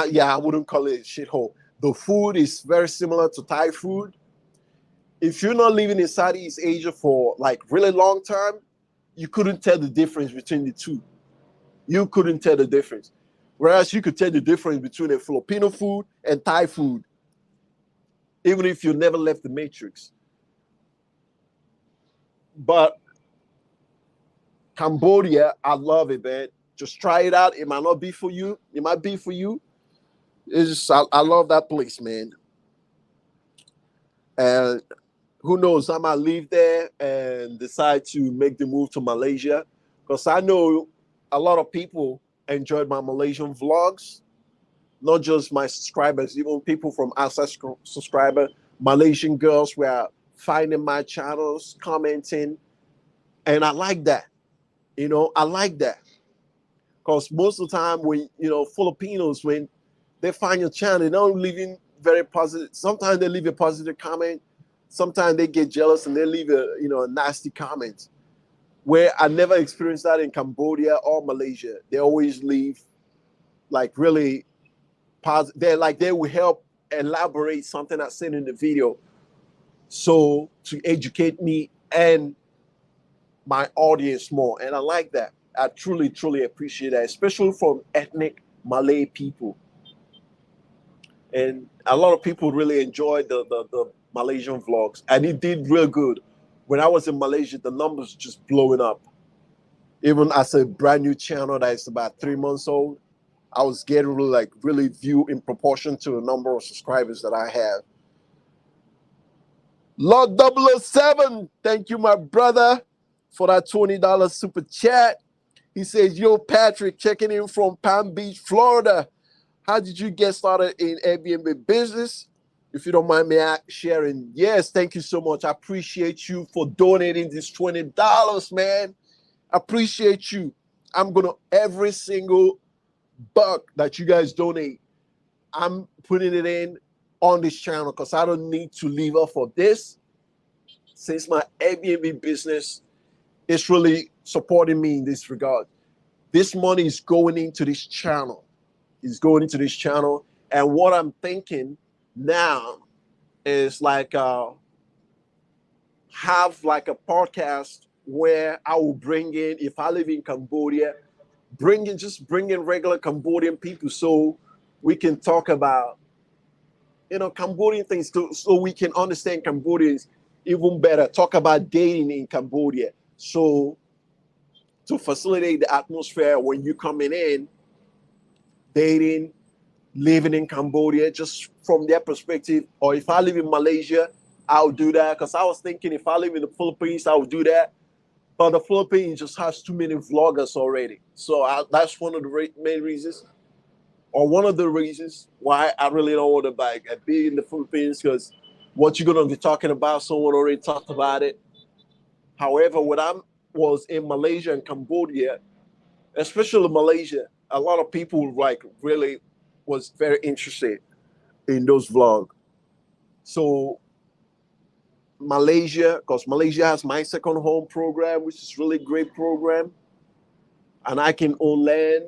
yeah, I wouldn't call it a shithole. The food is very similar to Thai food. If you're not living in Southeast Asia for like really long time, you couldn't tell the difference between the two. You couldn't tell the difference. Whereas you could tell the difference between a Filipino food and Thai food, even if you never left the matrix. But Cambodia, I love it, man. Just try it out. It might not be for you. It might be for you. It's just I love that place, man. And who knows, I might leave there and decide to make the move to Malaysia. Because I know a lot of people enjoyed my Malaysian vlogs, not just my subscribers, even people from outside subscriber. Malaysian girls were finding my channels, commenting, and I like that. I like that because most of the time when Filipinos, when they find your channel, they don't leave in very positive. Sometimes they leave a positive comment. Sometimes they get jealous and they leave a nasty comment. Where I never experienced that in Cambodia or Malaysia. They always leave like really positive. They will help elaborate something I said in the video, so to educate me and my audience more. And I like that. I truly, truly appreciate that, especially from ethnic Malay people. And a lot of people really enjoyed the Malaysian vlogs, and it did real good. When I was in Malaysia, the numbers just blowing up. Even as a brand new channel that is about 3 months old, I was getting really view in proportion to the number of subscribers that I have. Lord 007, thank you, my brother, for that $20 super chat. He says, yo, Patrick, checking in from Palm Beach, Florida. How did you get started in Airbnb business? If you don't mind me sharing. Yes, thank you so much. I appreciate you for donating this $20, man. I appreciate you. I'm going to, every single buck that you guys donate, I'm putting it in on this channel because I don't need to leave off for this. Since my Airbnb business is really supporting me in this regard, this money is going into this channel. It's going into this channel. And what I'm thinking now is have like a podcast where I will bring in, if I live in Cambodia, bring in regular Cambodian people so we can talk about Cambodian things so we can understand Cambodians even better. Talk about dating in Cambodia. So to facilitate the atmosphere when you coming in, dating, living in Cambodia, just from their perspective. Or if I live in Malaysia, I'll do that. Because I was thinking if I live in the Philippines, I would do that. But the Philippines just has too many vloggers already. So that's one of the main reasons. Or one of the reasons why I really don't want to be in the Philippines, because what you're going to be talking about, someone already talked about it. However, when I was in Malaysia and Cambodia, especially Malaysia, a lot of people really was very interested in those vlogs. So Malaysia, because Malaysia has My Second Home program, which is really great program. And I can own land,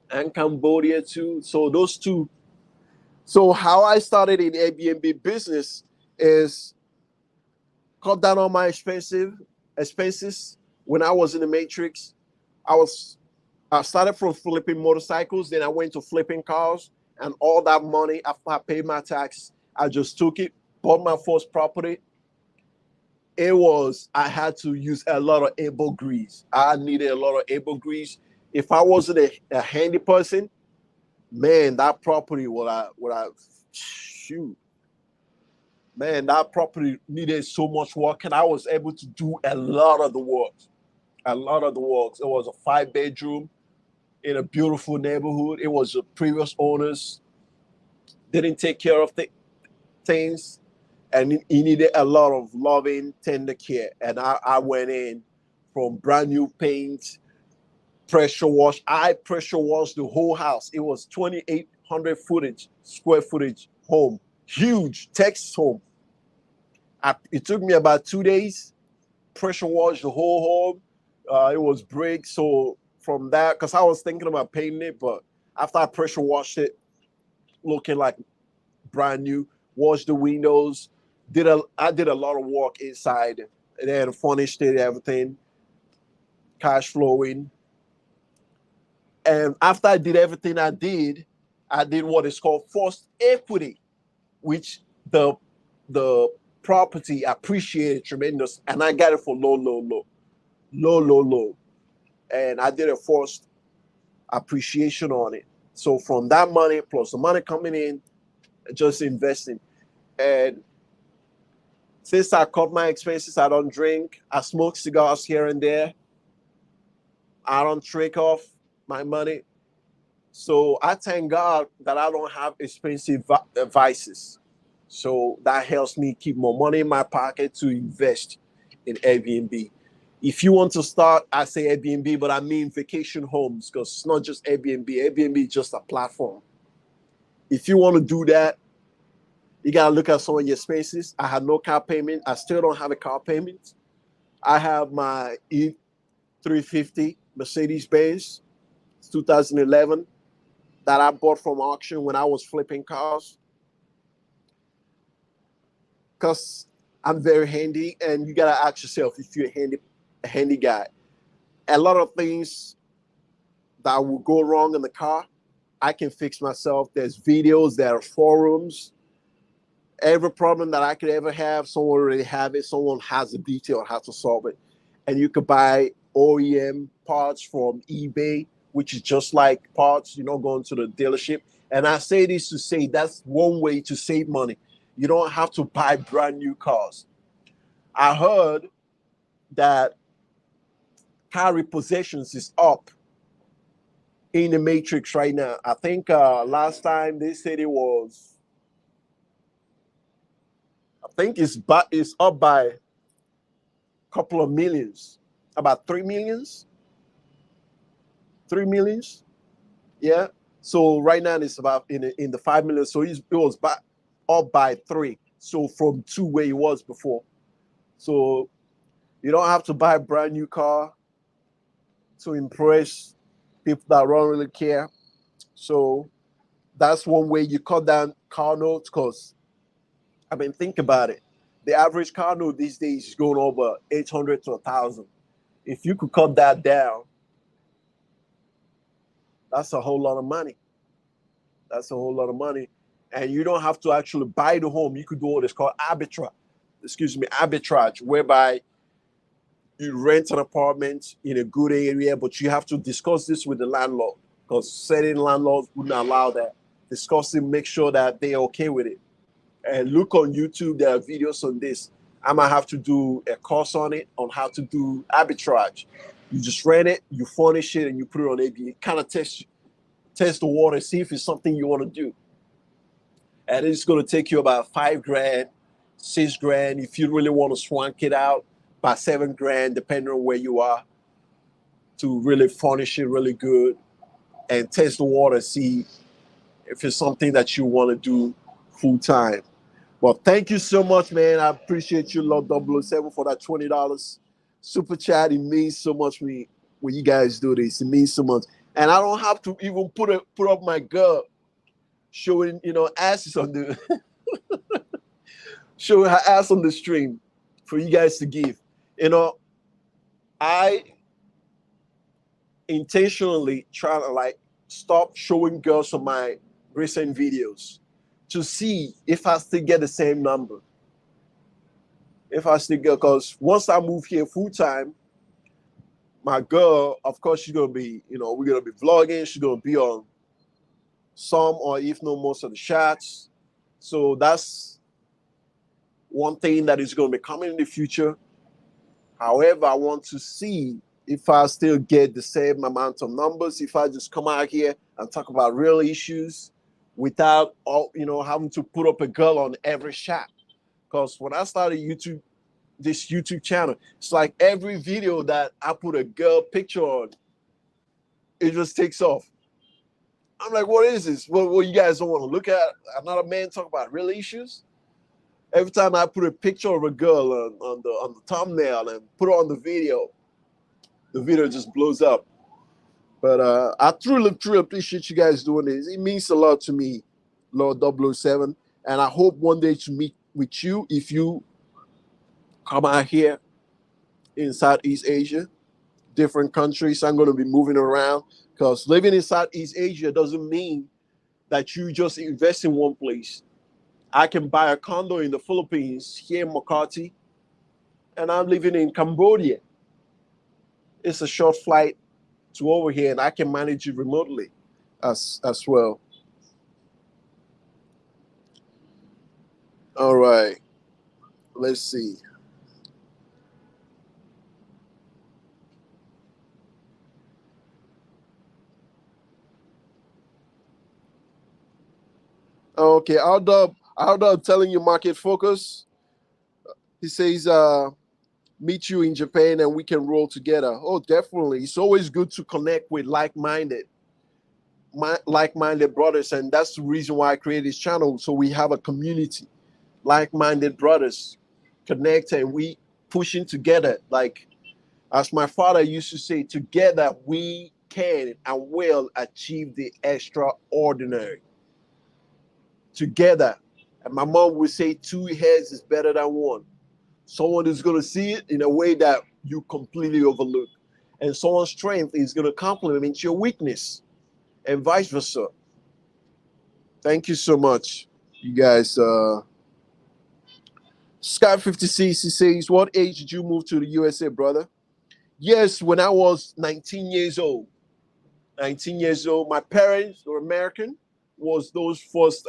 and Cambodia too. So those two. So how I started in Airbnb business is cut down on my expenses. When I was in the Matrix, I started from flipping motorcycles, then I went to flipping cars, and all that money after I paid my tax, I just took it, bought my first property. I had to use a lot of able grease. I needed a lot of able grease. If I wasn't a handy person, man, that property shoot. Man, that property needed so much work, and I was able to do a lot of the work. A lot of the work. It was a 5-bedroom in a beautiful neighborhood. It was the previous owners didn't take care of things, and he needed a lot of loving, tender care. And I went in from brand new paint, pressure wash. I pressure washed the whole house. It was 2,800 square footage home, huge Texas home. It took me about 2 days, pressure wash the whole home. It was brick. So from that, because I was thinking about painting it, but after I pressure washed it, looking like brand new, washed the windows, I did a lot of work inside, and then furnished it, everything, cash flowing. And after I did everything I did what is called forced equity, which the property appreciated tremendous, and I got it for low. And I did a forced appreciation on it. So from that money plus the money coming in, just investing. And since I cut my expenses, I don't drink. I smoke cigars here and there. I don't trick off my money. So I thank God that I don't have expensive vices. So that helps me keep more money in my pocket to invest in Airbnb. If you want to start, I say Airbnb, but I mean vacation homes, because it's not just Airbnb. Airbnb is just a platform. If you want to do that, you got to look at some of your expenses. I had no car payment. I still don't have a car payment. I have my E350 Mercedes-Benz, 2011, that I bought from auction when I was flipping cars. Because I'm very handy, and you got to ask yourself if you're a handy guy. A lot of things that will go wrong in the car, I can fix myself. There's videos, there are forums. Every problem that I could ever have, someone already have it. Someone has a detail on how to solve it. And you could buy OEM parts from eBay, which is just like parts, going to the dealership. And I say this to say that's one way to save money. You don't have to buy brand new cars. I heard that car repossessions is up in the matrix right now. I think last time they said it was, I think it's up by a couple of millions, about 3 millions. 3 millions, yeah. So right now it's about in the 5 million. So it was up by 3. So from 2 where it was before. So you don't have to buy a brand new car to impress people that don't really care. So that's one way you cut down car notes. Because think about it. The average car note these days is going over 800 to 1,000. If you could cut that down, that's a whole lot of money. That's a whole lot of money. And you don't have to actually buy the home. You could do what is called arbitrage, whereby you rent an apartment in a good area, but you have to discuss this with the landlord, because certain landlords wouldn't allow that. Discuss it, make sure that they're okay with it. And look on YouTube, there are videos on this. I might have to do a course on it, on how to do arbitrage. You just rent it, you furnish it, and you put it on Airbnb. Kind of test the water, see if it's something you want to do. And it's going to take you about $5,000, $6,000. If you really want to swank it out, by $7,000, depending on where you are, to really furnish it really good and test the water, see if it's something that you want to do full time. Well, thank you so much, man. I appreciate you, Lord 007, for that $20 super chat. It means so much to me when you guys do this. It means so much. And I don't have to even put up my girl showing, asses on the showing her ass on the stream for you guys to give. I intentionally try to stop showing girls on my recent videos to see if I still get the same number. If I still get, because once I move here full time, my girl, of course, she's gonna be, we're gonna be vlogging. She's gonna be on some, or if not most of the shots. So that's one thing that is gonna be coming in the future. However, I want to see if I still get the same amount of numbers, if I just come out here and talk about real issues without having to put up a girl on every shot. Because when I started this YouTube channel, it's like every video that I put a girl picture on, it just takes off. I'm like, what is this? What you guys don't want to look at another man talk about real issues? Every time I put a picture of a girl on the thumbnail and put it on the video just blows up. But I truly appreciate you guys doing this. It means a lot to me, Lord 007. And I hope one day to meet with you if you come out here in Southeast Asia, different countries. I'm going to be moving around, because living in Southeast Asia doesn't mean that you just invest in one place. I can buy a condo in the Philippines, here in Makati, and I'm living in Cambodia. It's a short flight to over here, and I can manage it remotely as well. All right, let's see. Okay, How I'm telling you, market focus. He says, meet you in Japan and we can roll together. Oh, definitely. It's always good to connect with like-minded brothers, and that's the reason why I created this channel. So we have a community, like-minded brothers, connect, and we pushing together. Like as my father used to say, together we can and will achieve the extraordinary. Together, and my mom would say, two heads is better than one. Someone is going to see it in a way that you completely overlook, and someone's strength is going to complement your weakness, and vice versa. Thank you so much, you guys. Scott 56, he says, what age did you move to the USA, brother? Yes, when I was 19 years old. 19 years old. My parents were American, was those first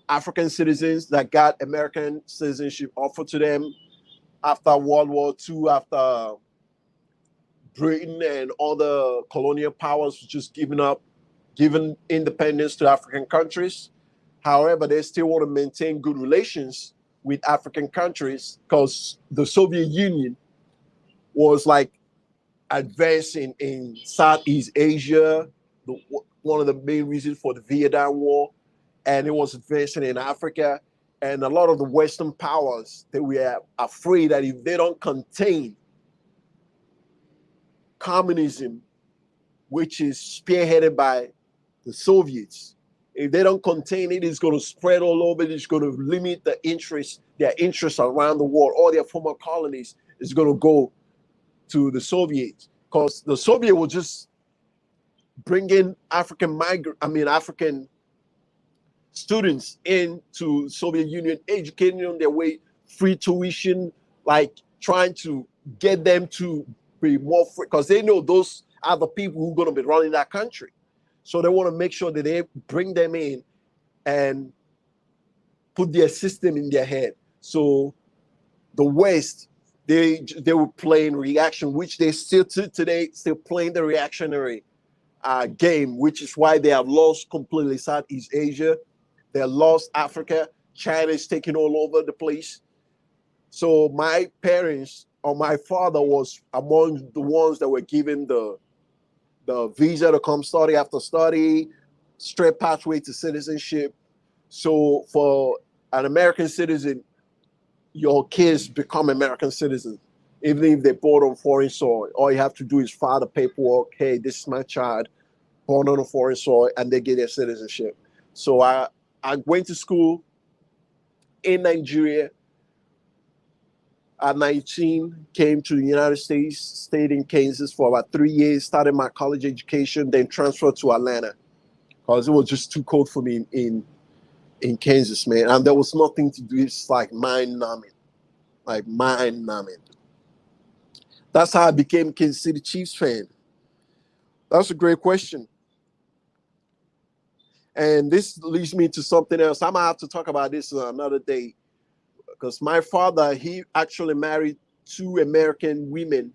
African citizens that got American citizenship offered to them after World War II, after Britain and other colonial powers just giving independence to African countries. However, they still want to maintain good relations with African countries because the Soviet Union was like advancing in Southeast Asia, one of the main reasons for the Vietnam War, and it was advancing in Africa. And a lot of the Western powers, they were afraid that if they don't contain communism, which is spearheaded by the Soviets, if they don't contain it, it's going to spread all over. It's going to limit their interests around the world. All their former colonies is going to go to the Soviets, because the Soviet will just bring in African students into Soviet Union, educating them their way, free tuition, like trying to get them to be more free, because they know those are the people who are going to be running that country. So they want to make sure that they bring them in and put their system in their head. So the West, they were playing reaction, which they still today still playing the reactionary game, which is why they have lost completely Southeast Asia. They lost Africa. China is taking all over the place. So my parents or my father was among the ones that were given the visa to come study after study, straight pathway to citizenship. So for an American citizen, your kids become American citizens, even if they're born on foreign soil. All you have to do is file the paperwork. Hey, this is my child, born on a foreign soil, and they get their citizenship. So I went to school in Nigeria at 19, came to the United States, stayed in Kansas for about 3 years, started my college education, then transferred to Atlanta because it was just too cold for me in Kansas, man. And there was nothing to do. It's like mind-numbing. Like mind-numbing. That's how I became Kansas City Chiefs fan. That's a great question. And this leads me to something else. I'm going to have to talk about this another day, because my father, he actually married 2 American women,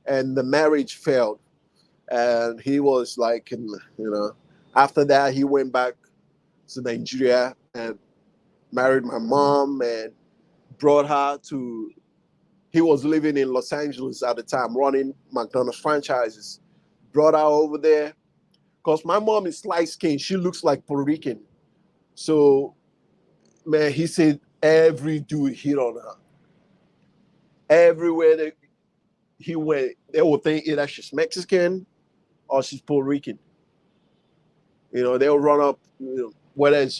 and the marriage failed. And he was like, after that, he went back to Nigeria and married my mom and brought her to, he was living in Los Angeles at the time, running McDonald's franchises. Brought her over there because my mom is light skinned. She looks like Puerto Rican. So, man, he said every dude hit on her. Everywhere that he went, they would think either she's Mexican or she's Puerto Rican. They'll run up, whether it's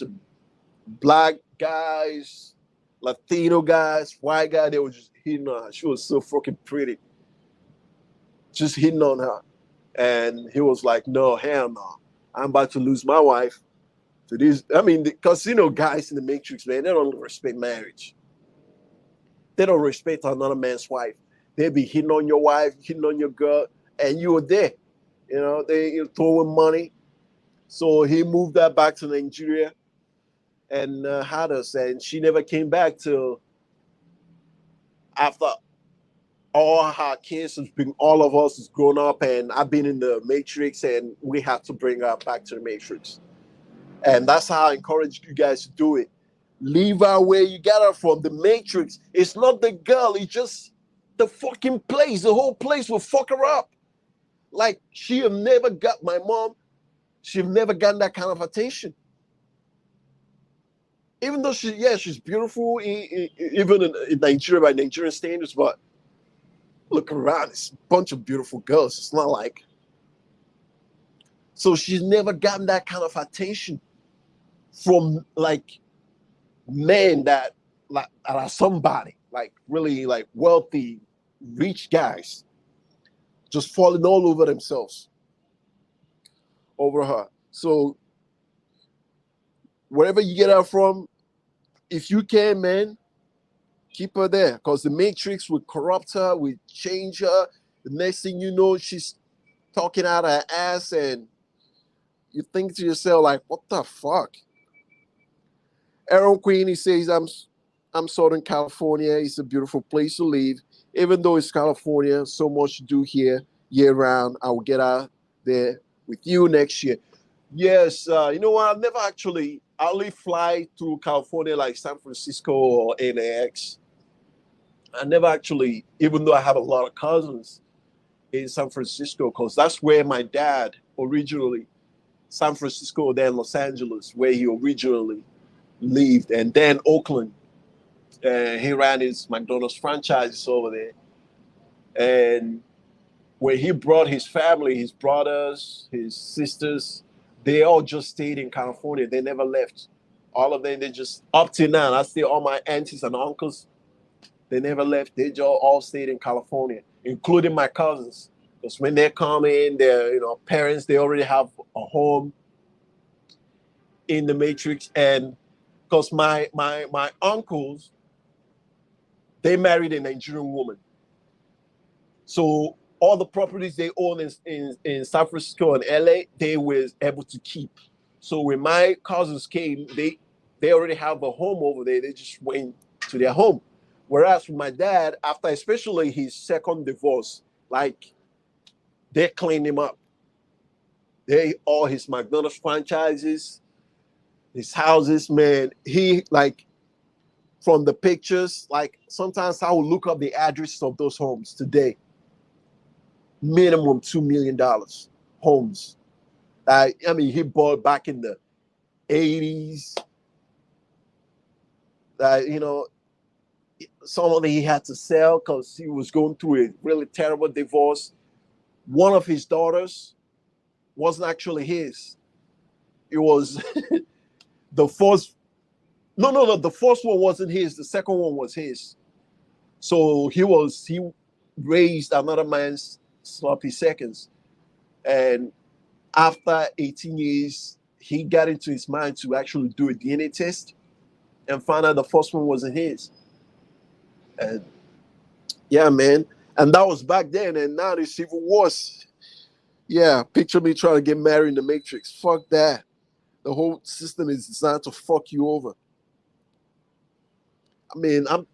black guys, Latino guys, white guy, they were just hitting on her. She was so fucking pretty. Just hitting on her. And he was like, no, hell no. I'm about to lose my wife to this. I mean, because, guys in the Matrix, man, they don't respect marriage. They don't respect another man's wife. They be hitting on your wife, hitting on your girl, and you were there. They throwing money. So he moved that back to Nigeria and had us, and she never came back till after all her kids has been, all of us has grown up, and I've been in the Matrix, and we have to bring her back to the Matrix. And that's how I encourage you guys to do it. Leave her where you got her from. The Matrix. It's not the girl. It's just the fucking place. The whole place will fuck her up. Like she have never got my mom. She've never gotten that kind of attention. Even though she's beautiful, even in Nigeria by Nigerian standards. But look around, it's a bunch of beautiful girls. It's not like so she's never gotten that kind of attention from like men that like are somebody like really like wealthy, rich guys, just falling all over themselves over her. So wherever you get her from, if you can, man, keep her there because the Matrix will corrupt her, will change her. The next thing you know, she's talking out her ass, and you think to yourself like, "What the fuck?" Aaron Queen, he says, I'm Southern California. It's a beautiful place to live. Even though it's California, so much to do here year round. I will get out there with you next year. Yes, you know what? I only fly through California like San Francisco or LAX. I never actually, even though I have a lot of cousins in San Francisco, because that's where my dad originally, San Francisco, then Los Angeles, where he originally lived, and then Oakland. He ran his McDonald's franchises over there. And when he brought his family, his brothers, his sisters, they all just stayed in California. They never left. All of them, they just, up till now, I see all my aunties and uncles, they never left. They just all stayed in California, including my cousins. Because when they come in, their parents, they already have a home in the Matrix. And because my uncles, they married a Nigerian woman. So all the properties they own in San Francisco and LA, they were able to keep. So when my cousins came, they already have a home over there. They just went to their home. Whereas with my dad, after especially his second divorce, like they cleaned him up. They all his McDonald's franchises, his houses, man. He like from the pictures, like sometimes I will look up the addresses of those homes today. Minimum $2 million homes. I mean, he bought back in the 80s. Some of them he had to sell because he was going through a really terrible divorce. One of his daughters wasn't actually his. It was the first. No. The first one wasn't his. The second one was his. So he raised another man's sloppy seconds, and after 18 years, he got into his mind to actually do a DNA test and found out the first one wasn't his. And yeah, man. And that was back then, and now it's even worse. Yeah, picture me trying to get married in the Matrix. Fuck that. The whole system is designed to fuck you over. I mean, I'm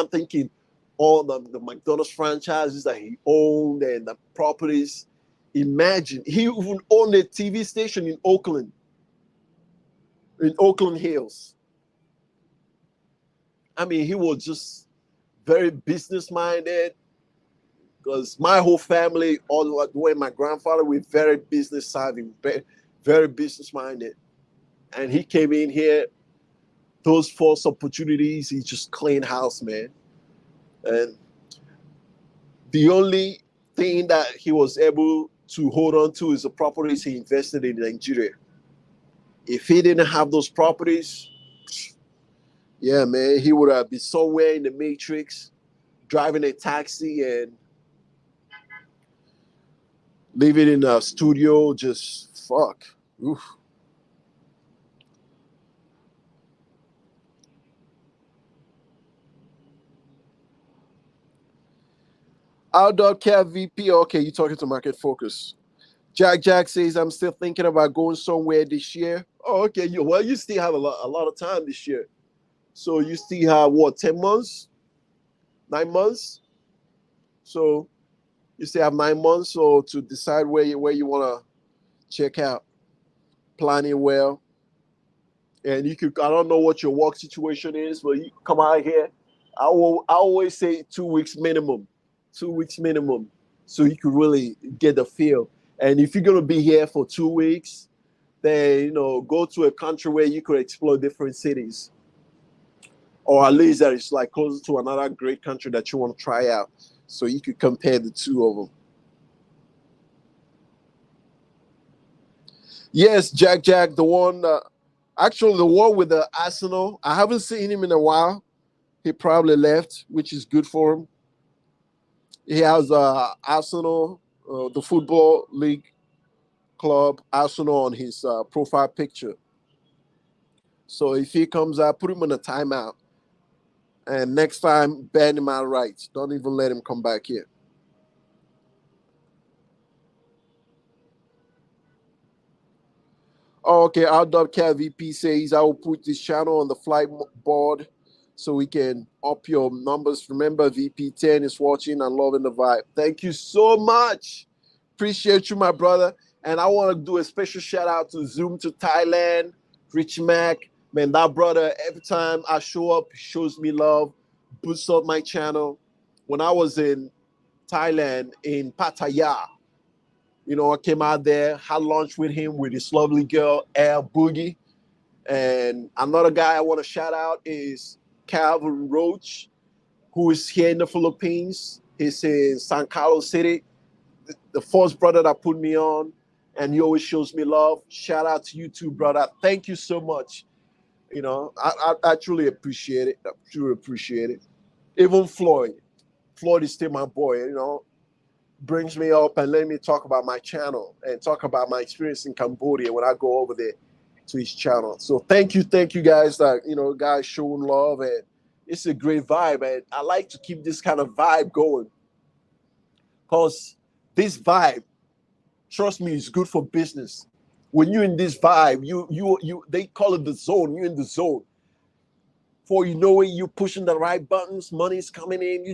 thinking all the McDonald's franchises that he owned and the properties. Imagine he even owned a TV station in Oakland Hills. I mean, he was just very business minded because my whole family, all the way my grandfather, were very business savvy, very business minded. And he came in here, those false opportunities, he just cleaned house, man. And the only thing that he was able to hold on to is the properties he invested in Nigeria. If he didn't have those properties, yeah, man, he would have been somewhere in the Matrix, driving a taxi and living in a studio, just fuck. Oof. Outdoor Cat VP. Okay, you're talking to Market Focus. Jack says, I'm still thinking about going somewhere this year. Oh, okay. You still have a lot of time this year. So you still have what, 10 months? 9 months? So you still have 9 months so to decide where you want to check out. Planning well. And you could, I don't know what your work situation is, but you come out here. I always say 2 weeks minimum, 2 weeks minimum, so you could really get the feel. And if you're gonna be here for 2 weeks, then go to a country where you could explore different cities, or at least that is like closer to another great country that you want to try out, so you could compare the two of them. Yes, Jack, the one, actually the one with the Arsenal. I haven't seen him in a while. He probably left, which is good for him. He has Arsenal, the football league club, Arsenal on his profile picture. So if he comes out, put him on a timeout, and next time ban him outright. Don't even let him come back here. Oh, okay, RWCat VP says I will put this channel on the flight board so we can up your numbers. Remember, VP10 is watching and loving the vibe. Thank you so much. Appreciate you, my brother. And I want to do a special shout out to Zoom to Thailand, Rich Mac. Man, that brother, every time I show up, shows me love, boosts up my channel. When I was in Thailand, in Pattaya, I came out there, had lunch with him, with this lovely girl, Air Boogie. And another guy I want to shout out is Calvin Roach, who is here in the Philippines. He's in San Carlos City, the first brother that put me on, and he always shows me love. Shout out to you too, brother. Thank you so much. I truly appreciate it. I truly appreciate it. Even Floyd. Floyd is still my boy, brings me up and let me talk about my channel and talk about my experience in Cambodia when I go over there to his channel. So thank you guys that guys showing love, and it's a great vibe, and I like to keep this kind of vibe going because this vibe, trust me, is good for business. When you're in this vibe, you they call it the zone. You're in the zone. Before you know it, you're pushing the right buttons, money's coming in,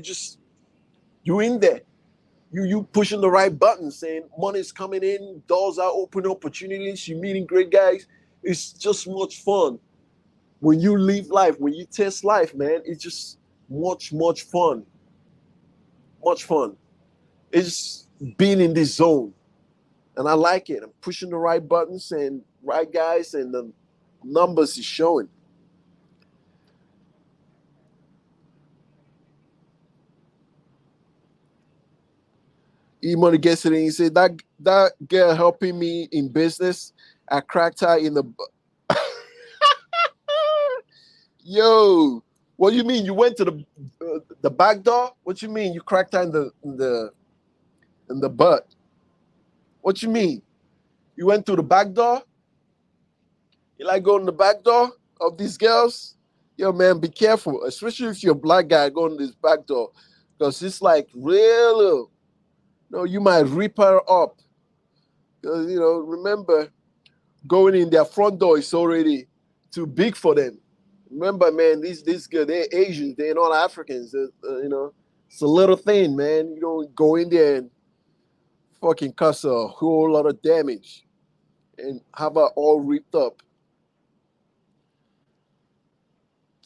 you're in there. You pushing the right buttons, and money's coming in, doors are open, opportunities, you're meeting great guys. It's just much fun. When you live life, when you test life, man, it's just much fun. Much fun. It's being in this zone. And I like it. I'm pushing the right buttons and right guys, and the numbers is showing. E-Money gets it and he said, that girl helping me in business, I cracked her in the Yo, what do you mean? You went to the back door? What you mean? You cracked her in the butt? What you mean? You went through the back door? You like going to the back door of these girls? Yo, man, be careful, especially if you're a black guy going to this back door, because it's like real. No, you might rip her up. Because remember, going in their front door is already too big for them. Remember, man, these girls, they're Asians, they're not Africans. It's a little thing, man. You don't go in there and fucking cause a whole lot of damage and have her all ripped up.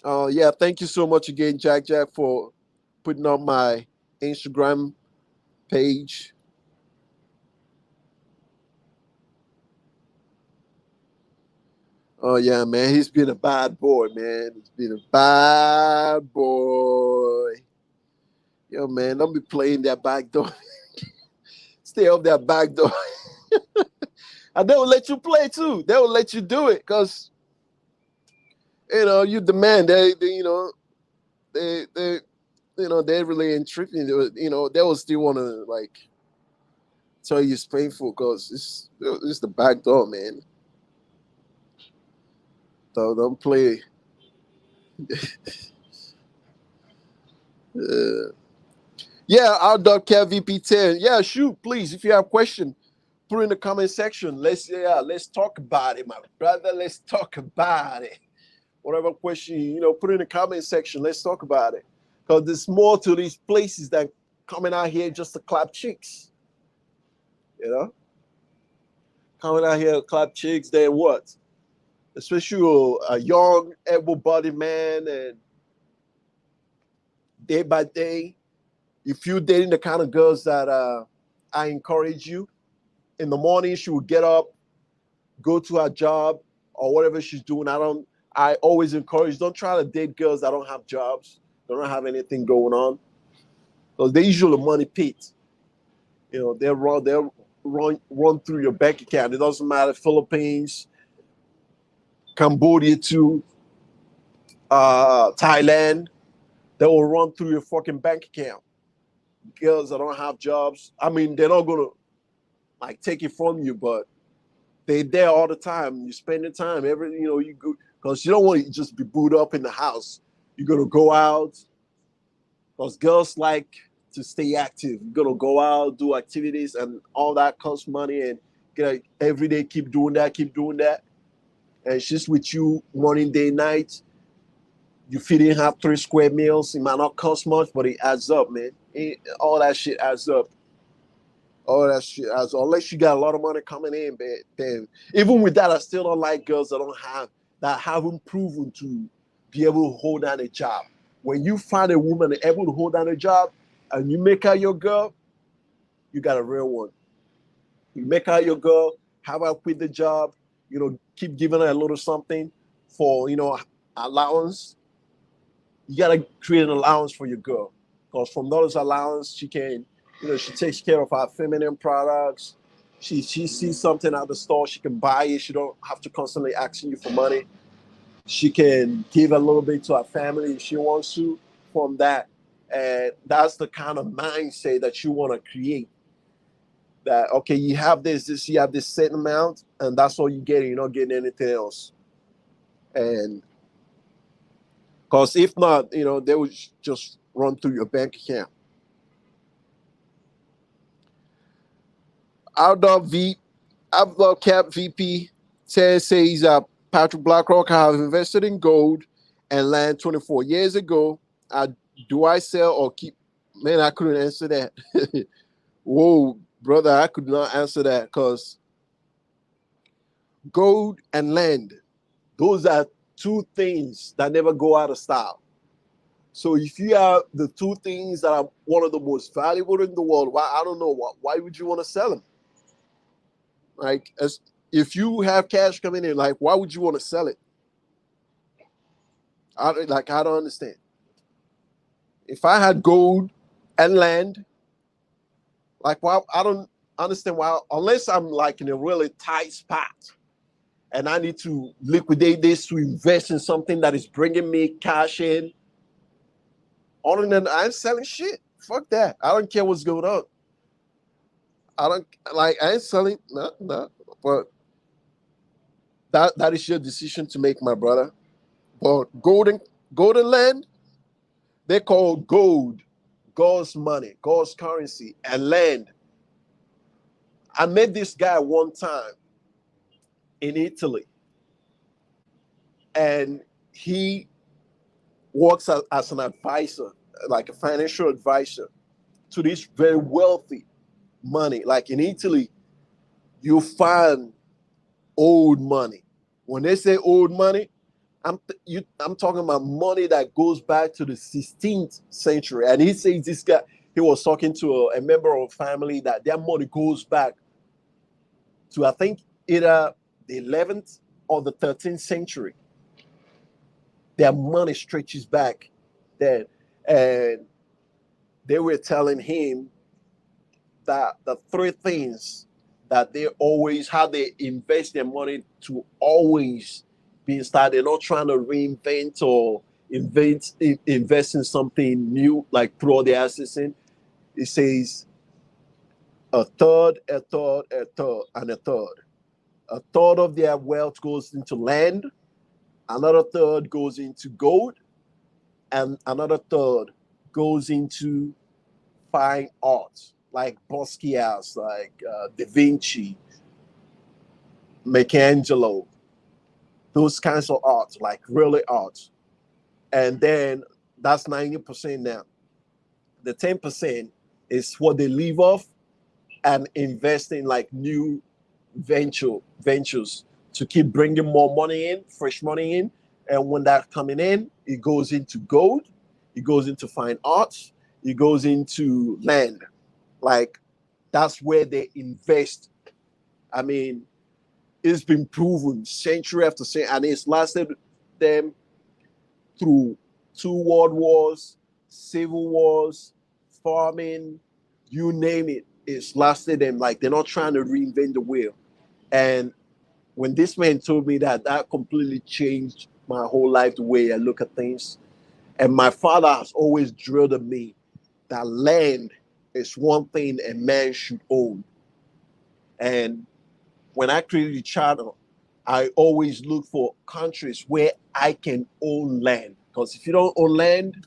Yeah, thank you so much again, Jack, for putting up my Instagram page. Oh yeah, man, he's been a bad boy, man. He's been a bad boy. Yo, man, don't be playing that back door. Stay off that back door. And they will let you play too. They will let you do it because you demand. They really ain't tripping. They will still want to like tell you it's painful because it's the back door, man. So don't play. Yeah, our Cat VP10. Yeah, shoot, please. If you have a question, put it in the comment section. Let's talk about it, my brother. Let's talk about it. Whatever question, put it in the comment section. Let's talk about it. Because there's more to these places than coming out here just to clap chicks. Coming out here to clap chicks, then what? especially a young, able-bodied man, and day by day, if you're dating the kind of girls that I encourage you, in the morning she will get up, go to her job or whatever she's doing. I always encourage, don't try to date girls that don't have jobs, they don't have anything going on, because they usually money pit. They'll run through your bank account. It doesn't matter, Philippines, Cambodia to Thailand, they will run through your fucking bank account. Girls that don't have jobs, I mean, they're not gonna like take it from you, but they there all the time. You spend the time you go, because you don't want to just be booed up in the house. You're gonna go out, because girls like to stay active. You're gonna go out, do activities, and all that costs money. And every day keep doing that. And she's with you morning, day, night. You feeding her 3 square meals. It might not cost much, but it adds up, man. All that shit adds up. All that shit adds up. Unless you got a lot of money coming in, man. Damn. Even with that, I still don't like girls that haven't proven to be able to hold down a job. When you find a woman able to hold down a job and you make her your girl, you got a real one. You make her your girl, have her quit the job, keep giving her a little something for, allowance. You gotta create an allowance for your girl, because from those allowance she can, she takes care of her feminine products. She sees something at the store, she can buy it. She don't have to constantly asking you for money. She can give a little bit to her family if she wants to from that. And that's the kind of mindset that you want to create. That, okay, you have you have this certain amount, and that's all you get. You're not getting anything else. And because if not, they would just run through your bank account. Outdoor Cap VP says Patrick Blackrock, I have invested in gold and land 24 years ago. Do I sell or keep? Man, I couldn't answer that. Whoa, brother, I could not answer that, because gold and land, those are two things that never go out of style. So if you have the two things that are one of the most valuable in the world, I don't know, why would you want to sell them? Like, if you have cash coming in, like, why would you want to sell it? I don't understand. If I had gold and land, like, why? I don't understand why, unless I'm like in a really tight spot and I need to liquidate this to invest in something that is bringing me cash in. Other than that, I'm selling shit. Fuck that. I don't care what's going on. I ain't selling, no. But that is your decision to make, my brother. But golden land, they call gold, God's money, God's currency, and land. I met this guy one time in Italy, and he works as an advisor, like a financial advisor to this very wealthy money. Like in Italy, you find old money. When they say old money, I'm talking about money that goes back to the 16th century. And he says this guy, he was talking to a member of family that their money goes back to, I think, either the 11th or the 13th century. Their money stretches back then. And they were telling him that the three things that how they invest their money to always be started. They're not trying to reinvent or invest in something new, like throw their assets in. It says a third, a third, a third, and a third. A third of their wealth goes into land, another third goes into gold, and another third goes into fine art, like Basquiat, like Da Vinci, Michelangelo, those kinds of art, like really art. And then that's 90% now. The 10% is what they leave off and invest in like new ventures to keep bringing more money in, fresh money in. And when that's coming in, it goes into gold, it goes into fine arts, it goes into land. Like, that's where they invest. I mean, it's been proven century after century, and it's lasted them through 2 world wars, civil wars, farming, you name it. It's lasted them. Like, they're not trying to reinvent the wheel. And when this man told me that, that completely changed my whole life, the way I look at things. And my father has always drilled in me that land is one thing a man should own. And when I created the channel, I always look for countries where I can own land. Because if you don't own land,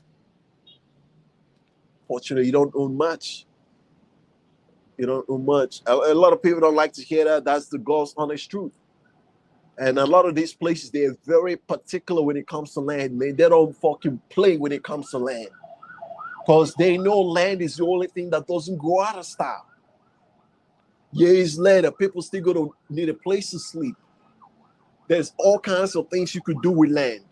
fortunately, you don't own much. You don't own much. A lot of people don't like to hear that. That's the God's honest truth. And a lot of these places, they're very particular when it comes to land, man. They don't fucking play when it comes to land. Because they know land is the only thing that doesn't go out of style. Years later, people still going to need a place to sleep. There's all kinds of things you could do with land.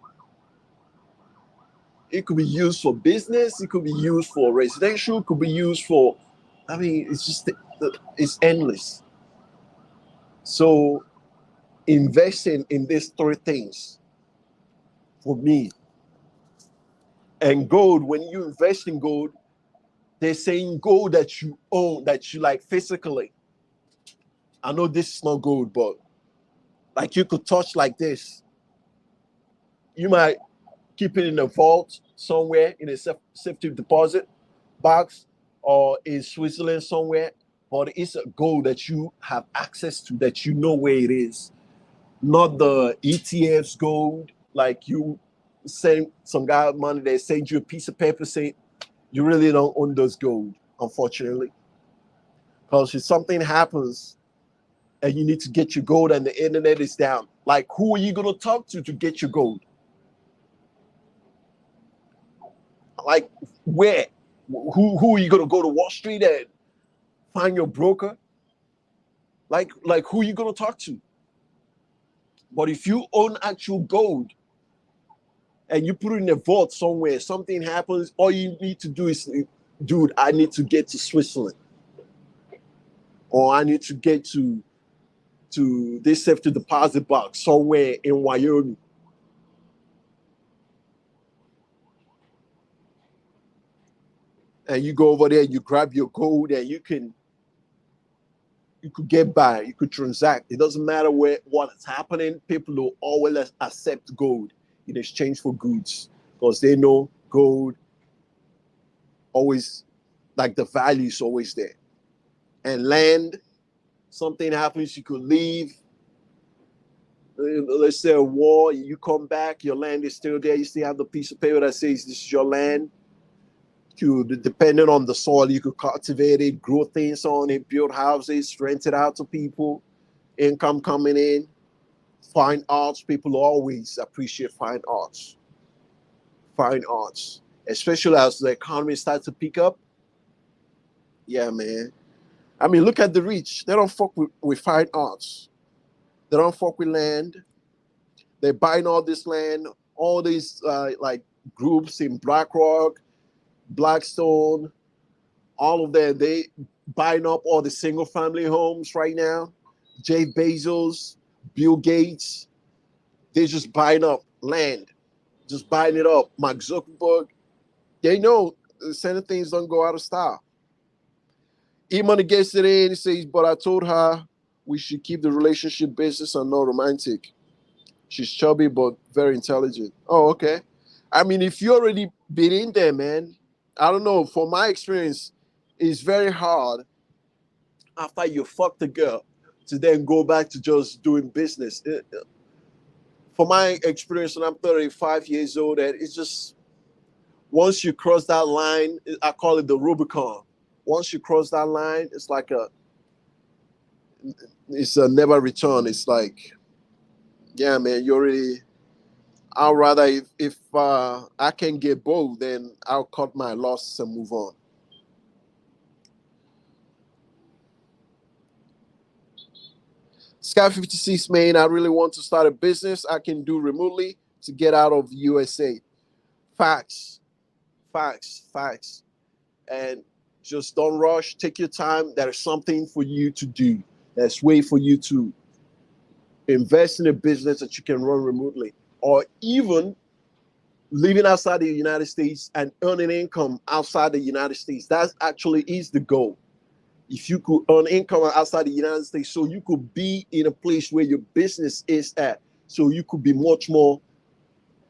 It could be used for business. It could be used for residential. It could be used for, I mean, it's just, it's endless. So investing in these three things for me. And gold, when you invest in gold, they're saying gold that you own, that you like physically. I know this is not gold, but like you could touch like this. You might keep it in a vault somewhere in a safety deposit box or in Switzerland somewhere, but it's a gold that you have access to, that you know where it is. Not the ETFs gold, like you send some guy money, they send you a piece of paper saying you really don't own those gold, unfortunately. Because if something happens and you need to get your gold and the internet is down, like who are you going to talk to get your gold? Like where? Who are you going to go to Wall Street and find your broker? Like who are you going to talk to? But if you own actual gold and you put it in a vault somewhere, something happens, all you need to do is, dude, I need to get to Switzerland, or I need to get to this safety deposit box somewhere in Wyoming. And you go over there, you grab your gold, and you could get by, you could transact. It doesn't matter what is happening. People will always accept gold in exchange for goods because they know gold always, like, the value is always there. And land, something happens, you could leave. Let's say a war, you come back, your land is still there. You still have the piece of paper that says this is your land. Depending on the soil, you could cultivate it, grow things on it, build houses, rent it out to people, income coming in. Fine arts, people always appreciate fine arts. Fine arts, especially as the economy starts to pick up. Yeah, man. I mean, look at the rich. They don't fuck with fine arts. They don't fuck with land. They're buying all this land, all these like groups in BlackRock, Blackstone, all of them. They buying up all the single family homes right now. Jeff Bezos, Bill Gates, they're just buying up land, just buying it up. Mark Zuckerberg, they know certain things don't go out of style. E-Money gets it in. He says, but I told her we should keep the relationship business and not romantic. She's chubby but very intelligent. Oh, okay. I mean, if you already been in there, man, I don't know. From my experience, it's very hard after you fuck the girl to then go back to just doing business. From my experience, when I'm 35 years old, and it's just once you cross that line, I call it the Rubicon. Once you cross that line, it's like it's a never return. It's like, yeah, man, you already. I'd rather if I can get both, then I'll cut my losses and move on. Sky 56, man, I really want to start a business I can do remotely to get out of USA. Facts, facts, facts. And just don't rush. Take your time. There is something for you to do. There's way for you to invest in a business that you can run remotely, or even living outside the United States and earning income outside the United States. That actually is the goal. If you could earn income outside the United States, so you could be in a place where your business is at, so you could be much more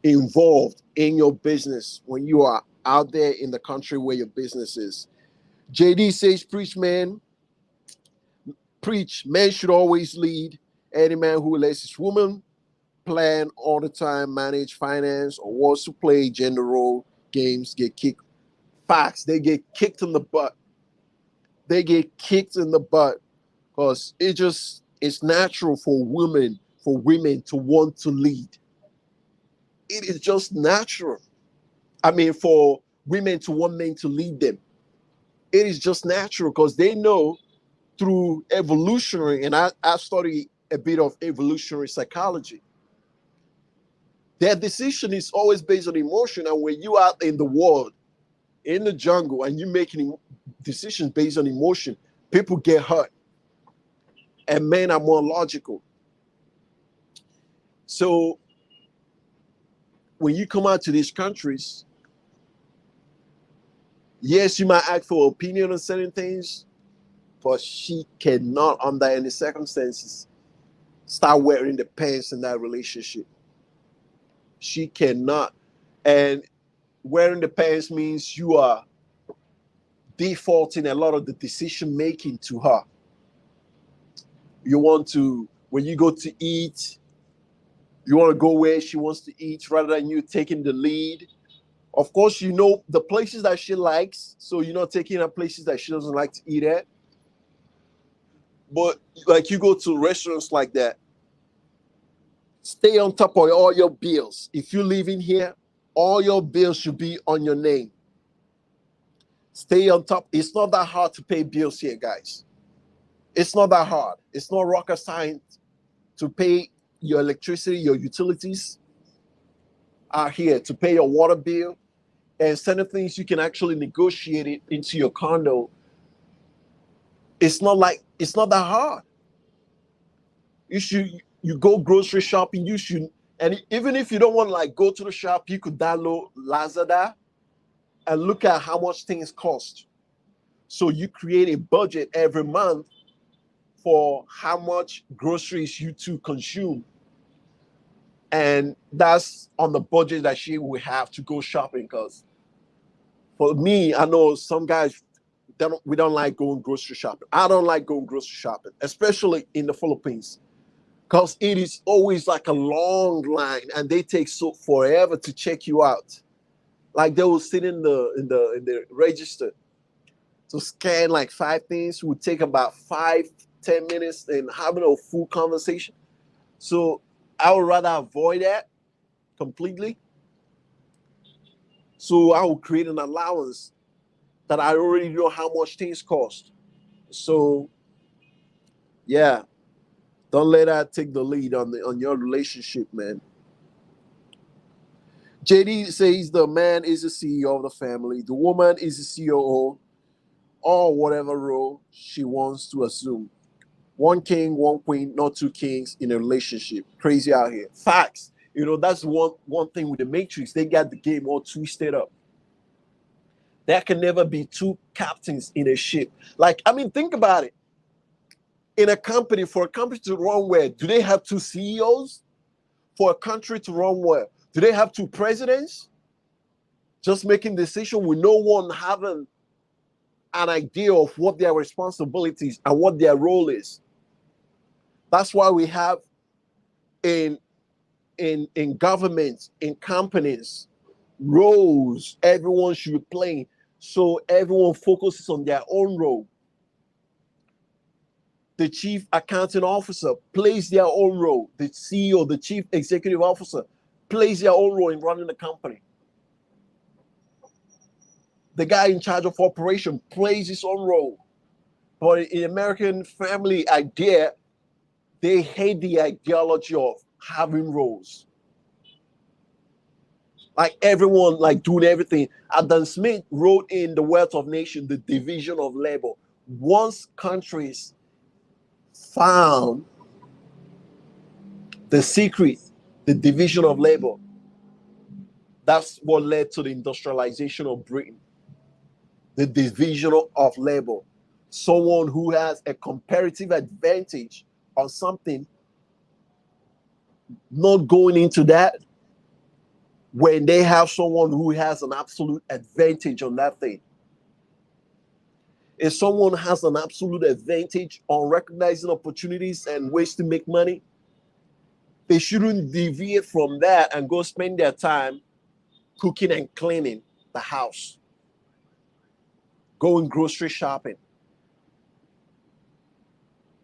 involved in your business when you are out there in the country where your business is. JD says, preach, man. Preach. Men should always lead. Any man who lets his woman plan all the time, manage finance, or wants to play gender role games get kicked. Facts. They get kicked in the butt. They get kicked in the butt because it's natural for women to want to lead. It is just natural. I mean, for women to want men to lead them. It is just natural because they know through evolutionary, and I study a bit of evolutionary psychology. Their decision is always based on emotion, and when you out in the world, in the jungle, and you're making decisions based on emotion, people get hurt, and men are more logical. So when you come out to these countries, yes, you might ask for opinion on certain things, but she cannot, under any circumstances, start wearing the pants in that relationship. She cannot. And wearing the pants means you are defaulting a lot of the decision making to her. You want to, when you go to eat, you want to go where she wants to eat rather than you taking the lead. Of course, you know the places that she likes, so you're not taking her places that she doesn't like to eat at. But like you go to restaurants like that, stay on top of all your bills. If you live in here, all your bills should be on your name. Stay on top. It's not that hard to pay bills here, guys. It's not that hard. It's not rocket science to pay your electricity, your utilities are here, to pay your water bill, and certain things you can actually negotiate it into your condo. It's not that hard. You go grocery shopping, you should, and even if you don't want to like go to the shop, you could download Lazada and look at how much things cost. So you create a budget every month for how much groceries you two consume. And that's on the budget that she will have to go shopping. Because for me, I know some guys, we don't like going grocery shopping. I don't like going grocery shopping, especially in the Philippines, because it is always like a long line and they take so forever to check you out. Like they will sit in the register to scan like 5 things, would take about 5-10 minutes and having a full conversation. So I would rather avoid that completely. So I will create an allowance that I already know how much things cost. So yeah, don't let that take the lead on your relationship, man. JD says the man is the CEO of the family, the woman is the COO, or whatever role she wants to assume. One king, one queen, not two kings in a relationship. Crazy out here. Facts. You know, that's one thing with the Matrix. They got the game all twisted up. There can never be two captains in a ship. Like, I mean, think about it. In a company, for a company to run well, do they have two CEOs? For a country to run well, do they have two presidents? Just making decisions with no one having an idea of what their responsibilities and what their role is. That's why we have in government, in companies, roles everyone should be playing. So everyone focuses on their own role. The chief accounting officer plays their own role. The CEO, the chief executive officer, plays their own role in running the company. The guy in charge of operation plays his own role. But in American family idea, They hate the ideology of having roles. Like everyone, like doing everything. Adam Smith wrote in The Wealth of Nations, the division of labor. Once countries found the secret, the division of labor, that's what led to the industrialization of Britain. The division of labor. Someone who has a comparative advantage on something, not going into that when they have someone who has an absolute advantage on that thing. If someone has an absolute advantage on recognizing opportunities and ways to make money, they shouldn't deviate from that and go spend their time cooking and cleaning the house, going grocery shopping.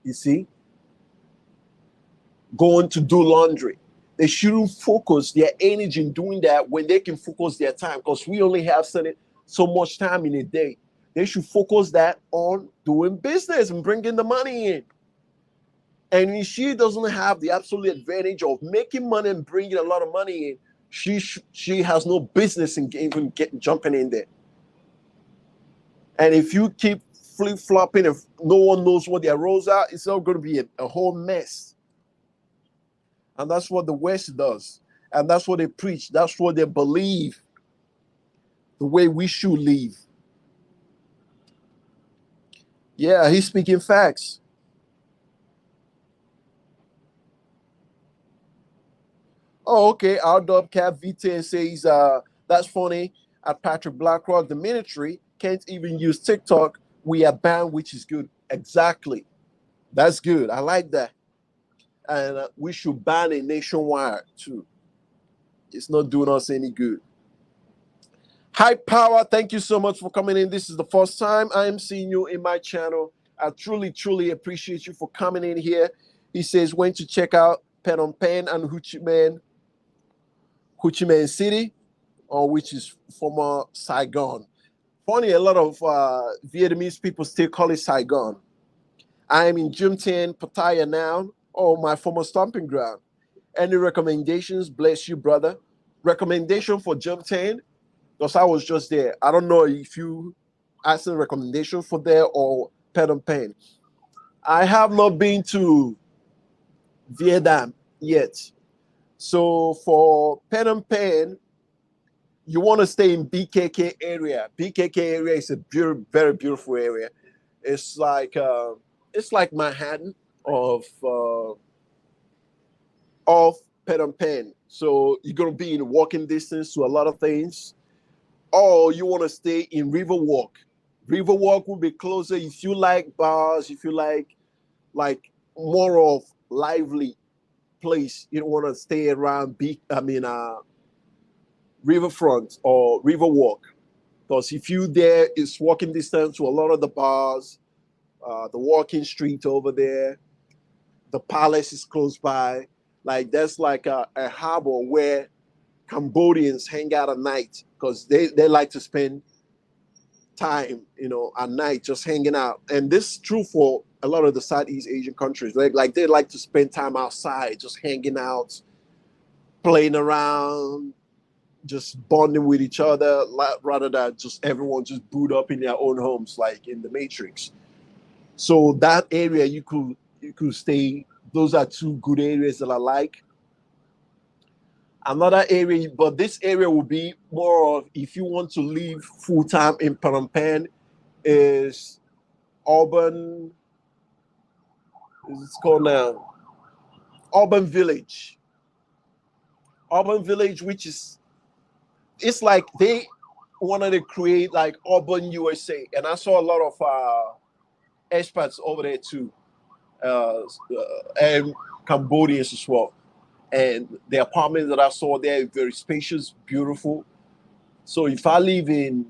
You see? Going to do laundry. They shouldn't focus their energy in doing that when they can focus their time, because we only have so much time in a day. They should focus that on doing business and bringing the money in. And if she doesn't have the absolute advantage of making money and bringing a lot of money in, she has no business in even jumping in there. And if you keep flip-flopping, if no one knows what their roles are, it's all going to be a whole mess. And that's what the West does. And that's what they preach. That's what they believe. The way we should live. Yeah, he's speaking facts. Oh, okay. Our Dubcap V10 says, that's funny. At Patrick Blackrock, the military can't even use TikTok. We are banned, which is good. Exactly. That's good. I like that. And we should ban it nationwide too. It's not doing us any good. High Power, thank you so much for coming in. This is the first time I am seeing you in my channel. I truly, truly appreciate you for coming in here. He says, when to check out Pen on Pen and Ho Chi Minh City, which is former Saigon. Funny, a lot of Vietnamese people still call it Saigon. I am in Jumten, Pattaya now, my former stomping ground. Any recommendations? Bless you, brother. Recommendation for Jumten? Because I was just there. I don't know if you asked a recommendation for there or Phnom Penh. I have not been to Vietnam yet. So for Phnom Penh, you want to stay in BKK area. BKK area is a very beautiful area. It's like Manhattan of Phnom Penh. So you're gonna be in walking distance to a lot of things. Or you want to stay in Riverwalk. Riverwalk will be closer if you like bars, if you like more of lively place. You don't want to stay around Riverfront or Riverwalk. Because if you there, it's walking distance to a lot of the bars, the walking street over there. The palace is close by. Like that's like a harbor where Cambodians hang out at night, because they like to spend time, at night just hanging out. And this is true for a lot of the Southeast Asian countries. They like to spend time outside, just hanging out, playing around, just bonding with each other, rather than just everyone just boot up in their own homes like in the Matrix. So that area you could stay. Those are two good areas that I like. Another area, but this area will be more of if you want to live full time in Phnom Penh, is Urban. It's called now Urban Village. Urban Village, which is, it's like they wanted to create like Urban USA, and I saw a lot of expats over there too, and Cambodians as well. And the apartments that I saw there are very spacious, beautiful. So if I live in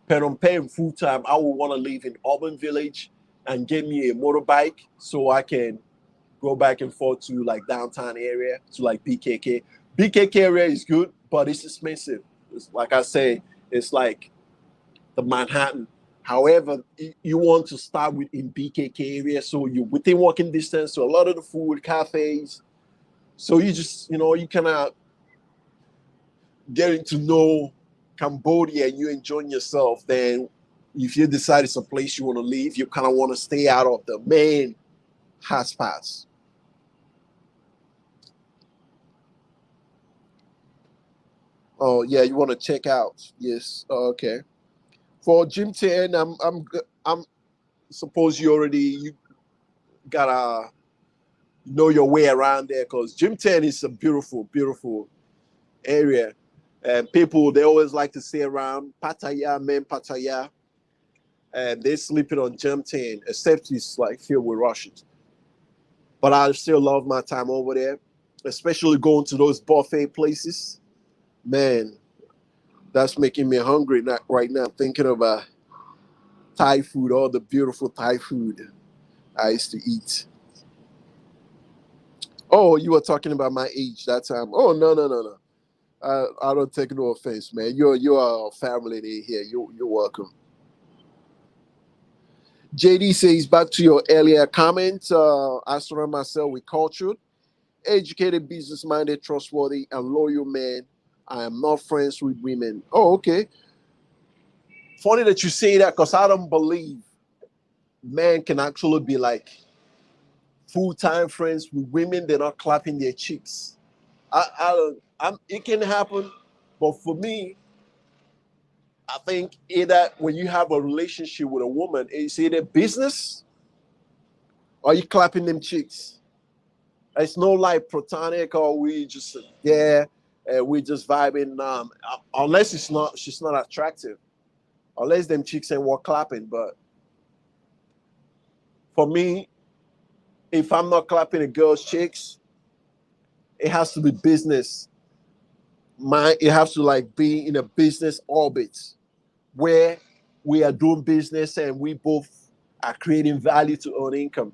Phnom Penh full time, I would want to live in Urban Village and get me a motorbike so I can go back and forth to like downtown area, to like BKK. BKK area is good, but it's expensive. It's, like I say, it's like the Manhattan However, you want to start with in BKK area, so you within walking distance to a lot of the food cafes. So you just, you kind of getting to know Cambodia and you enjoying yourself. Then, if you decide it's a place you want to leave, you kind of want to stay out of the main hotspots. Oh yeah, you want to check out? Yes. Okay. For Gym 10, I'm suppose you gotta know your way around there because Gym 10 is a beautiful, beautiful area. And people, they always like to stay around Pattaya, men Pattaya, and they're sleeping on Gym 10, except it's like filled with Russians. But I still love my time over there, especially going to those buffet places. Man, that's making me hungry right now, thinking about Thai food, all the beautiful Thai food I used to eat. Oh, you were talking about my age that time. Oh, no, no, no, no. I don't take no offense, man. You're a family day here. You're welcome. JD says back to your earlier comment. I surround myself with cultured, educated, business-minded, trustworthy, and loyal men. I am not friends with women. Oh, okay. Funny that you say that because I don't believe men can actually be like full-time friends with women. They're not clapping their cheeks. I don't. It can happen, but for me, I think either when you have a relationship with a woman, it's either business or you clapping them cheeks. It's no like platonic or we just there and we just vibing. Unless she's not attractive, unless them cheeks ain't what clapping. But for me, if I'm not clapping a girl's cheeks, it has to be business. It has to like be in a business orbit where we are doing business and we both are creating value to earn income.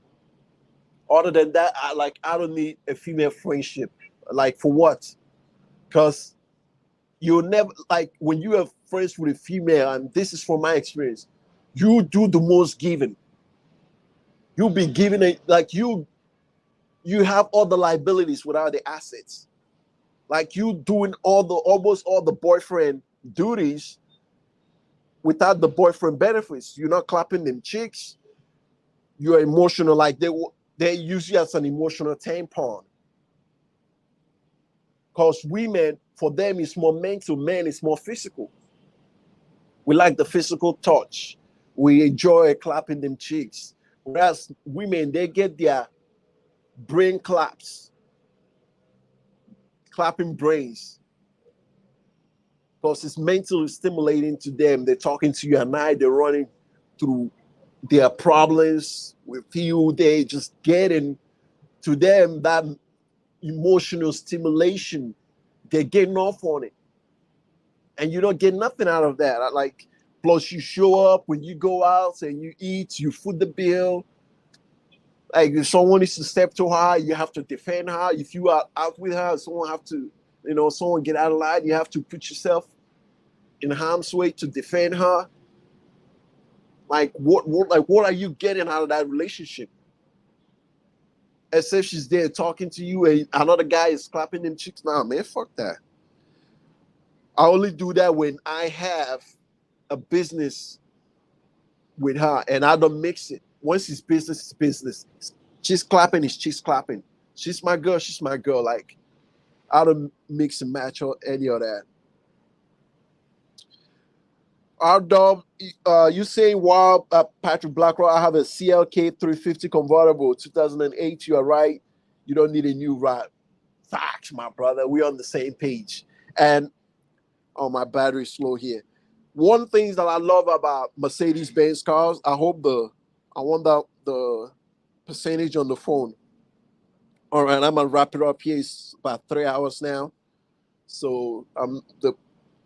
Other than that, I don't need a female friendship. Like for what? Because you'll never like when you have friends with a female, and this is from my experience, you do the most giving. You'll be giving it like you have all the liabilities without the assets. Like you doing almost all the boyfriend duties without the boyfriend benefits. You're not clapping them chicks. You're emotional, like they use you as an emotional tampon. Because women, for them, it's more mental, men, it's more physical. We like the physical touch. We enjoy clapping them cheeks. Whereas women, they get their brain claps, clapping brains. Because it's mentally stimulating to them. They're talking to you at night, they're running through their problems with you. They just getting to them that emotional stimulation. They're getting off on it. And you don't get nothing out of that. Like, plus you show up when you go out and you eat, you foot the bill. Like if someone needs to step to her, you have to defend her. If you are out with her, someone have to, someone get out of line, you have to put yourself in harm's way to defend her. Like what are you getting out of that relationship? As if she's there talking to you and another guy is clapping them cheeks. Nah, man, fuck that. I only do that when I have a business with her and I don't mix it. Once it's business, it's business. She's clapping, it's she's clapping. She's my girl, she's my girl. Like, I don't mix and match or any of that. Our dog, you saying, wow, Patrick Blackrock, I have a CLK 350 convertible, 2008. You are right. You don't need a new ride. Facts, my brother. We're on the same page. And, oh, my battery's slow here. One thing that I love about Mercedes-Benz cars, I want the percentage on the phone. All right, I'm gonna wrap it up here. It's about 3 hours now. So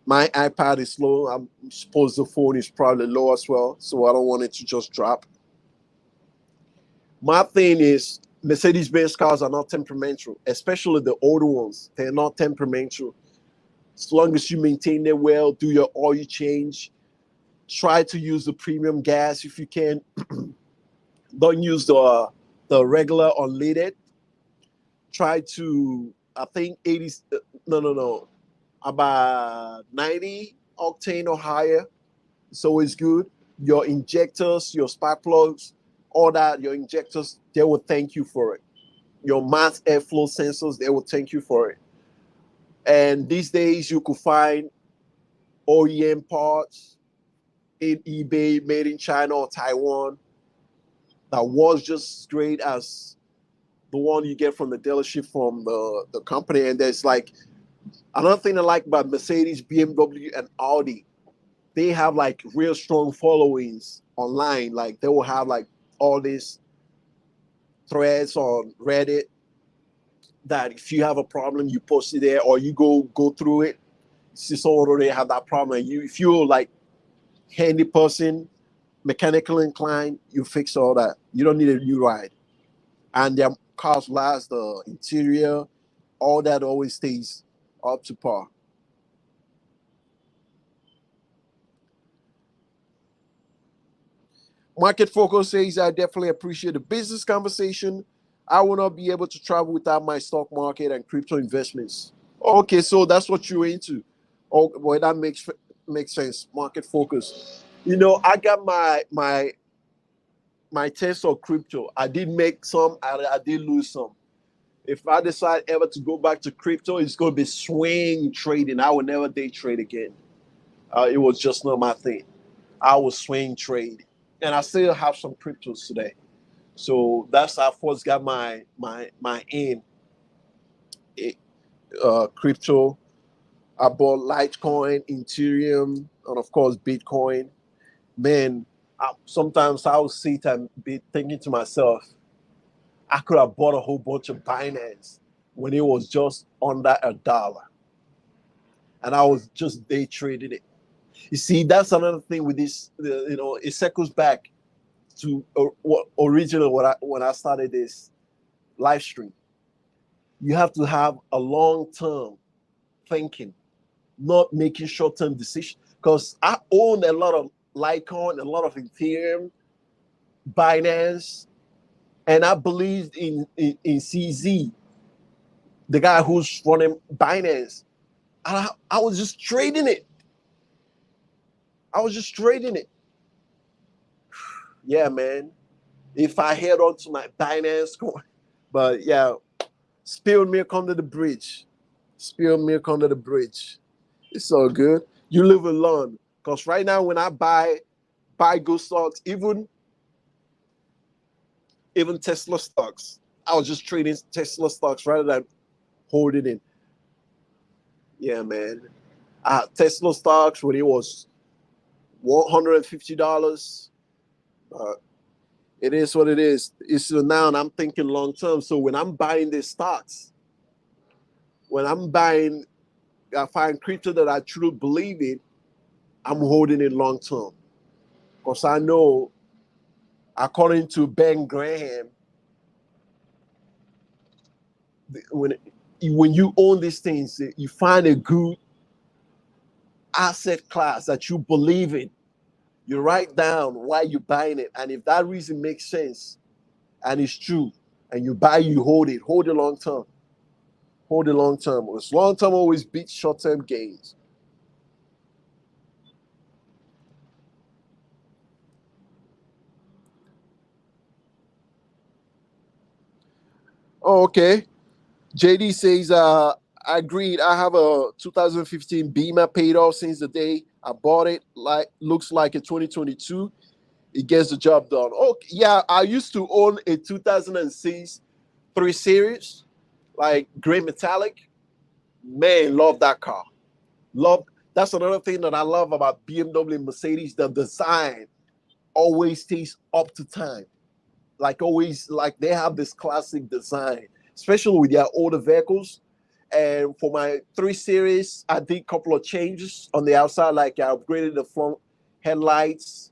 my iPad is low. I'm suppose the phone is probably low as well. So I don't want it to just drop. My thing is Mercedes-Benz cars are not temperamental, especially the older ones. They're not temperamental. As long as you maintain them well, do your oil change, Try to use the premium gas if you can. Don't use the regular unleaded. Try to, I think 80, no, about 90 octane or higher. So it's good. Your injectors, your spark plugs, all that, your injectors, they will thank you for it. Your mass airflow sensors, they will thank you for it. And these days, you could find OEM parts in eBay made in China or Taiwan that was just as great as the one you get from the dealership from the company. And there's like another thing I like about Mercedes, BMW, and Audi. They have like real strong followings online. Like they will have like all these threads on Reddit that if you have a problem, you post it there or you go through it. See someone already have that problem. And you, if you're like handy person, mechanical inclined, you fix all that. You don't need a new ride. And their cars last, the interior, all that always stays up to par. Market Focus says, I definitely appreciate the business conversation. I will not be able to travel without my stock market and crypto investments. Okay, so that's what you're into. Oh, well, that makes sense. Market Focus. You know, I got my taste of crypto. I did make some, I did lose some. If I decide ever to go back to crypto, it's going to be swing trading. I will never day trade again. It was just not my thing. I will swing trade, and I still have some cryptos today. So that's how I first got my in crypto. I bought Litecoin, Ethereum, and of course Bitcoin. Man, sometimes I will sit and be thinking to myself, I could have bought a whole bunch of Binance when it was just under $1, and I was just day trading it. You see, that's another thing with this. It circles back to what originally when I started this live stream. You have to have a long term thinking, not making short term decisions. Because I own a lot of Litecoin, a lot of Ethereum, Binance, and I believed in CZ, the guy who's running Binance. I was just trading it. I was just trading it. Yeah, man. If I head on to my Binance coin, but yeah, spilled milk under the bridge. Spilled milk under the bridge. It's all good. You live and learn. Because right now, when I buy good stocks, even Tesla stocks, I was just trading Tesla stocks rather than holding it. Yeah, man. Tesla stocks when it was $150. Uh, it is what it is. It's now, and I'm thinking long term. So when I'm buying these stocks, when I'm buying, I find crypto that I truly believe in, I'm holding it long term. Because I know, according to Ben Graham, when you own these things, you find a good asset class that you believe in. You write down why you're buying it. And if that reason makes sense and it's true, and you buy, you hold it. Hold it long term. Hold it long term. Because long term always beats short term gains. Oh, okay. JD says, I agreed. I have a 2015 Beamer paid off since the day I bought it. Like looks like a 2022. It gets the job done. Okay, yeah, I used to own a 2006 3 Series, like gray metallic. Man, love that car. Love. That's another thing that I love about BMW and Mercedes. The design always stays up to time. Like always, like they have this classic design, especially with their older vehicles. And for my 3 Series, I did a couple of changes on the outside, like I upgraded the front headlights,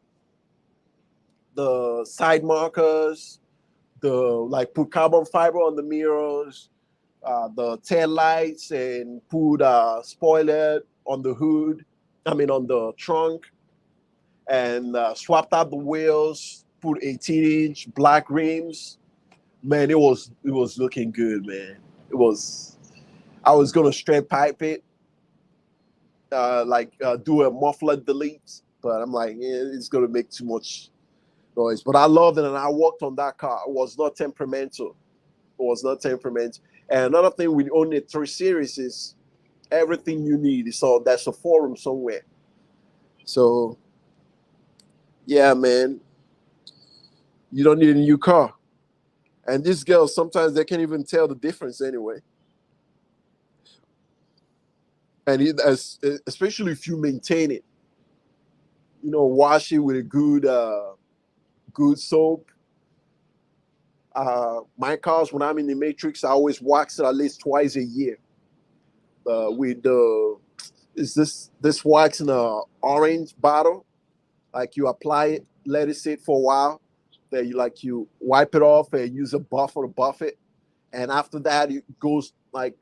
the side markers, the like put carbon fiber on the mirrors, the tail lights, and put spoiler on the hood. I mean on the trunk. and swapped out the wheels, put 18-inch black rims. Man, it was looking good, man. It was. I was gonna straight pipe it, do a muffler delete, but I'm like, yeah, it's gonna make too much noise. But I loved it, and I worked on that car. It was not temperamental. It was not temperamental. And another thing with only 3 Series is everything you need. So there's a forum somewhere. So yeah, man, you don't need a new car. And these girls, sometimes they can't even tell the difference anyway. And especially if you maintain it, wash it with a good soap. My cars, when I'm in the matrix, I always wax it at least twice a year. With this wax in a orange bottle. Like you apply it, let it sit for a while. Then you wipe it off and use a buffer to buff it. And after that, it goes like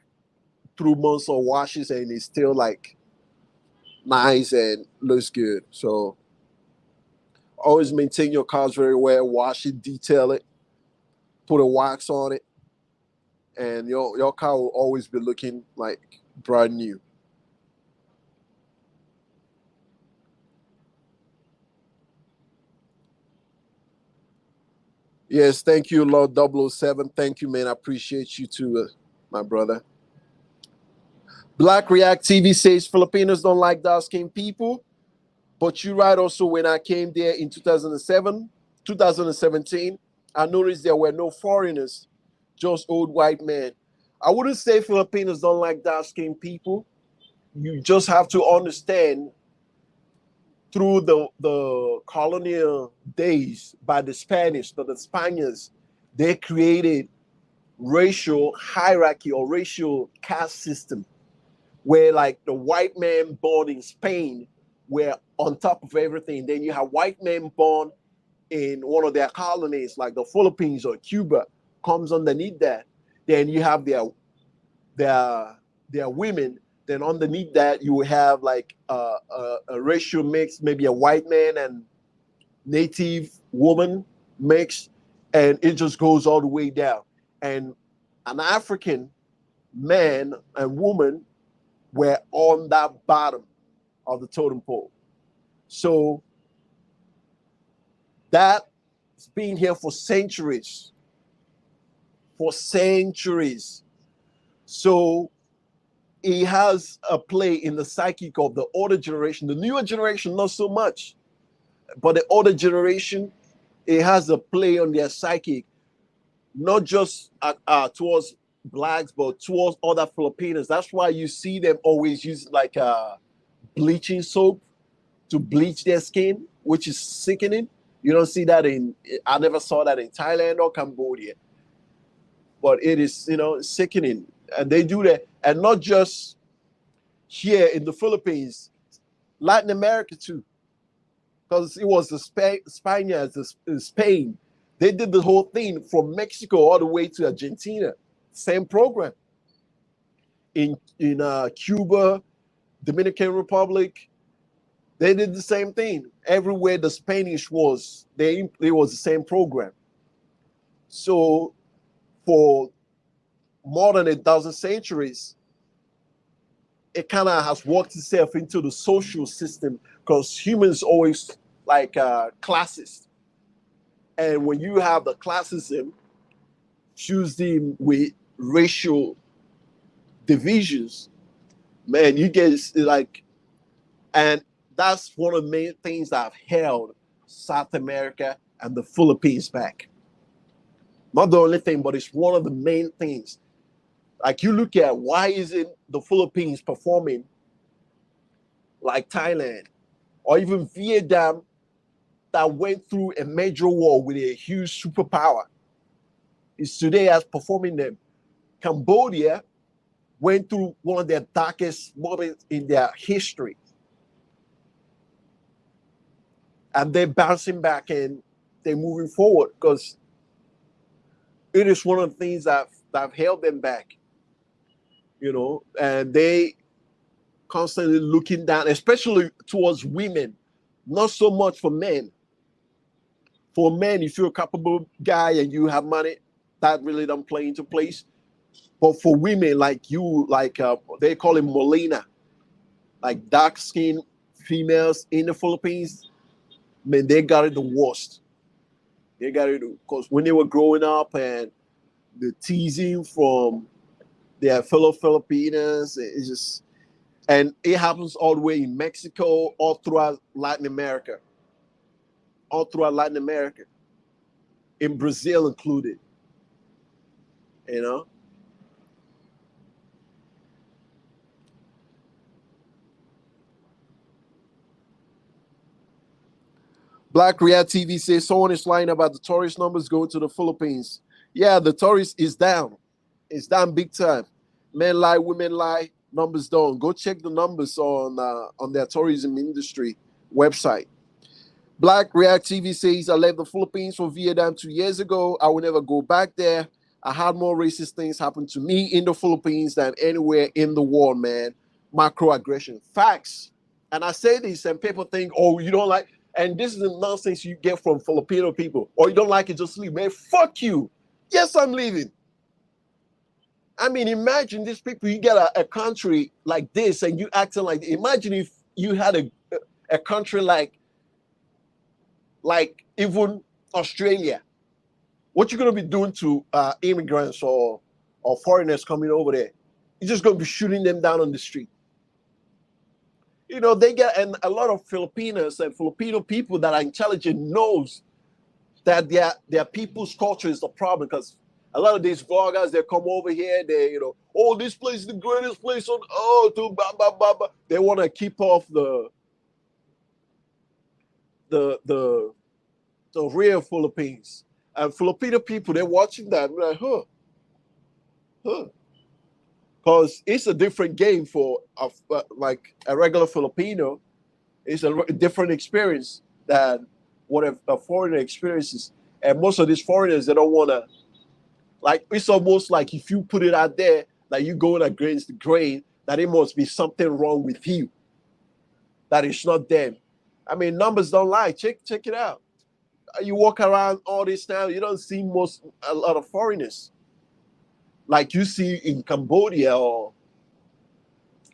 through months of washes and it's still like nice and looks good. So always maintain your cars very well, wash it, detail it, put a wax on it, and your car will always be looking like brand new. Yes, thank you, Lord 007. Thank you, man. I appreciate you too, my brother. Black React TV says Filipinos don't like dark-skinned people. But you're right also, when I came there in 2017, I noticed there were no foreigners, just old white men. I wouldn't say Filipinos don't like dark-skinned people. You just have to understand through the colonial days by the Spanish, the Spaniards, they created racial hierarchy or racial caste system where like the white man born in Spain were on top of everything. Then you have white men born in one of their colonies, like the Philippines or Cuba, comes underneath that. Then you have their women. Then underneath that, you will have like a racial mix, maybe a white man and native woman mix, and it just goes all the way down. And an African man and woman were on that bottom of the totem pole. So that's been here for centuries. For centuries. So it has a play in the psychic of the older generation. The newer generation, not so much. But the older generation, it has a play on their psychic, not just towards blacks, but towards other Filipinos. That's why you see them always use like bleaching soap to bleach their skin, which is sickening. You don't see that I never saw that in Thailand or Cambodia. But it is, sickening. And they do that. And not just here in the Philippines, Latin America too. Because it was the Spaniards in Spain. They did the whole thing from Mexico all the way to Argentina. Same program. In Cuba, Dominican Republic, they did the same thing. Everywhere the Spanish was, it was the same program. So for more than 1,000 centuries, it kind of has worked itself into the social system because humans always like classist. And when you have the classism fused in with racial divisions, man, you get like, and that's one of the main things that have held South America and the Philippines back. Not the only thing, but it's one of the main things. Like you look at why isn't the Philippines performing like Thailand or even Vietnam that went through a major war with a huge superpower is today as performing them. Cambodia went through one of their darkest moments in their history. And they're bouncing back and they're moving forward because it is one of the things that have held them back. And they constantly looking down, especially towards women. Not so much for men. For men, if you're a capable guy and you have money, that really don't play into place. But for women like you, like they call it Molina, like dark skinned females in the Philippines, man, they got it the worst. They got it because when they were growing up and the teasing from their fellow Filipinas, it's just, and it happens all the way in Mexico, all throughout Latin America, in Brazil included, you know. Black React TV says someone is lying about the tourist numbers going to the Philippines. Yeah, the tourist is down. It's down big time. Men lie, women lie, numbers don't. Go check the numbers on their tourism industry website. Black React TV says, I left the Philippines for Vietnam 2 years ago. I will never go back there. I had more racist things happen to me in the Philippines than anywhere in the world, man. Macroaggression. Facts. And I say this, and people think, oh, you don't like, and this is the nonsense you get from Filipino people. Or you don't like it, just leave. Man, fuck you. Yes, I'm leaving. I mean, imagine these people, you get a country like this and you acting like, imagine if you had a country like even Australia. What you going to be doing to immigrants or foreigners coming over there? You're just going to be shooting them down on the street. You know, they get, and a lot of Filipinos and Filipino people that are intelligent knows that their people's culture is the problem, because a lot of these vloggers, they come over here, they, you know, oh, this place is the greatest place on earth, to blah, blah, blah, blah. They want to keep off the real Philippines. And Filipino people, they're watching that, like, huh. Because it's a different game for like a regular Filipino. It's a different experience than what a foreigner experiences. And most of these foreigners, they don't want to, like, it's almost like if you put it out there, like you going against the grain, that it must be something wrong with you, that it's not them. I mean, numbers don't lie. Check it out. You walk around all this time, you don't see a lot of foreigners like you see in Cambodia, or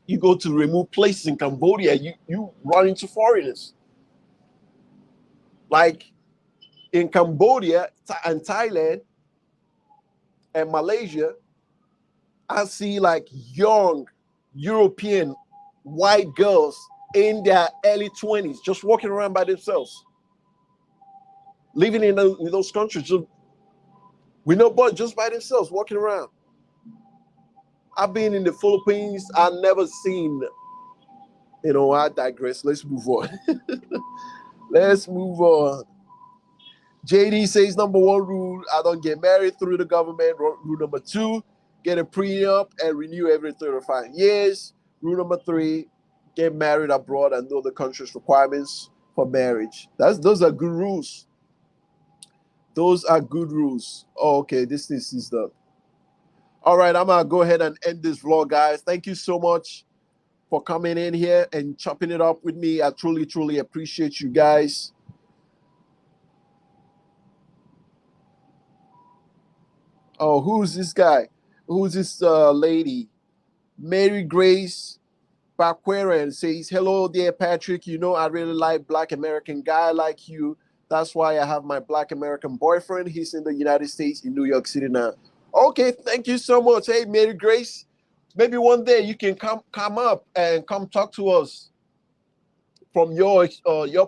you go to remote places in Cambodia, you run into foreigners. Like in Cambodia and Thailand and Malaysia, I see like young European white girls in their early 20s just walking around by themselves, living in those countries just, with no but just by themselves walking around. I've been in the Philippines. I've never seen, you know, I digress. Let's move on. Let's move on. JD says number one rule, I don't get married through the government. Rule number two, get a prenup and renew every 35 years. Rule number three, get married abroad and know the country's requirements for marriage. Those are good rules. Those are good rules. Oh, okay, this is the. All right, I'm gonna go ahead and end this vlog, guys. Thank you so much for coming in here and chopping it up with me. I truly, truly appreciate you guys. Oh, who's this guy? Who's this lady? Mary Grace Baqueran says, hello there, Patrick. You know, I really like Black American guy like you. That's why I have my Black American boyfriend. He's in the United States, in New York City now. Okay, thank you so much. Hey, Mary Grace, maybe one day you can come up and come talk to us from your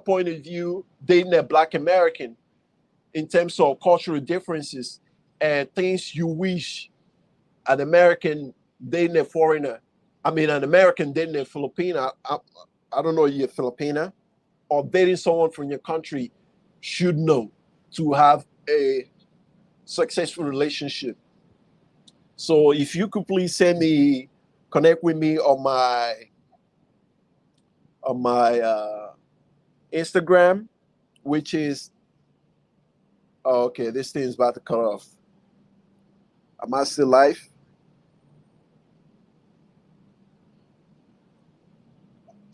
point of view, dating a Black American, in terms of cultural differences and things you wish an American dating a foreigner, I mean, an American dating a Filipina, I don't know if you're Filipina, or dating someone from your country should know to have a successful relationship. So if you could please connect with me on my Instagram, which is, oh, okay, this thing is about to cut off. Am I still live?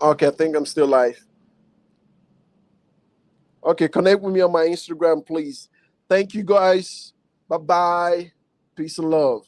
Okay, I think I'm still live. Okay, connect with me on my Instagram, please. Thank you, guys. Bye-bye. Peace and love.